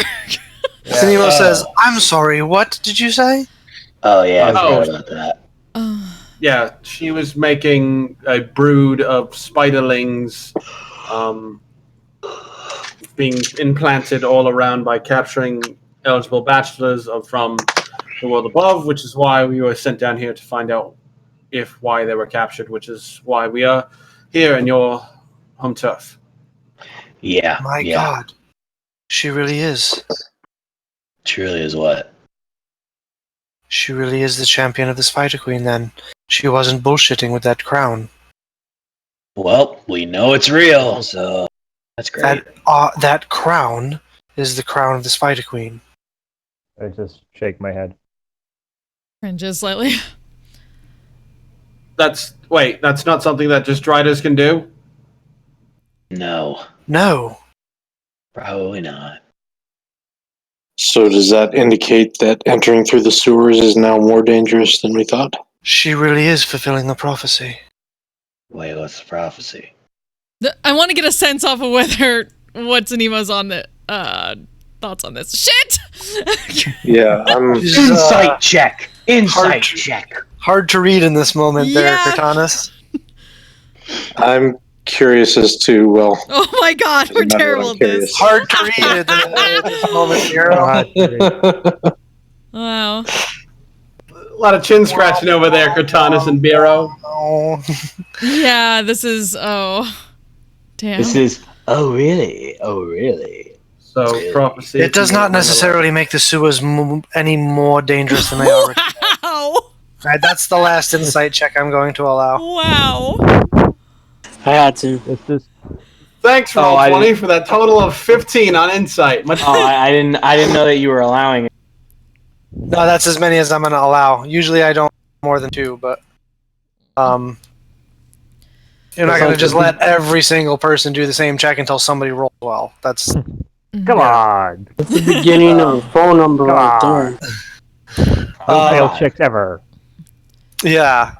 Sinimo says, I'm sorry, what did you say? Oh, yeah, I forgot about that. Yeah, she was making a brood of spiderlings being implanted all around by capturing eligible bachelors from the world above, which is why we were sent down here to find out why they were captured, which is why we are here in your home turf. Yeah. My God. She really is. She really is what? She really is the champion of the Spider Queen, then. She wasn't bullshitting with that crown. Well, we know it's real, so that's great. That crown is the crown of the Spider Queen. I just shake my head. Cringes slightly. That's not something that just Driders can do? No. Probably not. So does that indicate that entering through the sewers is now more dangerous than we thought? She really is fulfilling the prophecy. Wait, what's the prophecy? I want to get a sense off of whether what's Anima's on the thoughts on this. Shit! Yeah, Insight check. Insight check. Hard to read in this moment there, Cortanis. I'm curious as to, well... Oh my God, we're terrible at this. Hard to read at this moment, Hero. Wow. A lot of chin scratching over there, Cortanis and Biro. Oh. Yeah, this is... Oh. Damn. This is... Oh, really? Oh, really? So, prophecy... It does not necessarily make the sewers any more dangerous than they are. Wow! Right, that's the last insight check I'm going to allow. Wow. I had to. Thanks, Roll20, for that total of 15 on insight. I didn't know that you were allowing it. No, that's as many as I'm going to allow. Usually I don't more than 2, but you're not going to just let every single person do the same check until somebody rolls well. That's Come on. That's the beginning of a phone number right there. No failed checks ever. Yeah.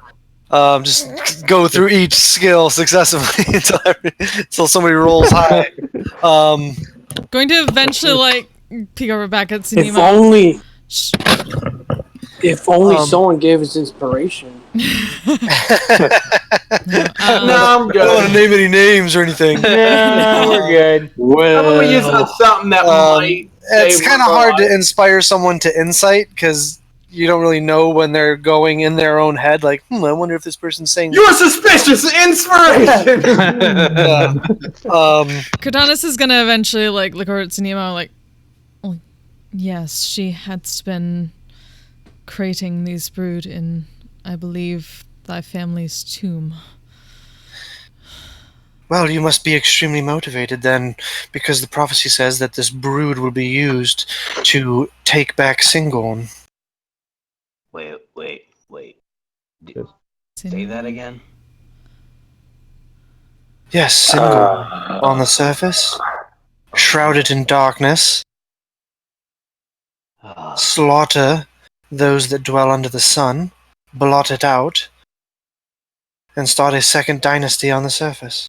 Just go through each skill successively until somebody rolls high. Going to eventually peek over back at Sinima. If only someone gave us inspiration. No, I'm good. I don't want to name any names or anything. No, we're good. How about we use something that might... It's kind of hard to inspire someone to insight, because you don't really know when they're going in their own head. Like, I wonder if this person's saying... You're suspicious! Inspiration! Cortanis is going to eventually look over at Sinima well, yes, she had been creating these brood in, I believe, thy family's tomb. Well, you must be extremely motivated then, because the prophecy says that this brood will be used to take back Singorn. Wait. Yes. Say that again. Yes, Singorn. On the surface, shrouded in darkness, slaughter those that dwell under the sun, blot it out, and start a second dynasty on the surface.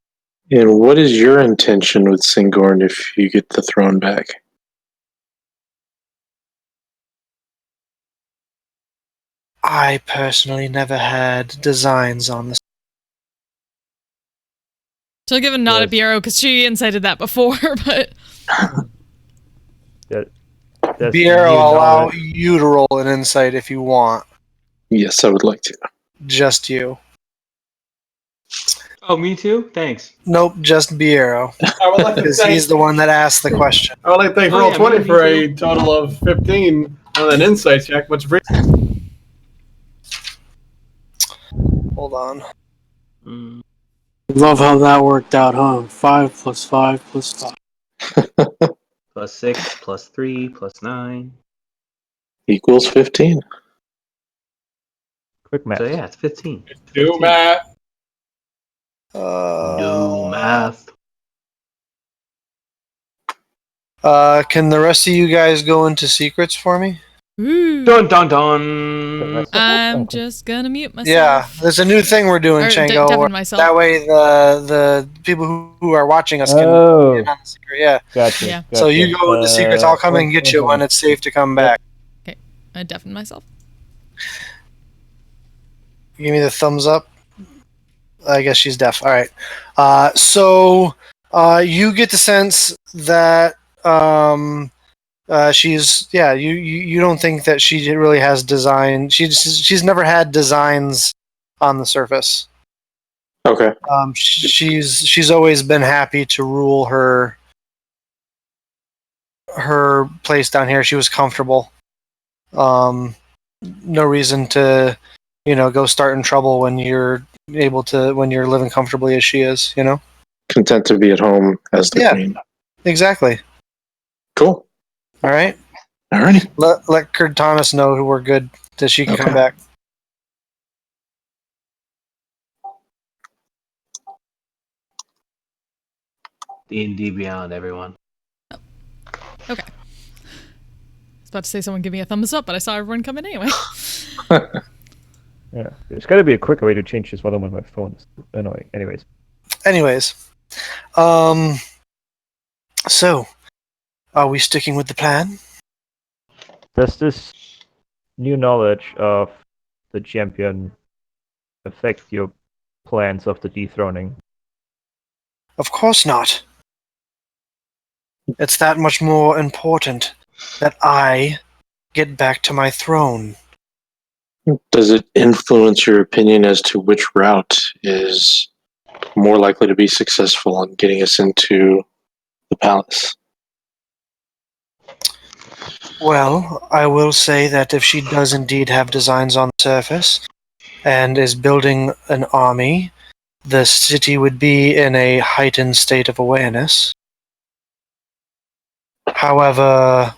And what is your intention with Singorn if you get the throne back? I personally never had designs on this. She'll give a nod at Biero because she incited that before, but That's Biero new will allow knowledge. you to roll an insight if you want. Yes, I would like to. Just you. Oh, me too. Thanks. Nope, just Biero. I would like to Because thank. he's the one that asked the question. I would like to thank Oh, yeah, Roll20 me for too. a total of 15 on an insight check. Much appreciated. Hold on. Love how that worked out, huh? 5 plus 5 plus 5. Plus 6, plus 3, plus 9. Equals 15. Quick math. So yeah, it's 15. Do 15. Matt. Do math. Can the rest of you guys go into secrets for me? ooh, Dun dun dun. I'm just gonna mute myself. Yeah, there's a new thing we're doing, Or Shango. deafen myself. That way the people who are watching us can Oh. get on the secret. Yeah. Gotcha. Yeah. So you go into secrets, I'll come and get you when it's safe to come back. Okay, I deafen myself. Give me the thumbs up. I guess she's deaf. All right. So you get the sense that she's You don't think that she really has design. She's never had designs on the surface. Okay. She's always been happy to rule her place down here. She was comfortable. No reason to go start in trouble when you're living comfortably as she is. Content to be at home as the queen. Exactly. Cool. All right. Alrighty. Let Kurt Thomas know who we're good that she can come back. D&D Beyond, everyone. Okay. I was about to say someone give me a thumbs up, but I saw everyone come in anyway. Yeah, there's got to be a quicker way to change this one on my phone. It's annoying. Anyways, So, are we sticking with the plan? does this new knowledge of the champion affect your plans of the dethroning? Of course not. It's that much more important that I get back to my throne. Does it influence your opinion as to which route is more likely to be successful in getting us into the palace? Well, I will say that if she does indeed have designs on the surface and is building an army, the city would be in a heightened state of awareness. However,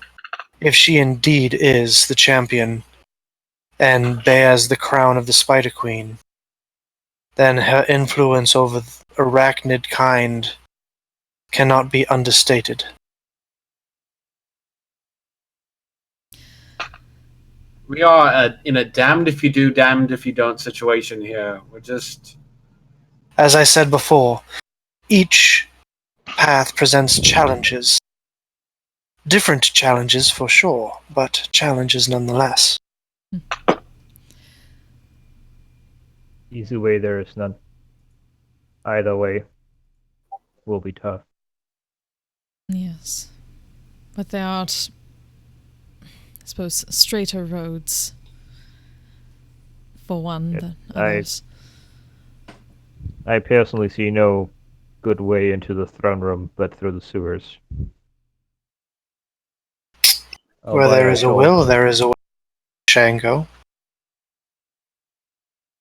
if she indeed is the champion and bears the crown of the Spider Queen, then her influence over the arachnid kind cannot be understated. We are in a damned if you do, damned if you don't situation here. We're just. As I said before, each path presents challenges. Different challenges for sure, but challenges nonetheless. Easy way there is none. Either way will be tough. Yes. But there are, I suppose, straighter roads for one than others. I personally see no good way into the throne room but through the sewers. Where there is a will, there is a way, Shango.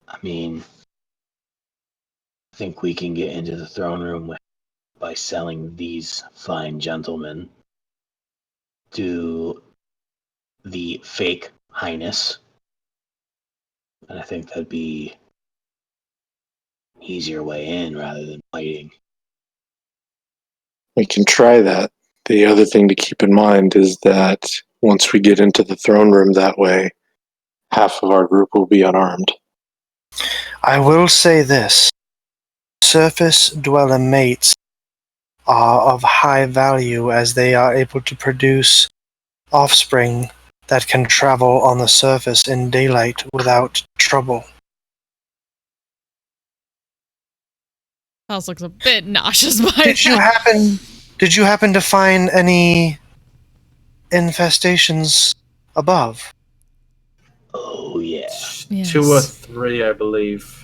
I mean, think we can get into the throne room by selling these fine gentlemen to the fake highness. And I think that'd be an easier way in rather than waiting. We can try that. The other thing to keep in mind is that once we get into the throne room that way, half of our group will be unarmed. I will say this. Surface dweller mates are of high value as they are able to produce offspring that can travel on the surface in daylight without trouble. House looks a bit nauseous by Did you happen to find any infestations above? Oh, yeah. Yes. 2 or 3, I believe.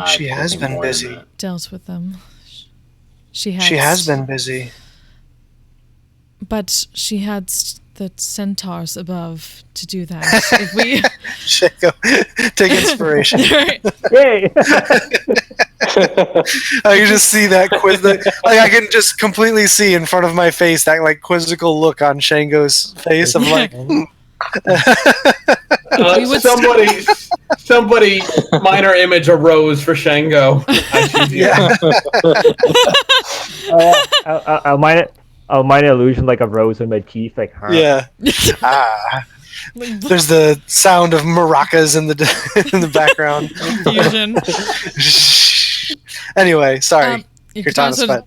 She I has think been more than busy. that. Dealt with them. She has been busy. But she had the centaurs above to do that. If we Shaco, take inspiration. Right. Yay! I can just see that I can just completely see in front of my face that like quizzical look on Shango's face of like. Somebody, minor image arose for Shango. I choose you. I'll minor illusion like a rose in my teeth, like her. Yeah. There's the sound of maracas in the background. Fusion. Anyway, sorry. Cortana,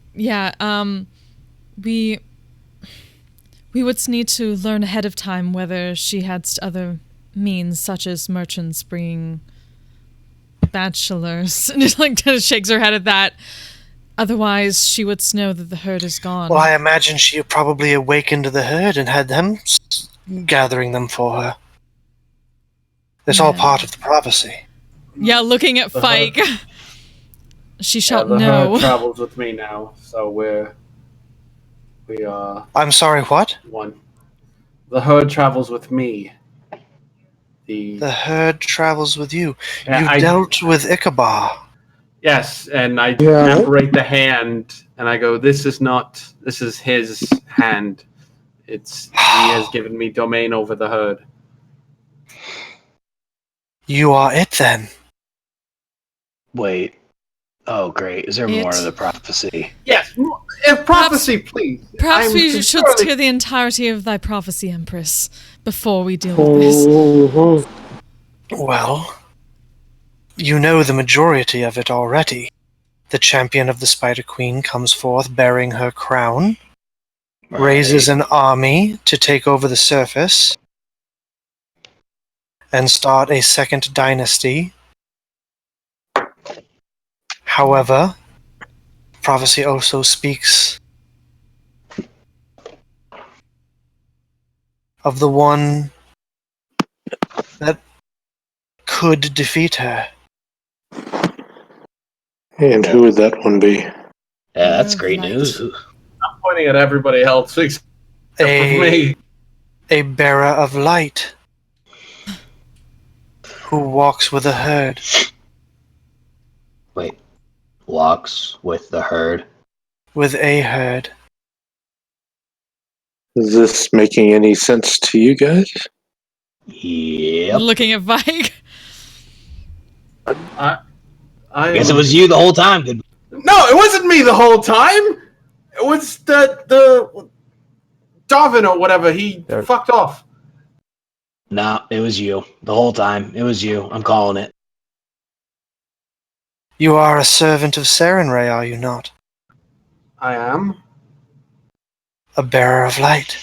we would need to learn ahead of time whether she had other means, such as merchants bringing bachelors. And just like kind of shakes her head at that. Otherwise, she would know that the herd is gone. Well, I imagine she probably awakened the herd and had them gathering them for her. It's all part of the prophecy. Yeah, looking at Fike. She shall the know. herd travels with me now, so we are. I'm sorry, what? One. The herd travels with me. The herd travels with you. Yeah, You dealt with Ichabod. Yes, and I separate the hand, and I go, this is his hand. He has given me domain over the herd. You are it, then. Wait. Oh, great. Is there more to the prophecy? Yes, if prophecy, please. Perhaps we should hear the entirety of thy prophecy, Empress, before we deal with this. Well, you know the majority of it already. The champion of the Spider Queen comes forth bearing her crown, raises an army to take over the surface, and start a second dynasty. However, prophecy also speaks of the one that could defeat her. And who would that one be? Yeah, that's great news. I'm pointing at everybody else except for me. A bearer of light who walks with a herd. Wait. Walks with the herd? With a herd. Is this making any sense to you guys? Yep. Looking at Vike. I guess it was you the whole time. No, it wasn't me the whole time. It was the Darwin or whatever. He fucked off. No, it was you the whole time. It was you. I'm calling it. You are a servant of Sarenrae, are you not? I am. A bearer of light.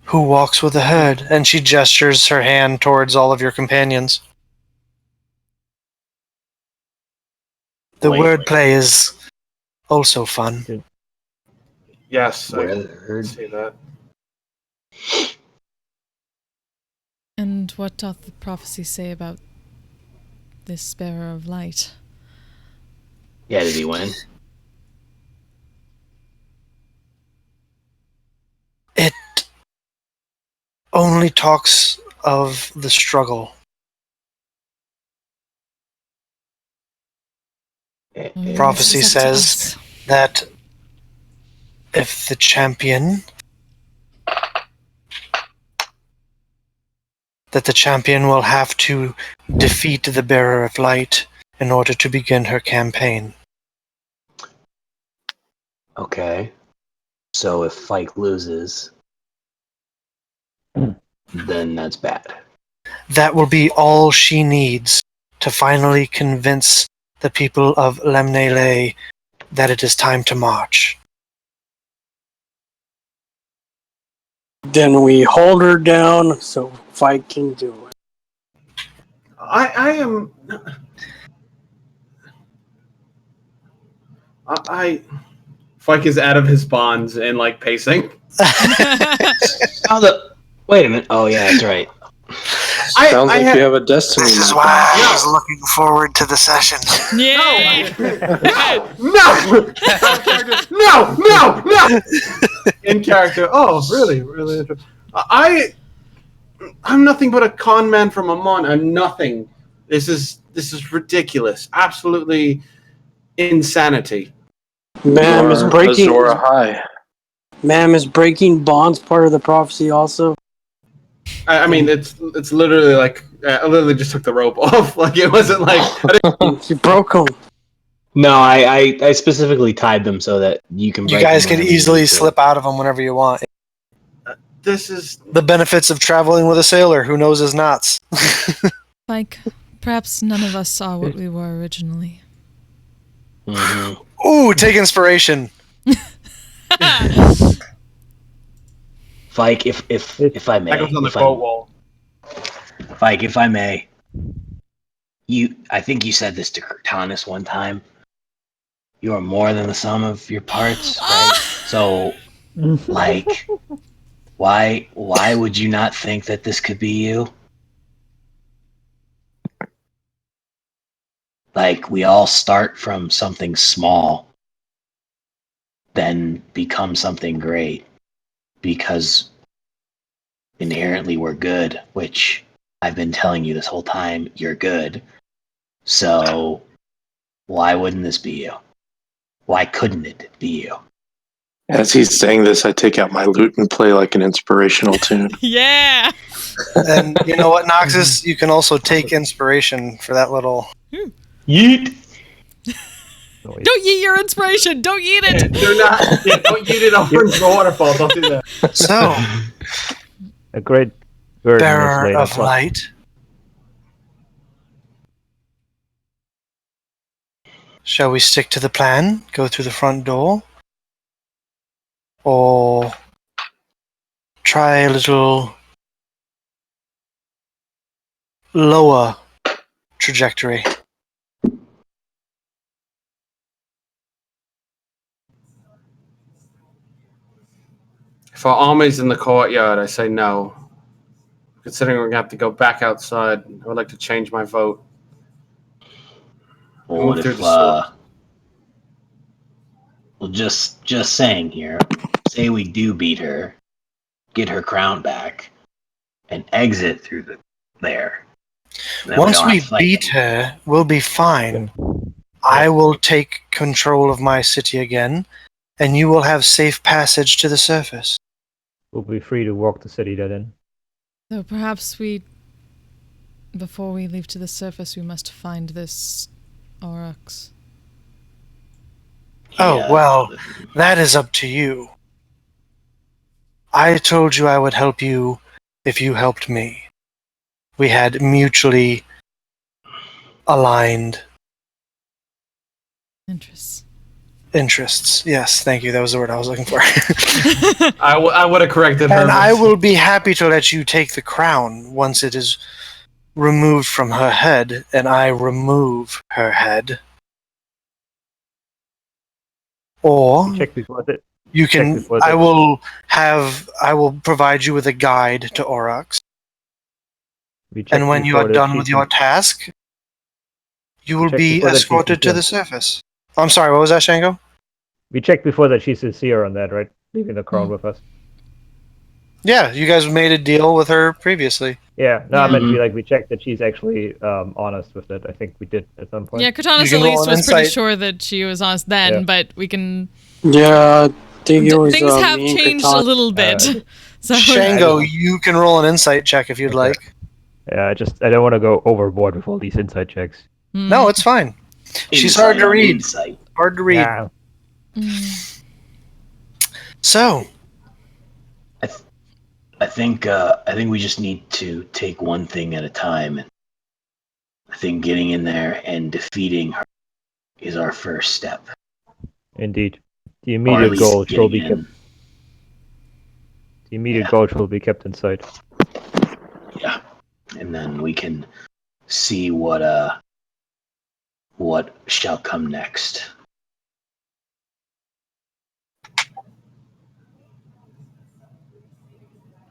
Who walks with a herd? And she gestures her hand towards all of your companions. The wordplay is also fun. Yes, I see that. And what doth the prophecy say about this bearer of light? Yeah, did he win? It only talks of the struggle. Prophecy This is up to says us. that if the champion will have to defeat the Bearer of Light in order to begin her campaign. Okay. So if Fike loses, then that's bad. That will be all she needs to finally convince the people of Lemnele that it is time to march. Then we hold her down so Fight can do it. I am. Fike is out of his bonds and like pacing. Wait a minute. Oh yeah, that's right. Sounds like you have a destiny. This is map. why I was looking forward to the session. Yeah. No! In character. Oh, really? Really interesting. I'm nothing but a con man from Amon. I'm nothing. This is ridiculous. Absolutely insanity. Ma'am, is breaking Azora High. Ma'am, is breaking bonds part of the prophecy also? I mean, it's literally like I literally just took the rope off. Like it wasn't like You broke them. No, I specifically tied them so that you can. You break guys them can whenever you easily need to. slip out of them whenever you want. this is. The benefits of traveling with a sailor who knows his knots. Like, perhaps none of us saw what we were originally. Mhm. Ooh, take inspiration. Fike, if I may, That goes on the if I- quote wall. Fike, if I may, I think you said this to Cortanus one time. You are more than the sum of your parts, right? So, like, why would you not think that this could be you? Like, we all start from something small, then become something great, because inherently we're good, which I've been telling you this whole time, you're good. So, why wouldn't this be you? Why couldn't it be you? As he's saying this, I take out my lute and play like an inspirational tune. Yeah. And you know what, Noxus? You can also take inspiration for that little... Yeet! Don't yeet your inspiration. Don't yeet it. Do not. Don't eat it over into the waterfall. Don't do that. So, A great burden is Bearer laid of upon- Light. Shall we stick to the plan? Go through the front door? Or try a little lower trajectory? If our army's in the courtyard, I say no. Considering we're gonna have to go back outside, I would like to change my vote. Well, Move what through if, the sword. well, just saying here, say we do beat her, get her crown back, and exit through there. Then Once don't we have to fight beat her, we'll be fine. I will take control of my city again, and you will have safe passage to the surface. We'll be free to walk the city dead end. So perhaps before we leave to the surface, we must find this Aurochs. Oh, Yeah. well, that is up to you. I told you I would help you if you helped me. We had mutually aligned interests. Yes, thank you. That was the word I was looking for. I would have corrected her. And I will be happy to let you take the crown once it is removed from her head, and I remove her head. Or Check before that. you can. check before I that. will provide you with a guide to Aurochs, We check and when you before are that done she with can- your task, you will Check be before that she escorted to can- the surface. I'm sorry. What was that, Shango? We checked before that she's sincere on that, right? Leaving the crown with us. Yeah, you guys made a deal with her previously. Yeah, no, I Yeah. meant we checked that she's actually honest with it. I think we did at some point. Yeah, Cortanis You at can roll least an was pretty insight. sure that she was honest then, Yeah. but we can. Yeah, I think it was Things have me and changed a Katana. little bit. So Shango, I you can roll an insight check if you'd Okay. like. Yeah, I don't want to go overboard with all these inside checks. No, it's fine. She's hard Insight to on read. Insight. Hard to read. Yeah. So, I think we just need to take one thing at a time. I think getting in there and defeating her is our first step. Indeed. The Or at immediate least goal shall be getting kept. in. The immediate Yeah. goal shall be kept in sight. Yeah. And then we can see what shall come next.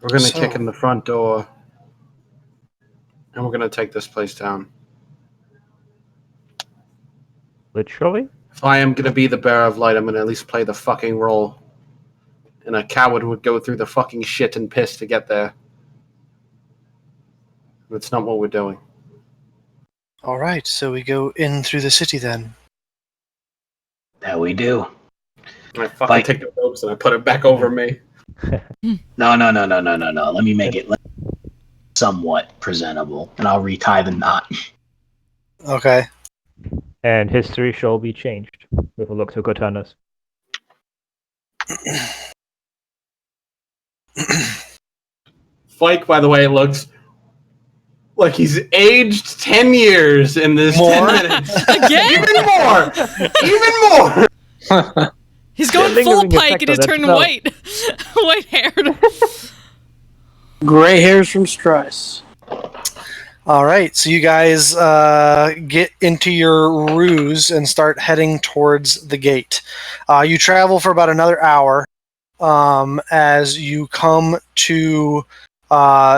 We're gonna So- kick in the front door, and we're gonna take this place down. Literally? If I am gonna be the bearer of light, I'm gonna at least play the fucking role. And a coward would go through the fucking shit and piss to get there. That's not what we're doing. all right, so we go in through the city then. That we do. I fucking Fight. take the ropes and I put it back over me. No. Let me make it somewhat presentable, and I'll retie the knot. Okay. And history shall be changed with a look to Cortanis. Fike, by the way, looks like he's aged 10 years in this More? 10 minutes. again, Even more! Even more! he's going Yeah, full lingering pike effect and of he's that turning spell. white, white haired. Gray hairs from stress. All right, so you guys get into your ruse and start heading towards the gate. You travel for about another hour as you come to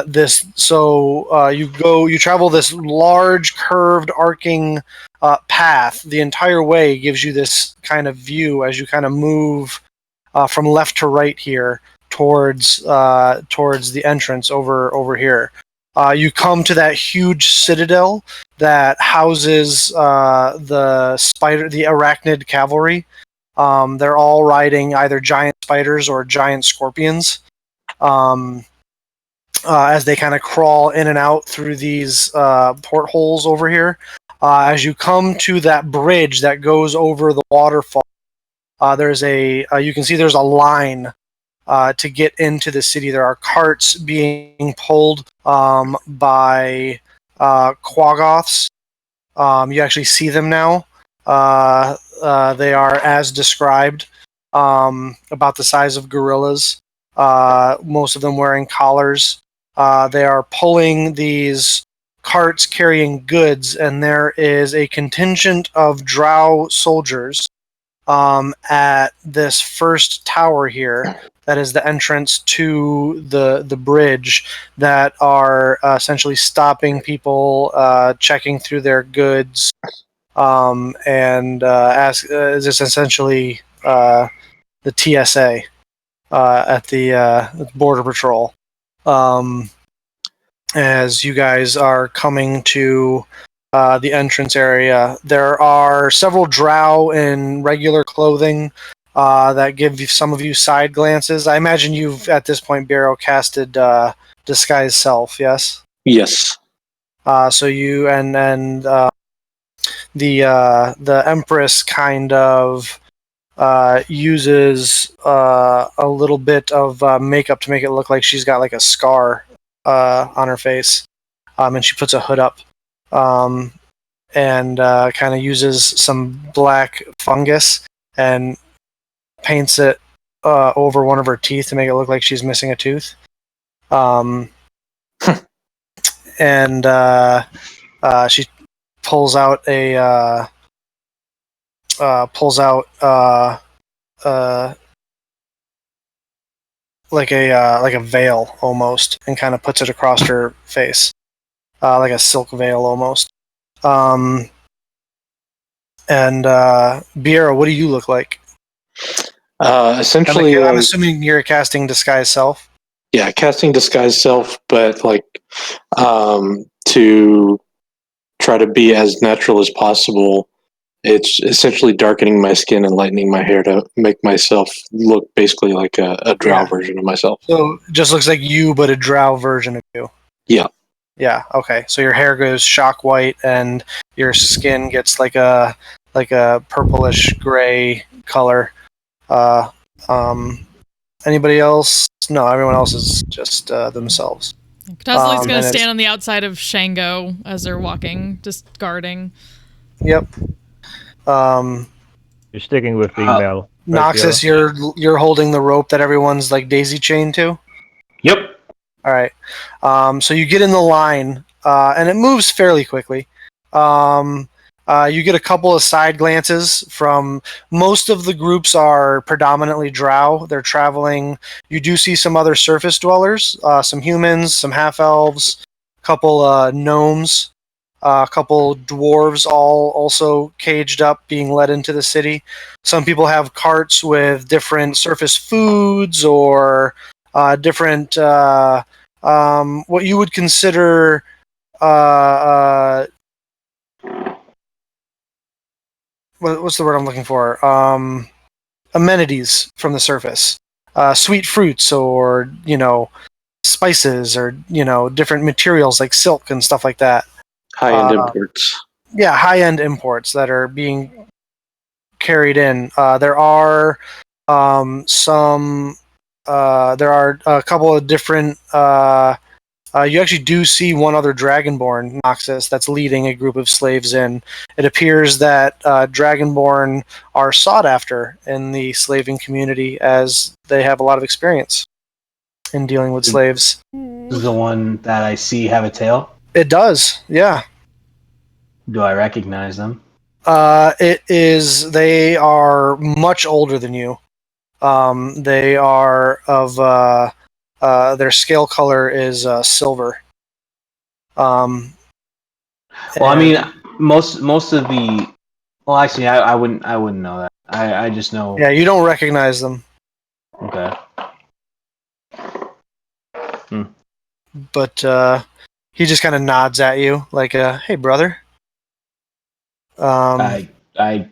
this. So you travel this large, curved, arcing path. The entire way gives you this kind of view as you kind of move from left to right here towards the entrance over here. You come to that huge citadel that houses the arachnid cavalry. They're all riding either giant spiders or giant scorpions. As they kind of crawl in and out through these portholes over here. As you come to that bridge that goes over the waterfall, you can see there's a line to get into the city. There are carts being pulled by Quaggoths. You actually see them now. They are as described, about the size of gorillas. Most of them wearing collars. They are pulling these carts carrying goods, and there is a contingent of drow soldiers at this first tower here. That is the entrance to the bridge, that are essentially stopping people, checking through their goods, and is essentially the TSA at the Border Patrol. As you guys are coming to the entrance area, there are several drow in regular clothing that give some of you side glances. I imagine you've at this point, Barrow, casted Disguise Self, yes? Yes. So you and the Empress kind of uses a little bit of makeup to make it look like she's got like a scar on her face, and she puts a hood up, and kind of uses some black fungus and paints it over one of her teeth to make it look like she's missing a tooth. And she pulls out like a veil almost, and kind of puts it across her face, like a silk veil almost. And Biera, what do you look like? Essentially, I'm assuming you're casting Disguise Self. Yeah, casting disguise self, but like to try to be as natural as possible. It's essentially darkening my skin and lightening my hair to make myself look basically like a drow Yeah. version of myself. So it just looks like you, but a drow version of you. Yeah. Yeah. Okay. So your hair goes shock white, and your skin gets like a purplish gray color. Uh, Anybody else? No, everyone else is just themselves. Katazalik's going and to it's- stand on the outside of Shango as they're walking, just guarding. Yep. You're sticking with female. right, Noxus, you're holding the rope that everyone's like daisy chained to. Yep. All right. So you get in the line, and it moves fairly quickly. You get a couple of side glances from most of the groups are predominantly drow. They're traveling. You do see some other surface dwellers, some humans, some half elves, a couple gnomes, a couple dwarves, all also caged up, being led into the city. Some people have carts with different surface foods or different what you would consider what's the word I'm looking for? Amenities from the surface, sweet fruits, or spices, or different materials like silk and stuff like that. High-end imports. Yeah, high-end imports that are being carried in. There are some. There are a couple of different. You actually do see one other Dragonborn, Noxus, that's leading a group of slaves in. It appears that Dragonborn are sought after in the slaving community as they have a lot of experience in dealing with slaves. This is the one that I see have a tail. It does, yeah. Do I recognize them? It is. They are much older than you. They are of. Their scale color is silver. Well, I mean, most of the. Well, actually, I wouldn't know that. I just know. Yeah, you don't recognize them. Okay. But he just kind of nods at you, like, "Hey, brother." I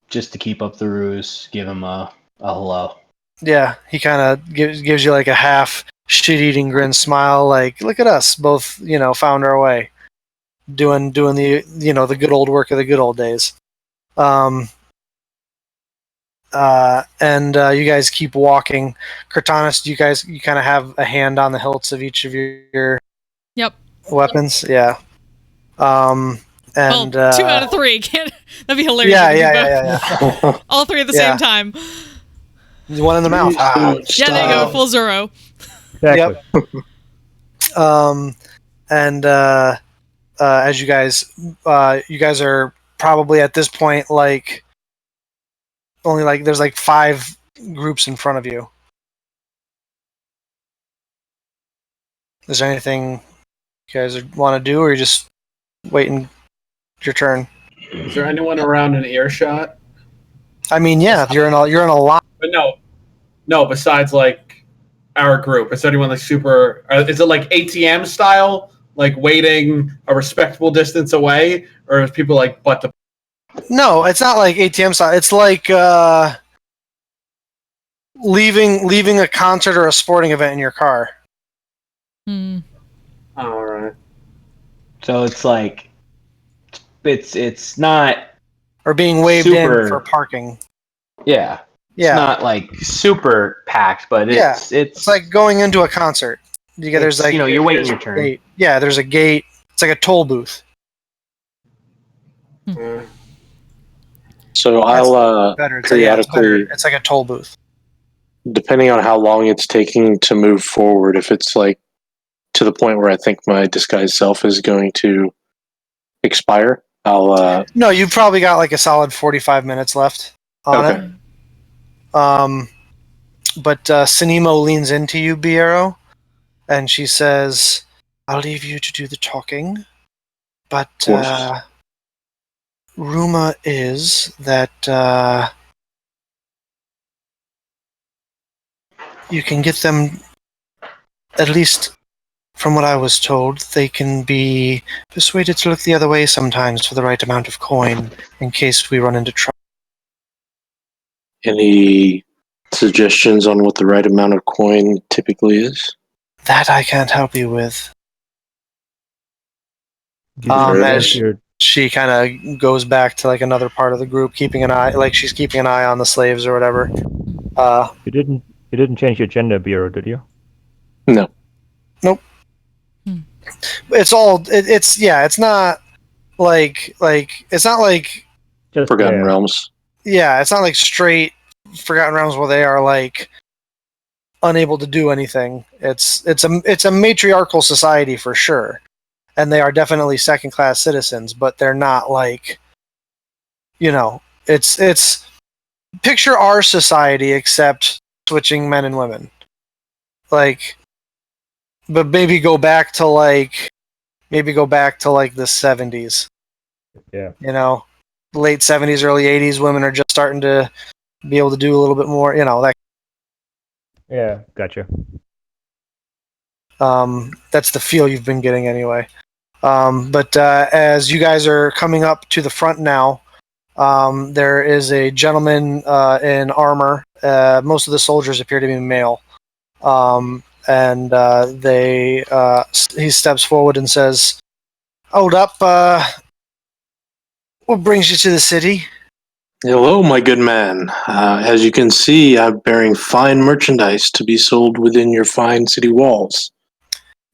just to keep up the ruse, give him a hello. Yeah, he kind of gives you like a half shit-eating grin smile, like, "Look at us, both, found our way, doing the the good old work of the good old days." And you guys keep walking. Cortanus, you kind of have a hand on the hilts of each of your Yep. weapons, yeah. And 2 out of 3. Can't that'd be hilarious. yeah, if you yeah, both- yeah. All 3 at the Yeah. same time. One in the mouth. Yeah, there you go. Full Zoro. Exactly. Yep. And as you guys are probably at this point like only like there's like 5 groups in front of you. Is there anything you guys want to do, or are you just waiting your turn? Is there anyone around an earshot? I mean, yeah, you're in a line. But no. Besides like our group, is there anyone like super? Is it like ATM style, like waiting a respectable distance away, or is people like butt to? No, it's not like ATM style. It's like leaving a concert or a sporting event in your car. All right. So it's like it's not Or being waved super, in for parking. Yeah. Yeah. It's not like super packed, but it's like going into a concert. There's like you're waiting your turn. Gate. Yeah, there's a gate. It's like a toll booth. So I'll Better. It's periodically, it's like a toll booth. depending on how long it's taking to move forward, if it's like to the point where I think my disguised self is going to expire, I'll No, you've probably got like a solid 45 minutes left on Okay. it. But Sinimo leans into you, Biero, and she says, "I'll leave you to do the talking, but rumor is that you can get them At least, from what I was told, they can be persuaded to look the other way sometimes for the right amount of coin, in case we run into trouble. Any suggestions on what the right amount of coin typically is? That I can't help you with. You didn't As change your she kind of goes back to like another part of the group, keeping an eye, like she's keeping an eye on the slaves or whatever. you didn't change your gender bureau, did you? No. It's all. It's yeah. It's not like it's not like Just Forgotten Realms. yeah. It's not like straight Forgotten Realms where they are like unable to do anything. It's a matriarchal society for sure, and they are definitely second class citizens, but they're not like, it's picture our society except switching men and women, like, but maybe go back to like the 70s. Yeah. Late 70s, early 80s. Women are just starting to be able to do a little bit more. That. Yeah, gotcha. That's the feel you've been getting anyway. But as you guys are coming up to the front now, there is a gentleman in armor. Most of the soldiers appear to be male. And he steps forward and says, "Hold up, what brings you to the city?" Hello, my good man. As you can see, I'm bearing fine merchandise to be sold within your fine city walls.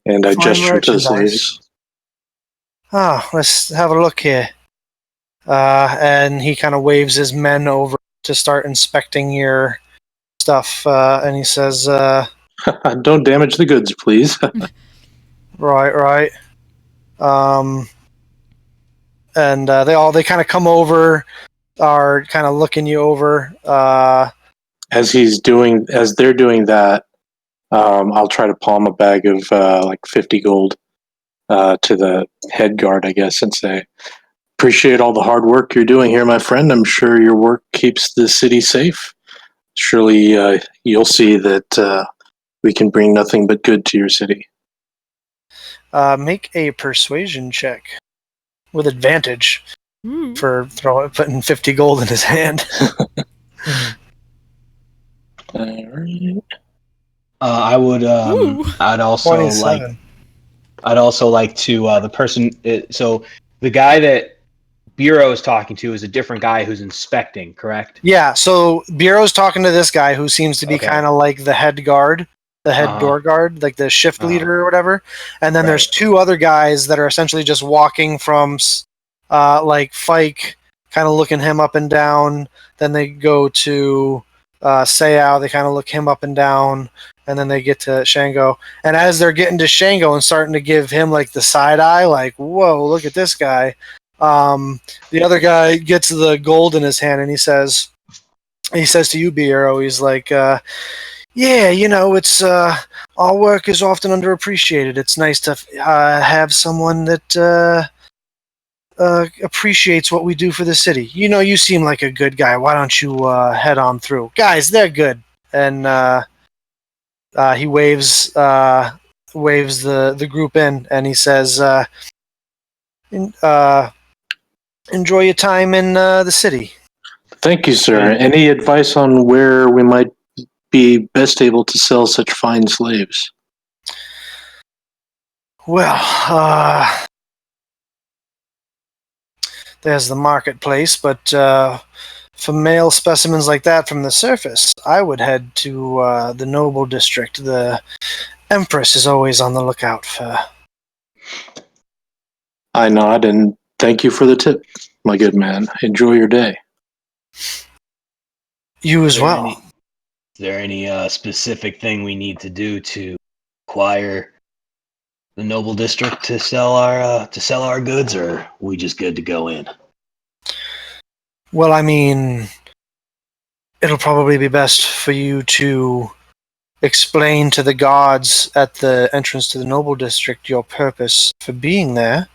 And I Fine gesture to the merchandise. slaves. Let's have a look here. And he kind of waves his men over to start inspecting your stuff. And he says, Don't damage the goods, please. right. And they kind of come over, are kind of looking you over. As they're doing that, I'll try to palm a bag of like 50 gold to the head guard, I guess, and say, appreciate all the hard work you're doing here, my friend. I'm sure your work keeps the city safe. Surely you'll see that we can bring nothing but good to your city. Make a persuasion check with advantage for putting 50 gold in his hand. All right. I would. I'd also 27. like to the person. So the guy that Bureau is talking to is a different guy who's inspecting, correct? Yeah, so Bureau's talking to this guy who seems to be kind of like the head guard, the head door guard, like the shift leader or whatever. And then there's two other guys that are essentially just walking from like Fike, kind of looking him up and down. Then they go to Seau, they kind of look him up and down. And then they get to Shango. And as they're getting to Shango and starting to give him like the side eye, like, whoa, look at this guy. The other guy gets the gold in his hand and he says to you, Bureau, he's like, yeah, it's our work is often underappreciated. It's nice to have someone that appreciates what we do for the city. You seem like a good guy. Why don't you head on through? Guys, they're good. And he waves the group in, and he says, enjoy your time in the city. Thank you, sir. Any advice on where we might be best able to sell such fine slaves? Well, there's the marketplace, but for male specimens like that from the surface, I would head to the noble district. The Empress is always on the lookout for. I nod and thank you for the tip, my good man. Enjoy your day. You as well. Is there any specific thing we need to do to acquire the noble district to sell our goods, or are we just good to go in? Well, I mean, it'll probably be best for you to explain to the guards at the entrance to the noble district your purpose for being there,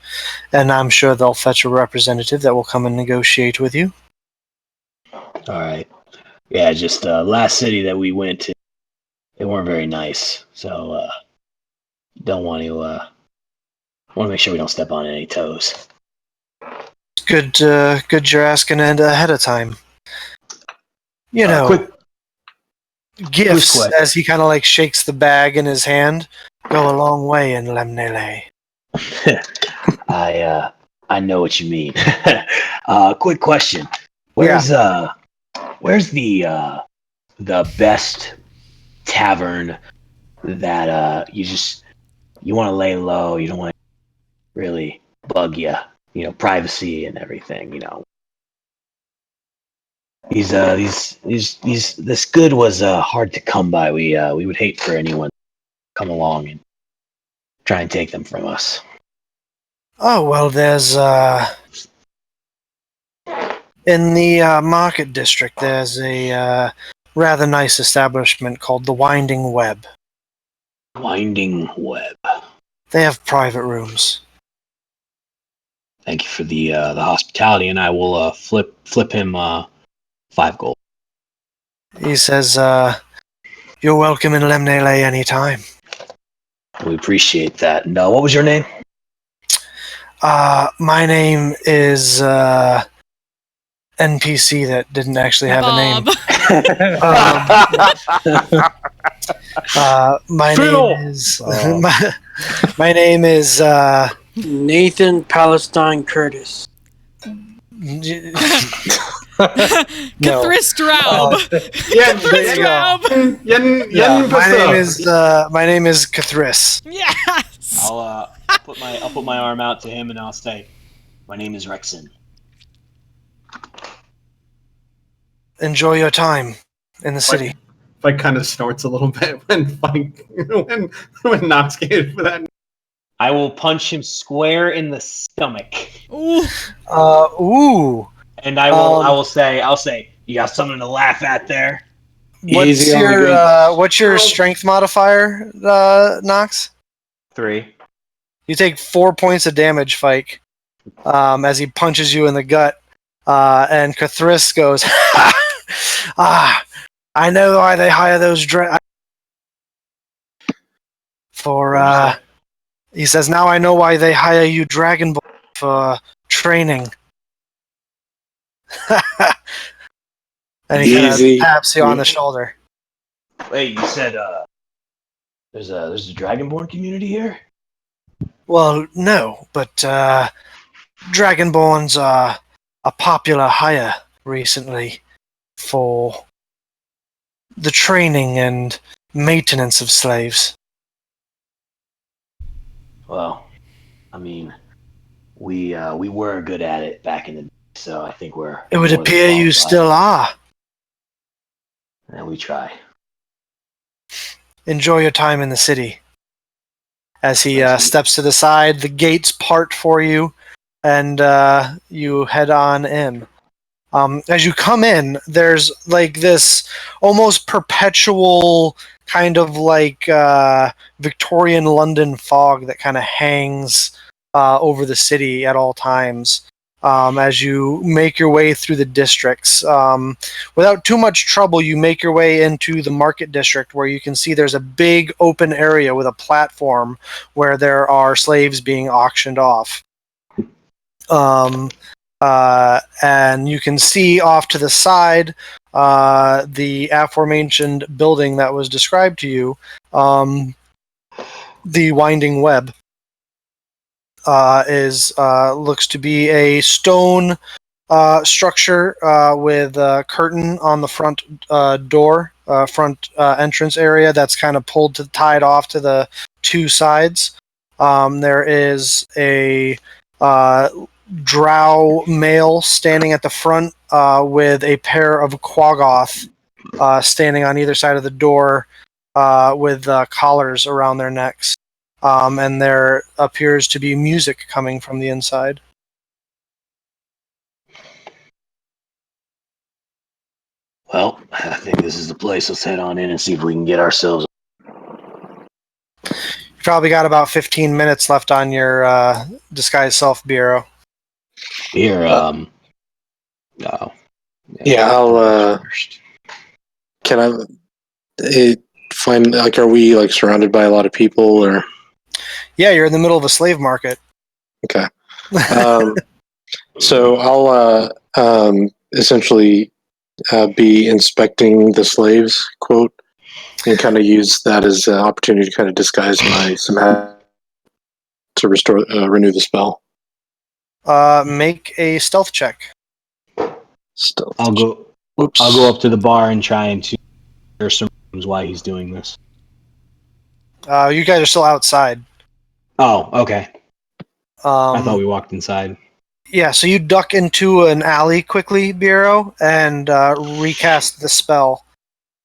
and I'm sure they'll fetch a representative that will come and negotiate with you. All right. Yeah, just last city that we went to, they weren't very nice. So don't want to. Want to make sure we don't step on any toes. Good you're asking it ahead of time. You know, Quick gifts, question. as he kind of like shakes the bag in his hand, go a long way in Lemnele. I know what you mean. Quick question. Where's the best tavern that you want to lay low, you don't want to really bug you, privacy and everything, this good was hard to come by. We would hate for anyone to come along and try and take them from us. Oh, well, there's, in the market district, there's a rather nice establishment called the Winding Web. Winding Web. They have private rooms. Thank you for the hospitality, and I will flip him 5 gold. He says, you're welcome in Lemnele anytime. We appreciate that. And what was your name? My name is, NPC that didn't actually have Bob. a name. My name is my name is Nathan Palestine Curtis. Kathris Straub. Yeah, there you go. my name is Kathris. Yes. I'll put my arm out to him and I'll say, my name is Rexon. Enjoy your time in the city. Fike kind of snorts a little bit when Knox gave for that. I will punch him square in the stomach. Ooh. Ooh. And I'll say, you got something to laugh at there? What's your strength modifier, Knox? 3. You take 4 points of damage, Fike, as he punches you in the gut. And Kathris goes, I know why they hire those he says, now I know why they hire you Dragonborn for training. And he kind of taps you on the shoulder. Wait, you said there's a Dragonborn community here? Well, no, but Dragonborns are a popular hire recently for the training and maintenance of slaves. Well, I mean, we were good at it back in the day, so I think we're. It would appear you still are. And we try. Enjoy your time in the city. As he steps to the side, the gates part for you, and you head on in. As you come in, there's like this almost perpetual kind of like Victorian London fog that kind of hangs over the city at all times. As you make your way through the districts. Without too much trouble, you make your way into the market district where you can see there's a big open area with a platform where there are slaves being auctioned off. And you can see off to the side the aforementioned building that was described to you, the Winding Web. Looks to be a stone structure with a curtain on the front door, front entrance area that's kind of tied off to the two sides. There is a drow male standing at the front with a pair of quaggoth standing on either side of the door with collars around their necks. And there appears to be music coming from the inside. Well, I think this is the place. Let's head on in and see if we can get ourselves. You probably got about 15 minutes left on your disguise self bureau. Here, no. Yeah, I'll. Can I find, like, are we like surrounded by a lot of people, or? Yeah, you're in the middle of a slave market. Okay. So I'll essentially be inspecting the slaves, quote, and kind of use that as an opportunity to kind of disguise my somatic to renew the spell. Make a stealth check. Stealth. I'll go. Whoops. I'll go up to the bar and try and see if there's some reasons why he's doing this. You guys are still outside. Oh, okay. I thought Um, we walked inside. yeah, so you duck into an alley quickly, Bureau, and recast the spell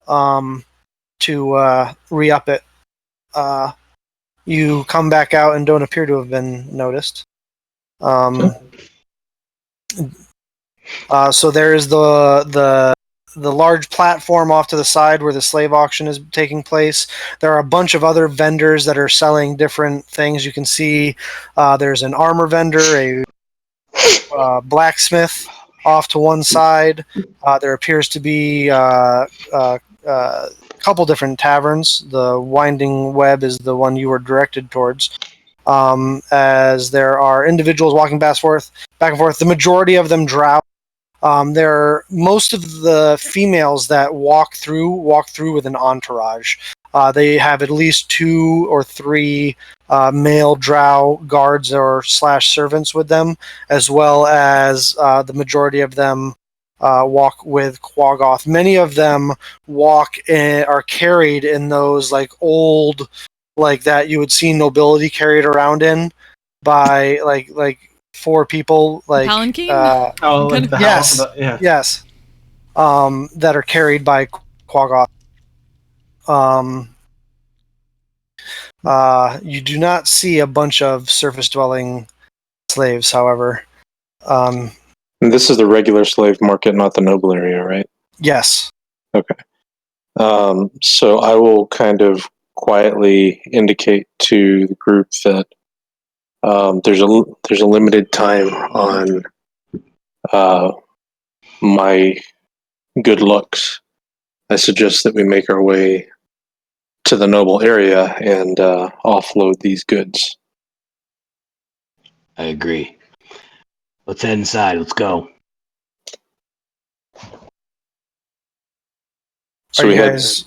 to re-up it. You come back out and don't appear to have been noticed. So there is the large platform off to the side where the slave auction is taking place. There are a bunch of other vendors that are selling different things. You can see there's an armor vendor, a blacksmith off to one side. There appears to be a couple different taverns. The Winding Web is the one you were directed towards. As there are individuals walking back and forth. The majority of them drow. Most of the females that walk through with an entourage. They have at least 2 or 3 male drow guards or / servants with them, as well as the majority of them walk with Quaggoth. Many of them are carried in those like old, like that you would see nobility carried around in by like 4 people, like Palanquin? Like the Yes. house. Yeah. yes, that are carried by Quaggoth. You do not see a bunch of surface-dwelling slaves, however. And this is the regular slave market, not the noble area, right? Yes. Okay. So I will kind of quietly indicate to the group that there's a limited time on my good looks. I suggest that we make our way to the noble area and offload these goods. I agree. Let's head inside. Let's go. So Are we you head guys?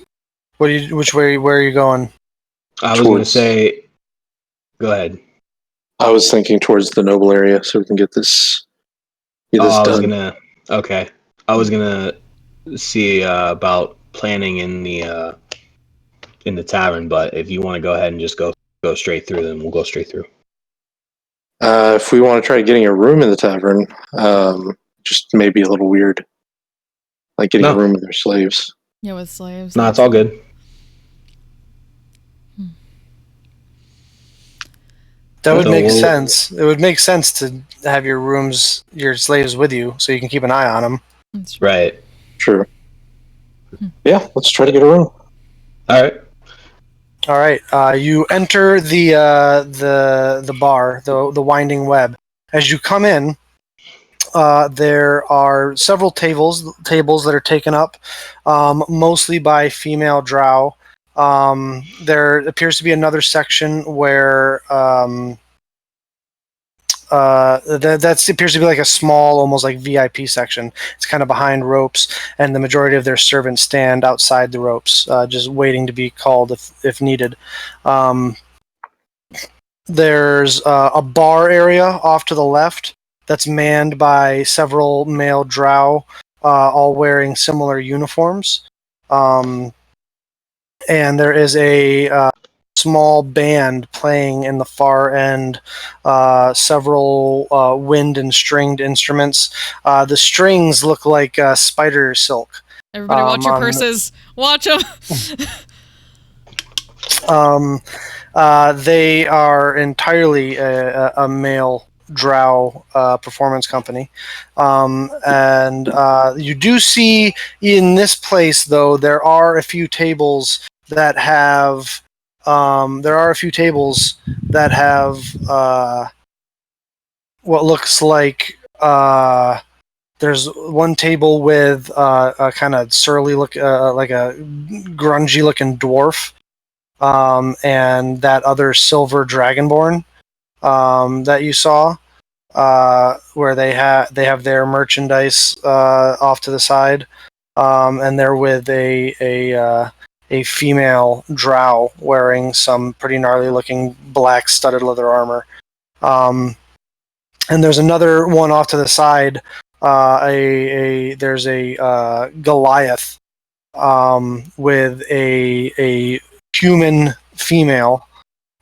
Where are you going? I was going to towards. say, go ahead. I was thinking towards the noble area, so we can get this I was done. gonna. Okay, I was gonna see about planning in the tavern, but if you want to go ahead and just go straight through, then we'll go straight through. If we want to try getting a room in the tavern, just maybe a little weird, like getting a room with their slaves. Yeah, with slaves. No, it's all good. That would So make sense. It would make sense to have your slaves with you, so you can keep an eye on them. That's right. Sure. Yeah, let's try to get a room. All right. All right. You enter the bar, the Winding Web. As you come in, there are several tables that are taken up, mostly by female drow. There appears to be another section where that appears to be like a small, almost like VIP section. It's kind of behind ropes, and the majority of their servants stand outside the ropes, just waiting to be called if needed. There's a bar area off to the left that's manned by several male drow, all wearing similar uniforms. And there is a small band playing in the far end, several wind and stringed instruments. The strings look like spider silk. Everybody watch your purses. Watch them. They are entirely a male drow performance company. And you do see in this place, though, there are a few tables that have what looks like there's one table with a kind of surly look, like a grungy looking dwarf and that other silver dragonborn that you saw, where they have their merchandise off to the side, and they're with a female drow wearing some pretty gnarly looking black studded leather armor. And there's another one off to the side. There's a Goliath with a human female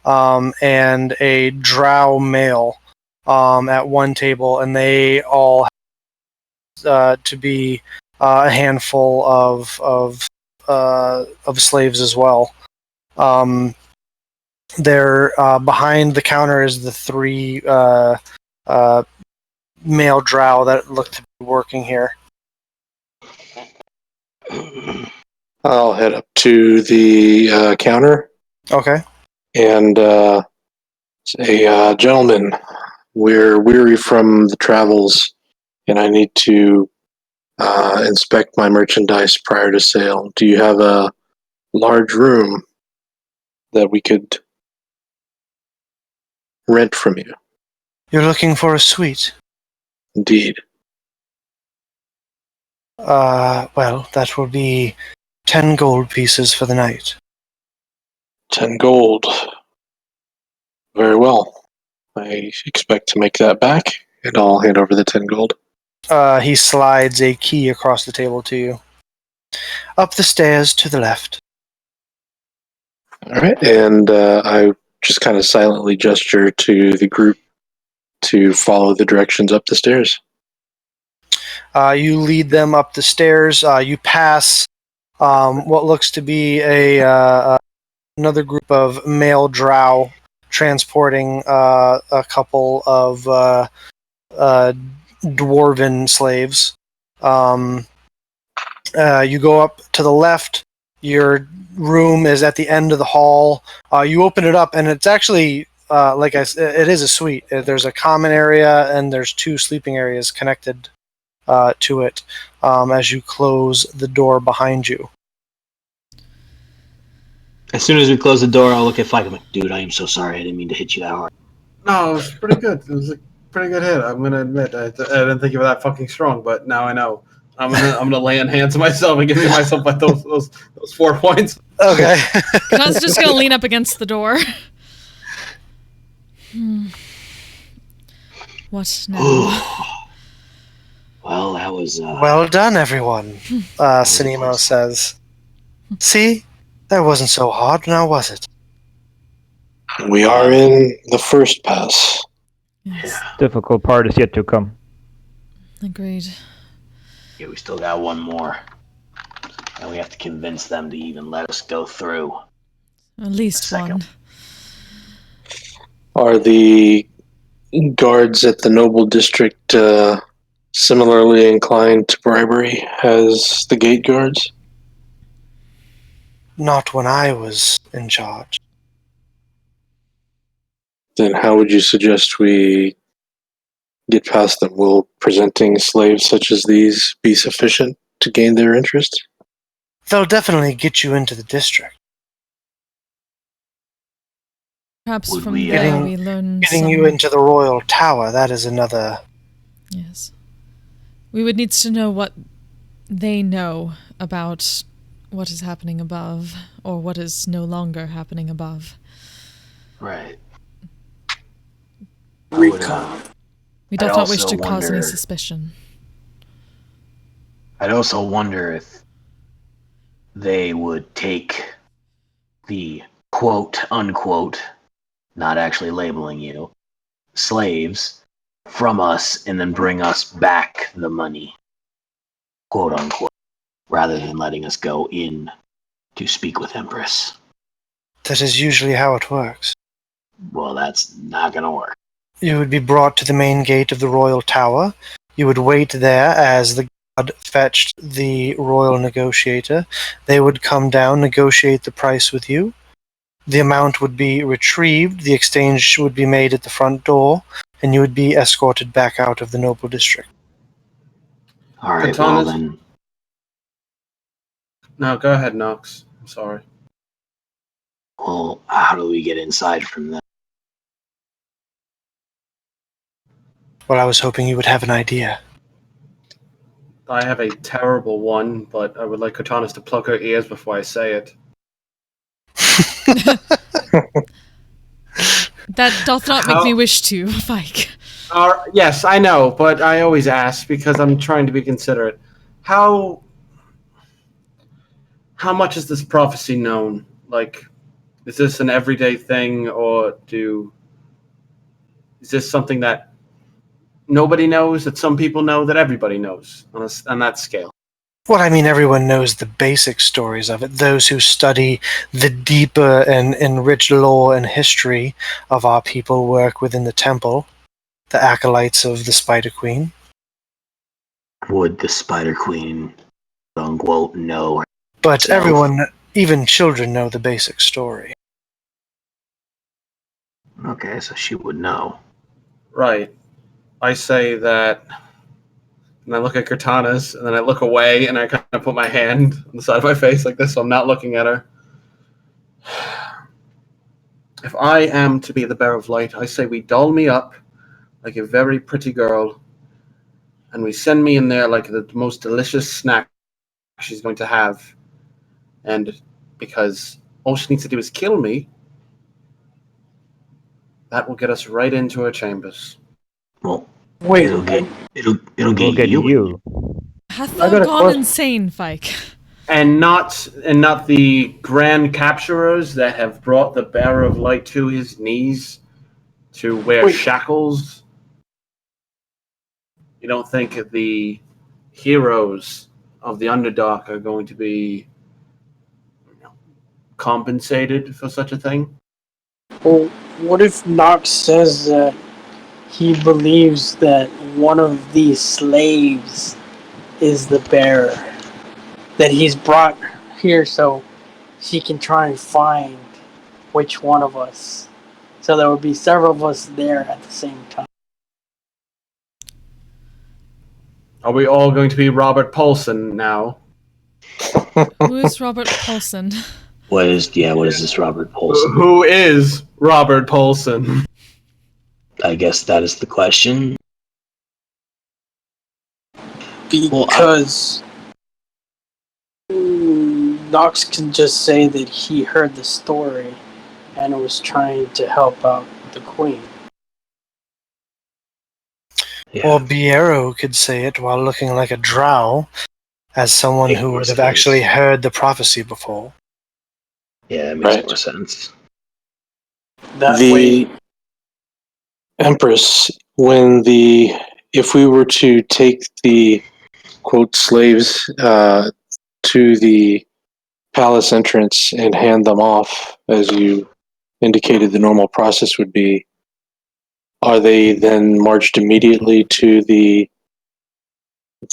and a drow male at one table, and they all to be a handful of slaves as well. There behind the counter is the three male drow that look to be working here. I'll head up to the counter Okay. and say, gentlemen, we're weary from the travels, and I need to inspect my merchandise prior to sale. Do you have a large room that we could rent from you? You're looking for a suite? Indeed. Well, that will be 10 gold pieces for the night. 10 gold. Very well. I expect to make that back, and I'll hand over the 10 gold. He slides a key across the table to you. Up the stairs to the left. All right, and I just kind of silently gesture to the group to follow the directions up the stairs. You lead them up the stairs. You pass what looks to be another group of male drow transporting a couple of dwarven slaves. You go up to the left. Your room is at the end of the hall. You open it up, and it's actually, like I said, it is a suite. There's a common area, and there's 2 sleeping areas connected to it as you close the door behind you. As soon as we close the door, I'll look at Fike. I'm like, dude, I am so sorry. I didn't mean to hit you that hard. No, it was pretty good. It was a pretty good hit. I'm gonna admit. I didn't think you were that fucking strong, but now I know. I'm gonna lay on hands to myself and give myself like those 4 points. Okay. Khan's just gonna lean up against the door. What now? Well, that was... Well done, everyone, Cinemo says. See? That wasn't so hard, now was it? We are in the first pass. Yes, Difficult part is yet to come. agreed. Yeah, we still got one more. And we have to convince them to even let us go through. At least one. Are the guards at the Noble District similarly inclined to bribery as the gate guards? Not when I was in charge. Then how would you suggest we get past them? Will presenting slaves such as these be sufficient to gain their interest? They'll definitely get you into the district. Perhaps Would from we, there we learn Getting some... you into the Royal Tower, that is another... Yes. We would need to know what they know about what is happening above, or what is no longer happening above. Right. Recon. We do I'd not wish also to cause any wonder- suspicion. I'd also wonder if they would take the quote-unquote, not actually labeling you, slaves from us and then bring us back the money, quote-unquote, rather than letting us go in to speak with Empress. That is usually how it works. Well, that's not gonna work. You would be brought to the main gate of the Royal Tower. You would wait there as the guard fetched the Royal Negotiator. They would come down, negotiate the price with you. The amount would be retrieved, the exchange would be made at the front door, and you would be escorted back out of the Noble District. All right, well Katanas? then, No, go ahead, Nox. I'm sorry. Well, how do we get inside from that? Well, I was hoping you would have an idea. I have a terrible one, but I would like Cortanis to plug her ears before I say it. That doth not make me wish to, Fike. Yes, I know, but I always ask because I'm trying to be considerate. How much is this prophecy known? Like, is this an everyday thing, or is this something that nobody knows, that some people know, that everybody knows on that scale? Well, I mean, everyone knows the basic stories of it. Those who study the deeper and enriched lore and history of our people work within the temple, the acolytes of the Spider Queen. Would the Spider Queen, unquote, know? But herself? everyone, even children, know the basic story. Okay, so she would know. Right. I say that, and I look at Cortanis, and then I look away, and I kind of put my hand on the side of my face like this, so I'm not looking at her. If I am to be the bearer of light, I say we doll me up like a very pretty girl, and we send me in there like the most delicious snack she's going to have. And because all she needs to do is kill me, that will get us right into her chambers. Well, Wait, it'll get We'll get get you. you. Hath I thou got a gone question. insane, Fike? And not the grand capturers that have brought the bearer of light to his knees to wear Wait. shackles. You don't think the heroes of the Underdark are going to be compensated for such a thing? Well, what if Nox says that he believes that one of these slaves is the bearer? That he's brought here so she can try and find which one of us. So there would be several of us there at the same time. Are we all going to be Robert Paulson now? Who is Robert Paulson? What is this Robert Paulson? Who is Robert Paulson? I guess that is the question. Because Nox can just say that he heard the story and was trying to help out the queen. Yeah. Or Biero could say it while looking like a drow, as someone Makes who more would have sense. actually heard the prophecy before. Yeah, it makes Right. more sense. That The way, Empress, if we were to take the quote slaves to the palace entrance and hand them off, as you indicated the normal process would be, are they then marched immediately to the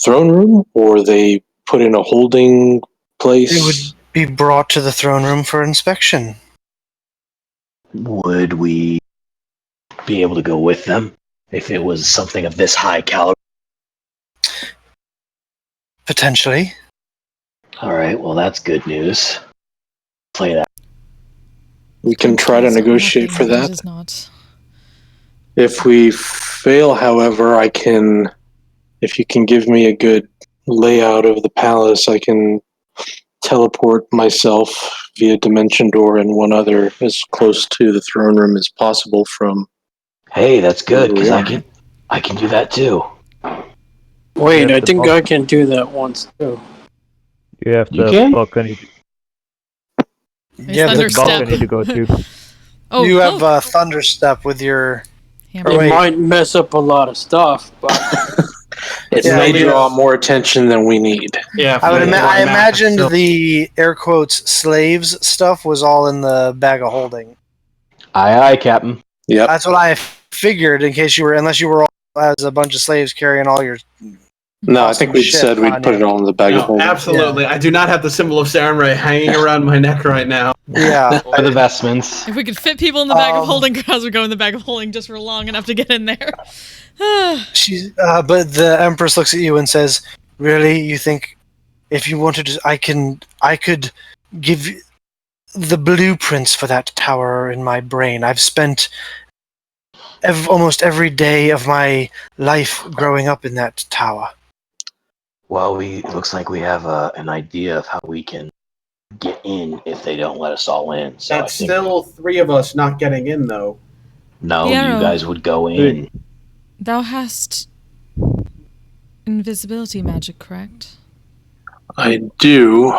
throne room, or are they put in a holding place? They would be brought to the throne room for inspection. Would we be able to go with them if it was something of this high caliber? Potentially. All right, well that's good news. Play that. We can try to It's not negotiate nothing, for but that. It is not. If we fail, however, if you can give me a good layout of the palace, I can teleport myself via dimension door and one other as close to the throne room as possible from. Hey, that's good because Where we I can do that too. wait, You I have the think bal- I can do that once too. You have You the can? balcony. It's Yeah, The the balcony to go to. Oh, you have Thunderstep with your. hammer. Oh, It wait. might mess up a lot of stuff, but it Yeah, may we draw have- more attention than we need. Yeah, I imagined the air quotes slaves stuff was all in the bag of holding. Aye, Captain. Yep. That's what I figured. In case unless you were all as a bunch of slaves carrying all your. No, I awesome think we'd shit said we'd on put you. it all in the bag of No, holding. absolutely. I do not have the symbol of Sarenrae hanging around my neck right now. Yeah. Or the vestments. If we could fit people in the bag of Um, holding, Graz would go in the bag of holding just for long enough to get in there. But the Empress looks at you and says, "Really, you think if you wanted to, I could give the blueprints for that tower are in my brain. I've spent almost every day of my life growing up in that tower. Well, it looks like we have an idea of how we can get in if they don't let us all in. So That's I think still 3 of us not getting in, though. no, you Piero. guys would go in. Thou hast invisibility magic, correct? I do,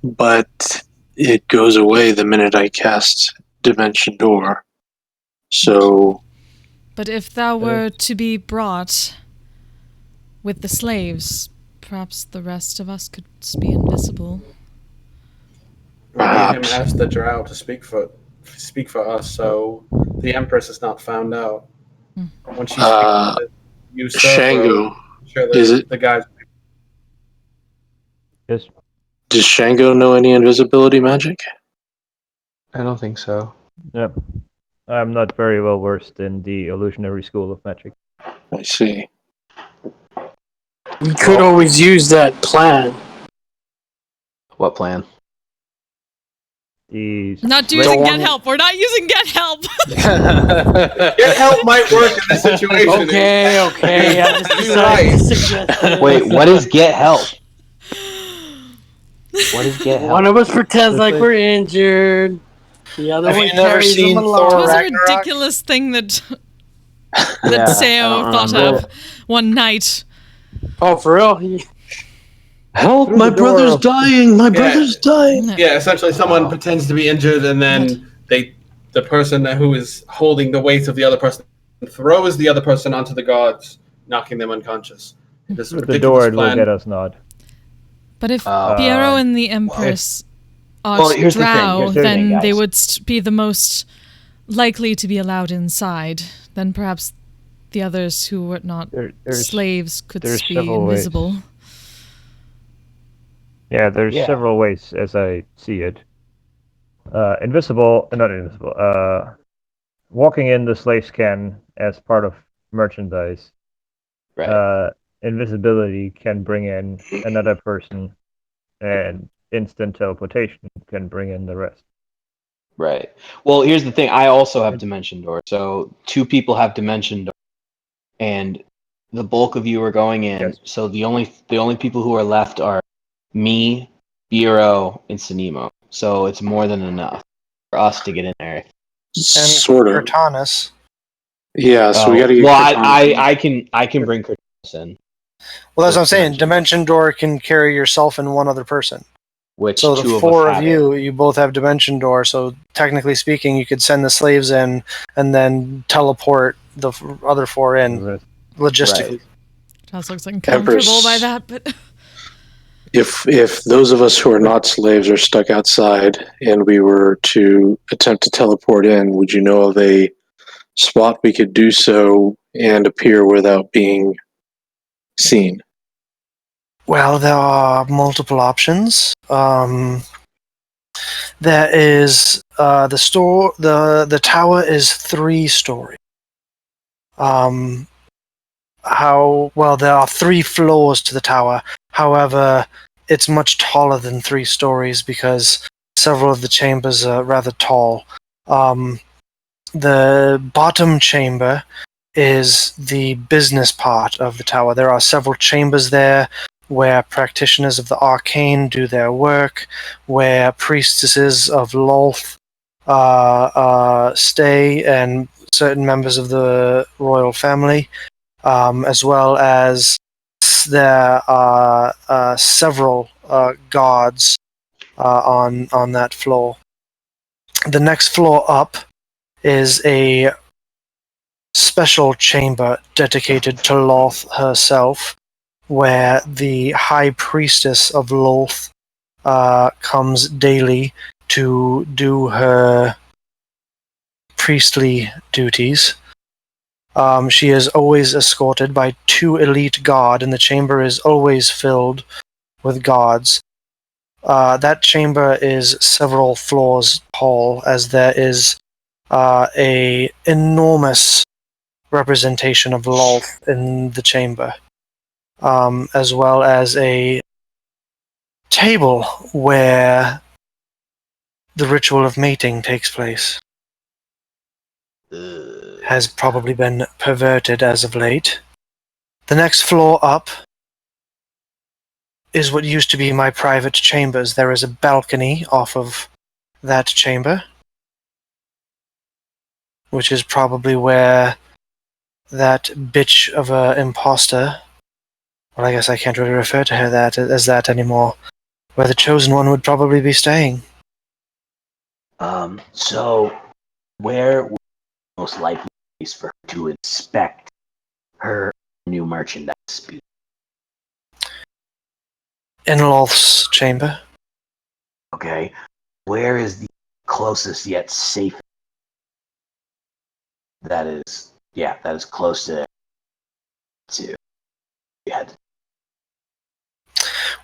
but it goes away the minute I cast Dimension Door. So, But if thou were to be brought with the slaves, perhaps the rest of us could be invisible. We need him perhaps. as the drow to speak for us, so the Empress is not found out. When she speaks to the usurper, Shango, I'm sure is it? the guys. Yes. Does Shango know any invisibility magic? I don't think so. Yep. I'm not very well versed in the illusionary school of magic. I see. We could always use that plan. What plan? The Not slave- using get help. We're not using get help. Get help might work in this situation. Okay. I just decided to suggest it. Wait, what is get help? What is get help? One of us pretends like we're injured. The other Have one you never carries seen them Thor It along. was a Ragnarok? ridiculous thing that Yeah, Seo I don't thought remember. of one night. Oh, for real? Help! Through My the door brother's of- dying! My brother's dying! Yeah, essentially, someone pretends to be injured, and then the person who is holding the weight of the other person throws the other person onto the guards, knocking them unconscious. It is a Through the door, ridiculous it will plan. get us not. But if Piero and the Empress are here's the thing, drow, here's the thing, then they guys. would be the most likely to be allowed inside. Then perhaps the others who were not There's slaves could there's be several ways. invisible. Yeah, there's Yeah. several ways as I see it. Not invisible. Walking in the slave scan as part of merchandise. Right. Invisibility can bring in another person, and instant teleportation can bring in the rest. Right. Well, here's the thing. I also have Dimension Door. So 2 people have Dimension Door, and the bulk of you are going in. Yes. So the only people who are left are me, Bureau, and Sanimo. So it's more than enough for us to get in there. And Sort of. Cortanus. Yeah, so we gotta get well, Cortana. I can bring Cortanus in, Well, that's what I'm saying. Dimension Dimension Door can carry yourself and one other person. which So 2 the of 4 us of have it. you both have Dimension Door. So technically speaking, you could send the slaves in and then teleport the other 4 The in rest. logistically. Charles looks uncomfortable by that, but If those of us who are not slaves are stuck outside and we were to attempt to teleport in, would you know of a spot we could do so and appear without being seen? Well, there are multiple options. There is the store. The tower is 3 story. There are 3 floors to the tower. However, it's much taller than 3 stories because several of the chambers are rather tall. The bottom chamber is the business part of the tower. There are several chambers there where practitioners of the arcane do their work, where priestesses of Lolth stay, and certain members of the royal family, as well as there are several gods on that floor. The next floor up is a special chamber dedicated to Lolth herself, where the High Priestess of Lolth comes daily to do her priestly duties. She is always escorted by 2 elite guard, and the chamber is always filled with guards. That chamber is several floors tall, as there is a enormous representation of Lolth in the chamber, as well as a table where the ritual of mating takes place. Has probably been perverted as of late. The next floor up is what used to be my private chambers. There is a balcony off of that chamber, which is probably where that bitch of a imposter, well, I guess I can't really refer to her as that anymore, where the chosen one would probably be staying. So where would the most likely place for her to inspect her new merchandise be? In Lolth's chamber. Okay. Where is the closest yet safe that is close to yeah.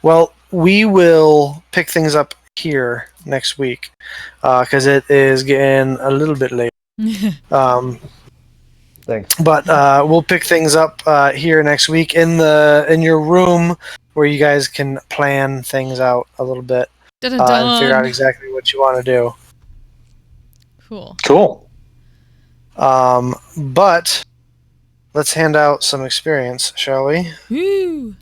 Well, we will pick things up here next week, because it is getting a little bit late. Thanks. But we'll pick things up here next week in your room, where you guys can plan things out a little bit and figure out exactly what you want to do. Cool. Cool. But let's hand out some experience, shall we? Woo.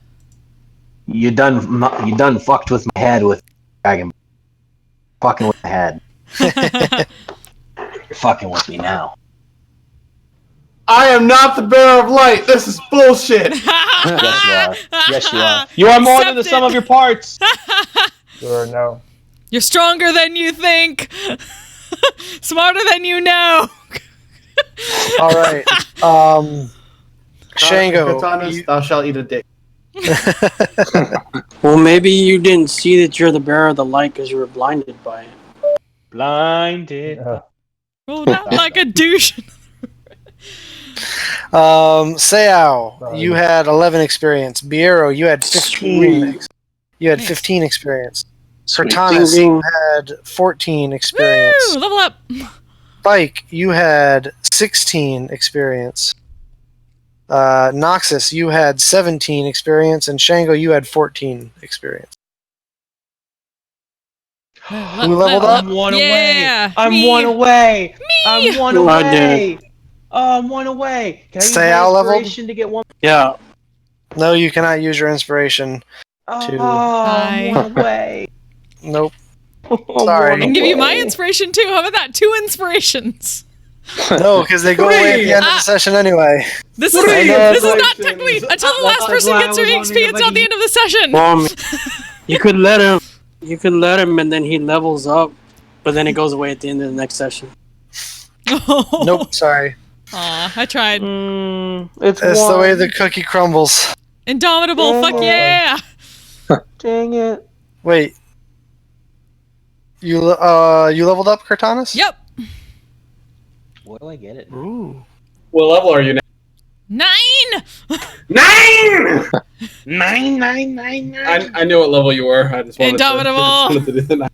You done fucked with my head with dragon. Fucking with my head. You're fucking with me now. I am not the bearer of light. This is bullshit. Yes, you are. Yes, you are. You are more than the sum of your parts. Sure, no. You're stronger than you think. Smarter than you know. All right. Shango. Katanas, thou shalt eat a dick. Well, maybe you didn't see that you're the bearer of the light because you were blinded by it. Blinded. Oh, not like a douche. Seao, you had 11 experience. Biero, you had 15. Sweet. You had Nice. 15 experience. Sweet. Cortanis, Ding, you had 14 experience. Woo! Level up. Spike, you had 16 experience. Noxus, you had 17 experience, and Shango, you had 14 experience. Who leveled up? I'm one Yeah, away. I'm me. one away. I'm one Oh, I away. Oh, I'm one away. Can I use Stay my out leveled? inspiration to get one? Yeah. No, you cannot use your inspiration. Oh, Hi. I'm one away. Nope. I'm Sorry. I one can give you my away. inspiration too. How about that? 2 inspirations. No, because they go away at the end of the session anyway. This is not technically until the last person gets their XP. It's not the end of the session. You could let him. You could let him, and then he levels up, but then it goes away at the end of the next session. Nope, sorry. Aw, I tried. It's That's one. the way the cookie crumbles. Indomitable. Fuck yeah. Dang it. Wait. You leveled up, Cortanis? Yep. Where do I get it? Ooh. What level are you now? 9. 9! 9. I knew what level you were. I just wanted Indomitable. to do the 9.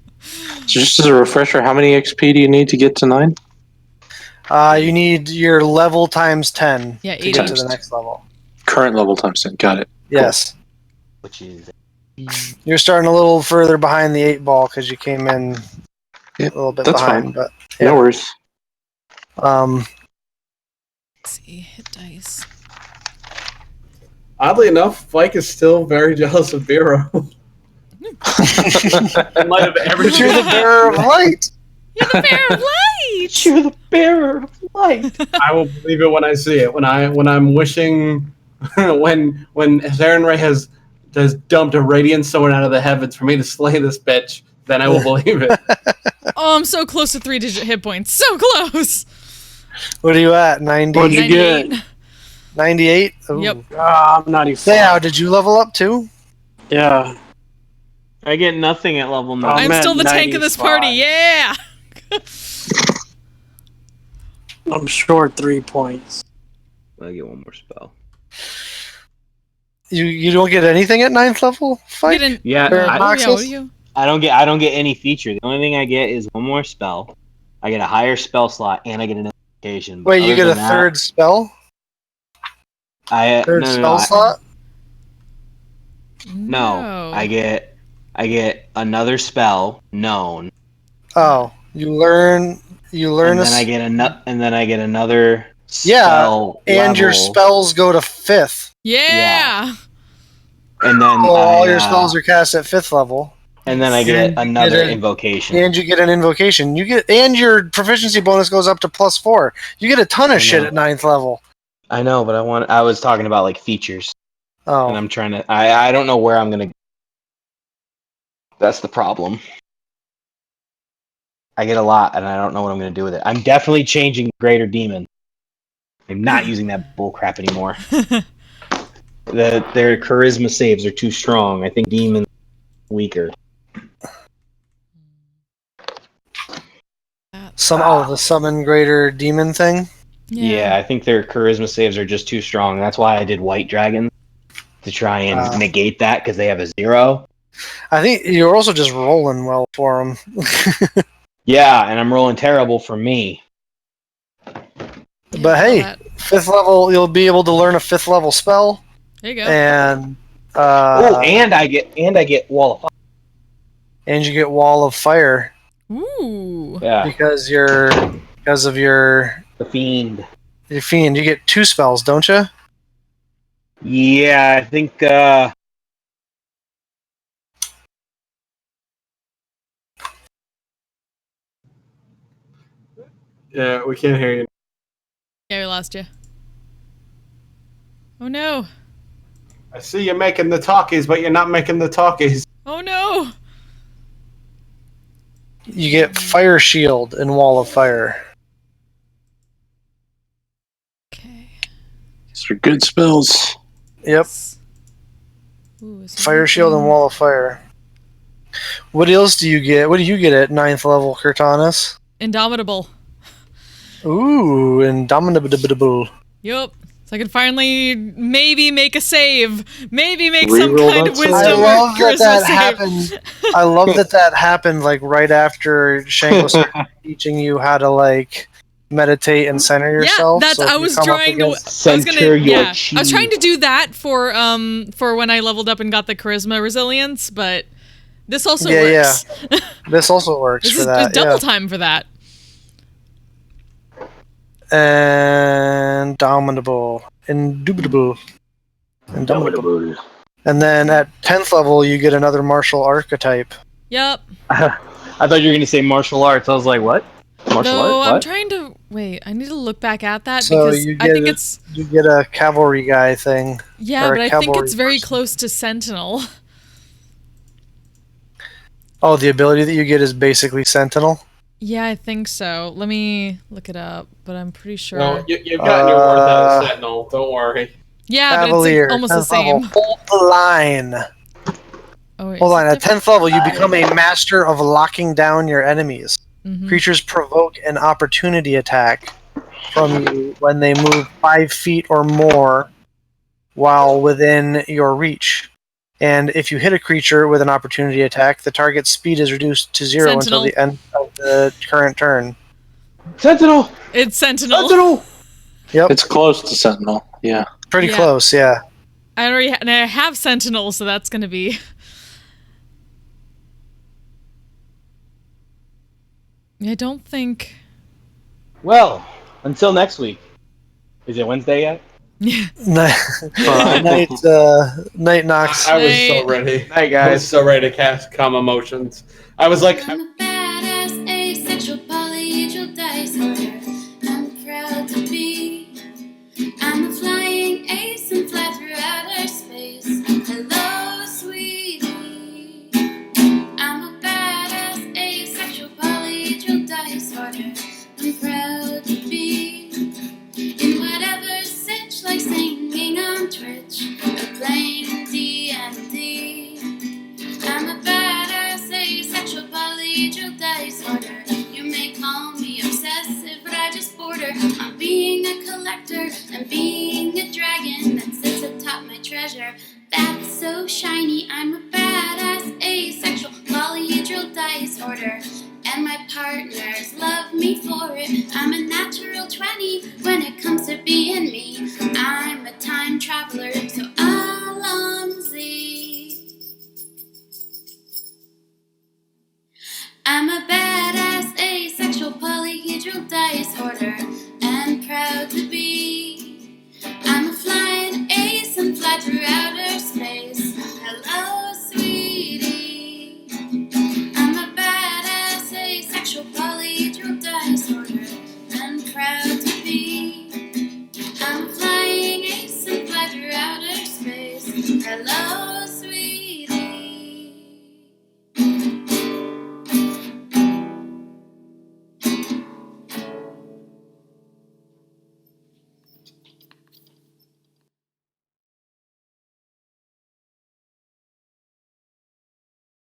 Just as a refresher, how many XP do you need to get to 9? You need your level times 10 Yeah, to 80. get to the next level. Current level times 10. Got it. Yes. Which is You're starting a little further behind the 8 ball because you came in Yep, a little bit that's behind. fine. But No worries. Let's see. Hit dice. Oddly enough, Mike is still very jealous of Biro. In light of everything. you're the bearer of light. You're the bearer of light. You're the bearer of light. I will believe it when I see it. When I'm wishing, when Saren Ray has dumped a radiant sword out of the heavens for me to slay this bitch, then I will believe it. Oh, I'm so close to 3-digit hit points. So close. What are you at? 90? What'd you get? 98? Ooh. Yep. I'm 95. Seao, did you level up too? Yeah. I get nothing at level 9. I'm at still the tank of this 95. party. Yeah. I'm short 3 points. I get one more spell. You don't get anything at 9th level? Fight? Get in. Yeah, Or I, Noxus? Yeah, what are you? I don't get any feature. The only thing I get is one more spell. I get a higher spell slot and I get an notification. But Wait, you other get a than that, third spell? Third no, spell slot? No, I get another spell known, Oh, you learn and a then I get another yeah, spell and your level. spells go to 5th. Yeah. And then So all your spells are cast at 5th level. and then I get And you another get a- invocation. And you get an invocation. And your proficiency bonus goes up to +4. You get a ton of shit know. at 9th level. I know, but I was talking about like features, and Oh, I'm trying to. I don't know where I'm gonna. That's the problem. I get a lot, and I don't know what I'm gonna do with it. I'm definitely changing Greater Demon. I'm not using that bullcrap anymore. Their charisma saves are too strong. I think Demon weaker. the summon greater demon thing. Yeah, I think their charisma saves are just too strong. That's why I did White Dragon to try and negate that because they have a 0. I think you're also just rolling well for them. Yeah, and I'm rolling terrible for me. But hey, 5th level, you'll be able to learn a 5th level spell. There you go. And and I get Wall of Fire. And you get Wall of Fire. Ooh. Yeah. Because of your The Fiend. Your Fiend. You get 2 spells, don't you? Yeah, I think Yeah, we can't hear you. Yeah, we lost you. Oh no. I see you making the talkies, but you're not making the talkies. Oh no. You get Fire Shield and Wall of Fire. Okay. These are good spells. Yep. Ooh, Fire Shield and Wall of Fire. What else do you get? What do you get at 9th level, Cortanus? Indomitable. Ooh, Indomitable. Yup. So I can finally maybe make a save. Maybe make some Reroll kind that of save. wisdom I love or charisma that save. happened. I love that happened like right after Shango started teaching you how to like meditate and center yourself. Yeah, that's So if I you was come up trying to against- I was gonna Center your yeah. I was chi. trying to do that for when I leveled up and got the charisma resilience, but this also works. This also works This for is that. double time for that. And Indomitable. Indubitable. Indomitable. And then at 10th level, you get another martial archetype. Yep. I thought you were going to say martial arts. I was like, what? Martial No, arts? I'm What? trying to wait. I need to look back at that So because you I get think it's you get a cavalry guy thing. yeah, or a but I think cavalry it's very person. close to Sentinel. Oh, the ability that you get is basically Sentinel. Yeah, I think so. Let me look it up, but I'm pretty sure. No, you've gotten your worth out of Sentinel. Don't worry. Yeah, Cavalier, but it's almost the 10th level, same. hold the line. Oh, wait, Hold is on, it at 10th level, you become a master of locking down your enemies. Mhm. Creatures provoke an opportunity attack from you when they move 5 feet or more while within your reach. And if you hit a creature with an opportunity attack, the target's speed is reduced to 0 until Sentinel. the end of the current turn. Sentinel! It's Sentinel. Sentinel! Yep, It's close to Sentinel. Yeah. pretty Yeah. close, yeah. I already and I have Sentinel, so that's gonna be. I don't think. Well, until next week. Is it Wednesday yet? Yeah. Night Knox. I was so ready. Night, I was guys. so ready to cast calm emotions. I was like, I'm a badass, asexual, polyhedral dice holder. I'm proud to be. I'm a flying ace and fly through outer space. Hello, sweetie. I'm a badass, asexual, polyhedral dice holder. I'm proud to be in whatever sitch, like singing on Twitch or playing D&D. I'm a badass, asexual, polyhedral dice holder. You may call me obsessive, but I just border on being a collector and being a dragon that sits atop my treasure. That's so shiny. I'm a badass, asexual, polyhedral dice holder. And my partners love me for it. I'm a natural 20 when it comes to being me. I'm a time traveler, so Alonzi. I'm a badass. Hello,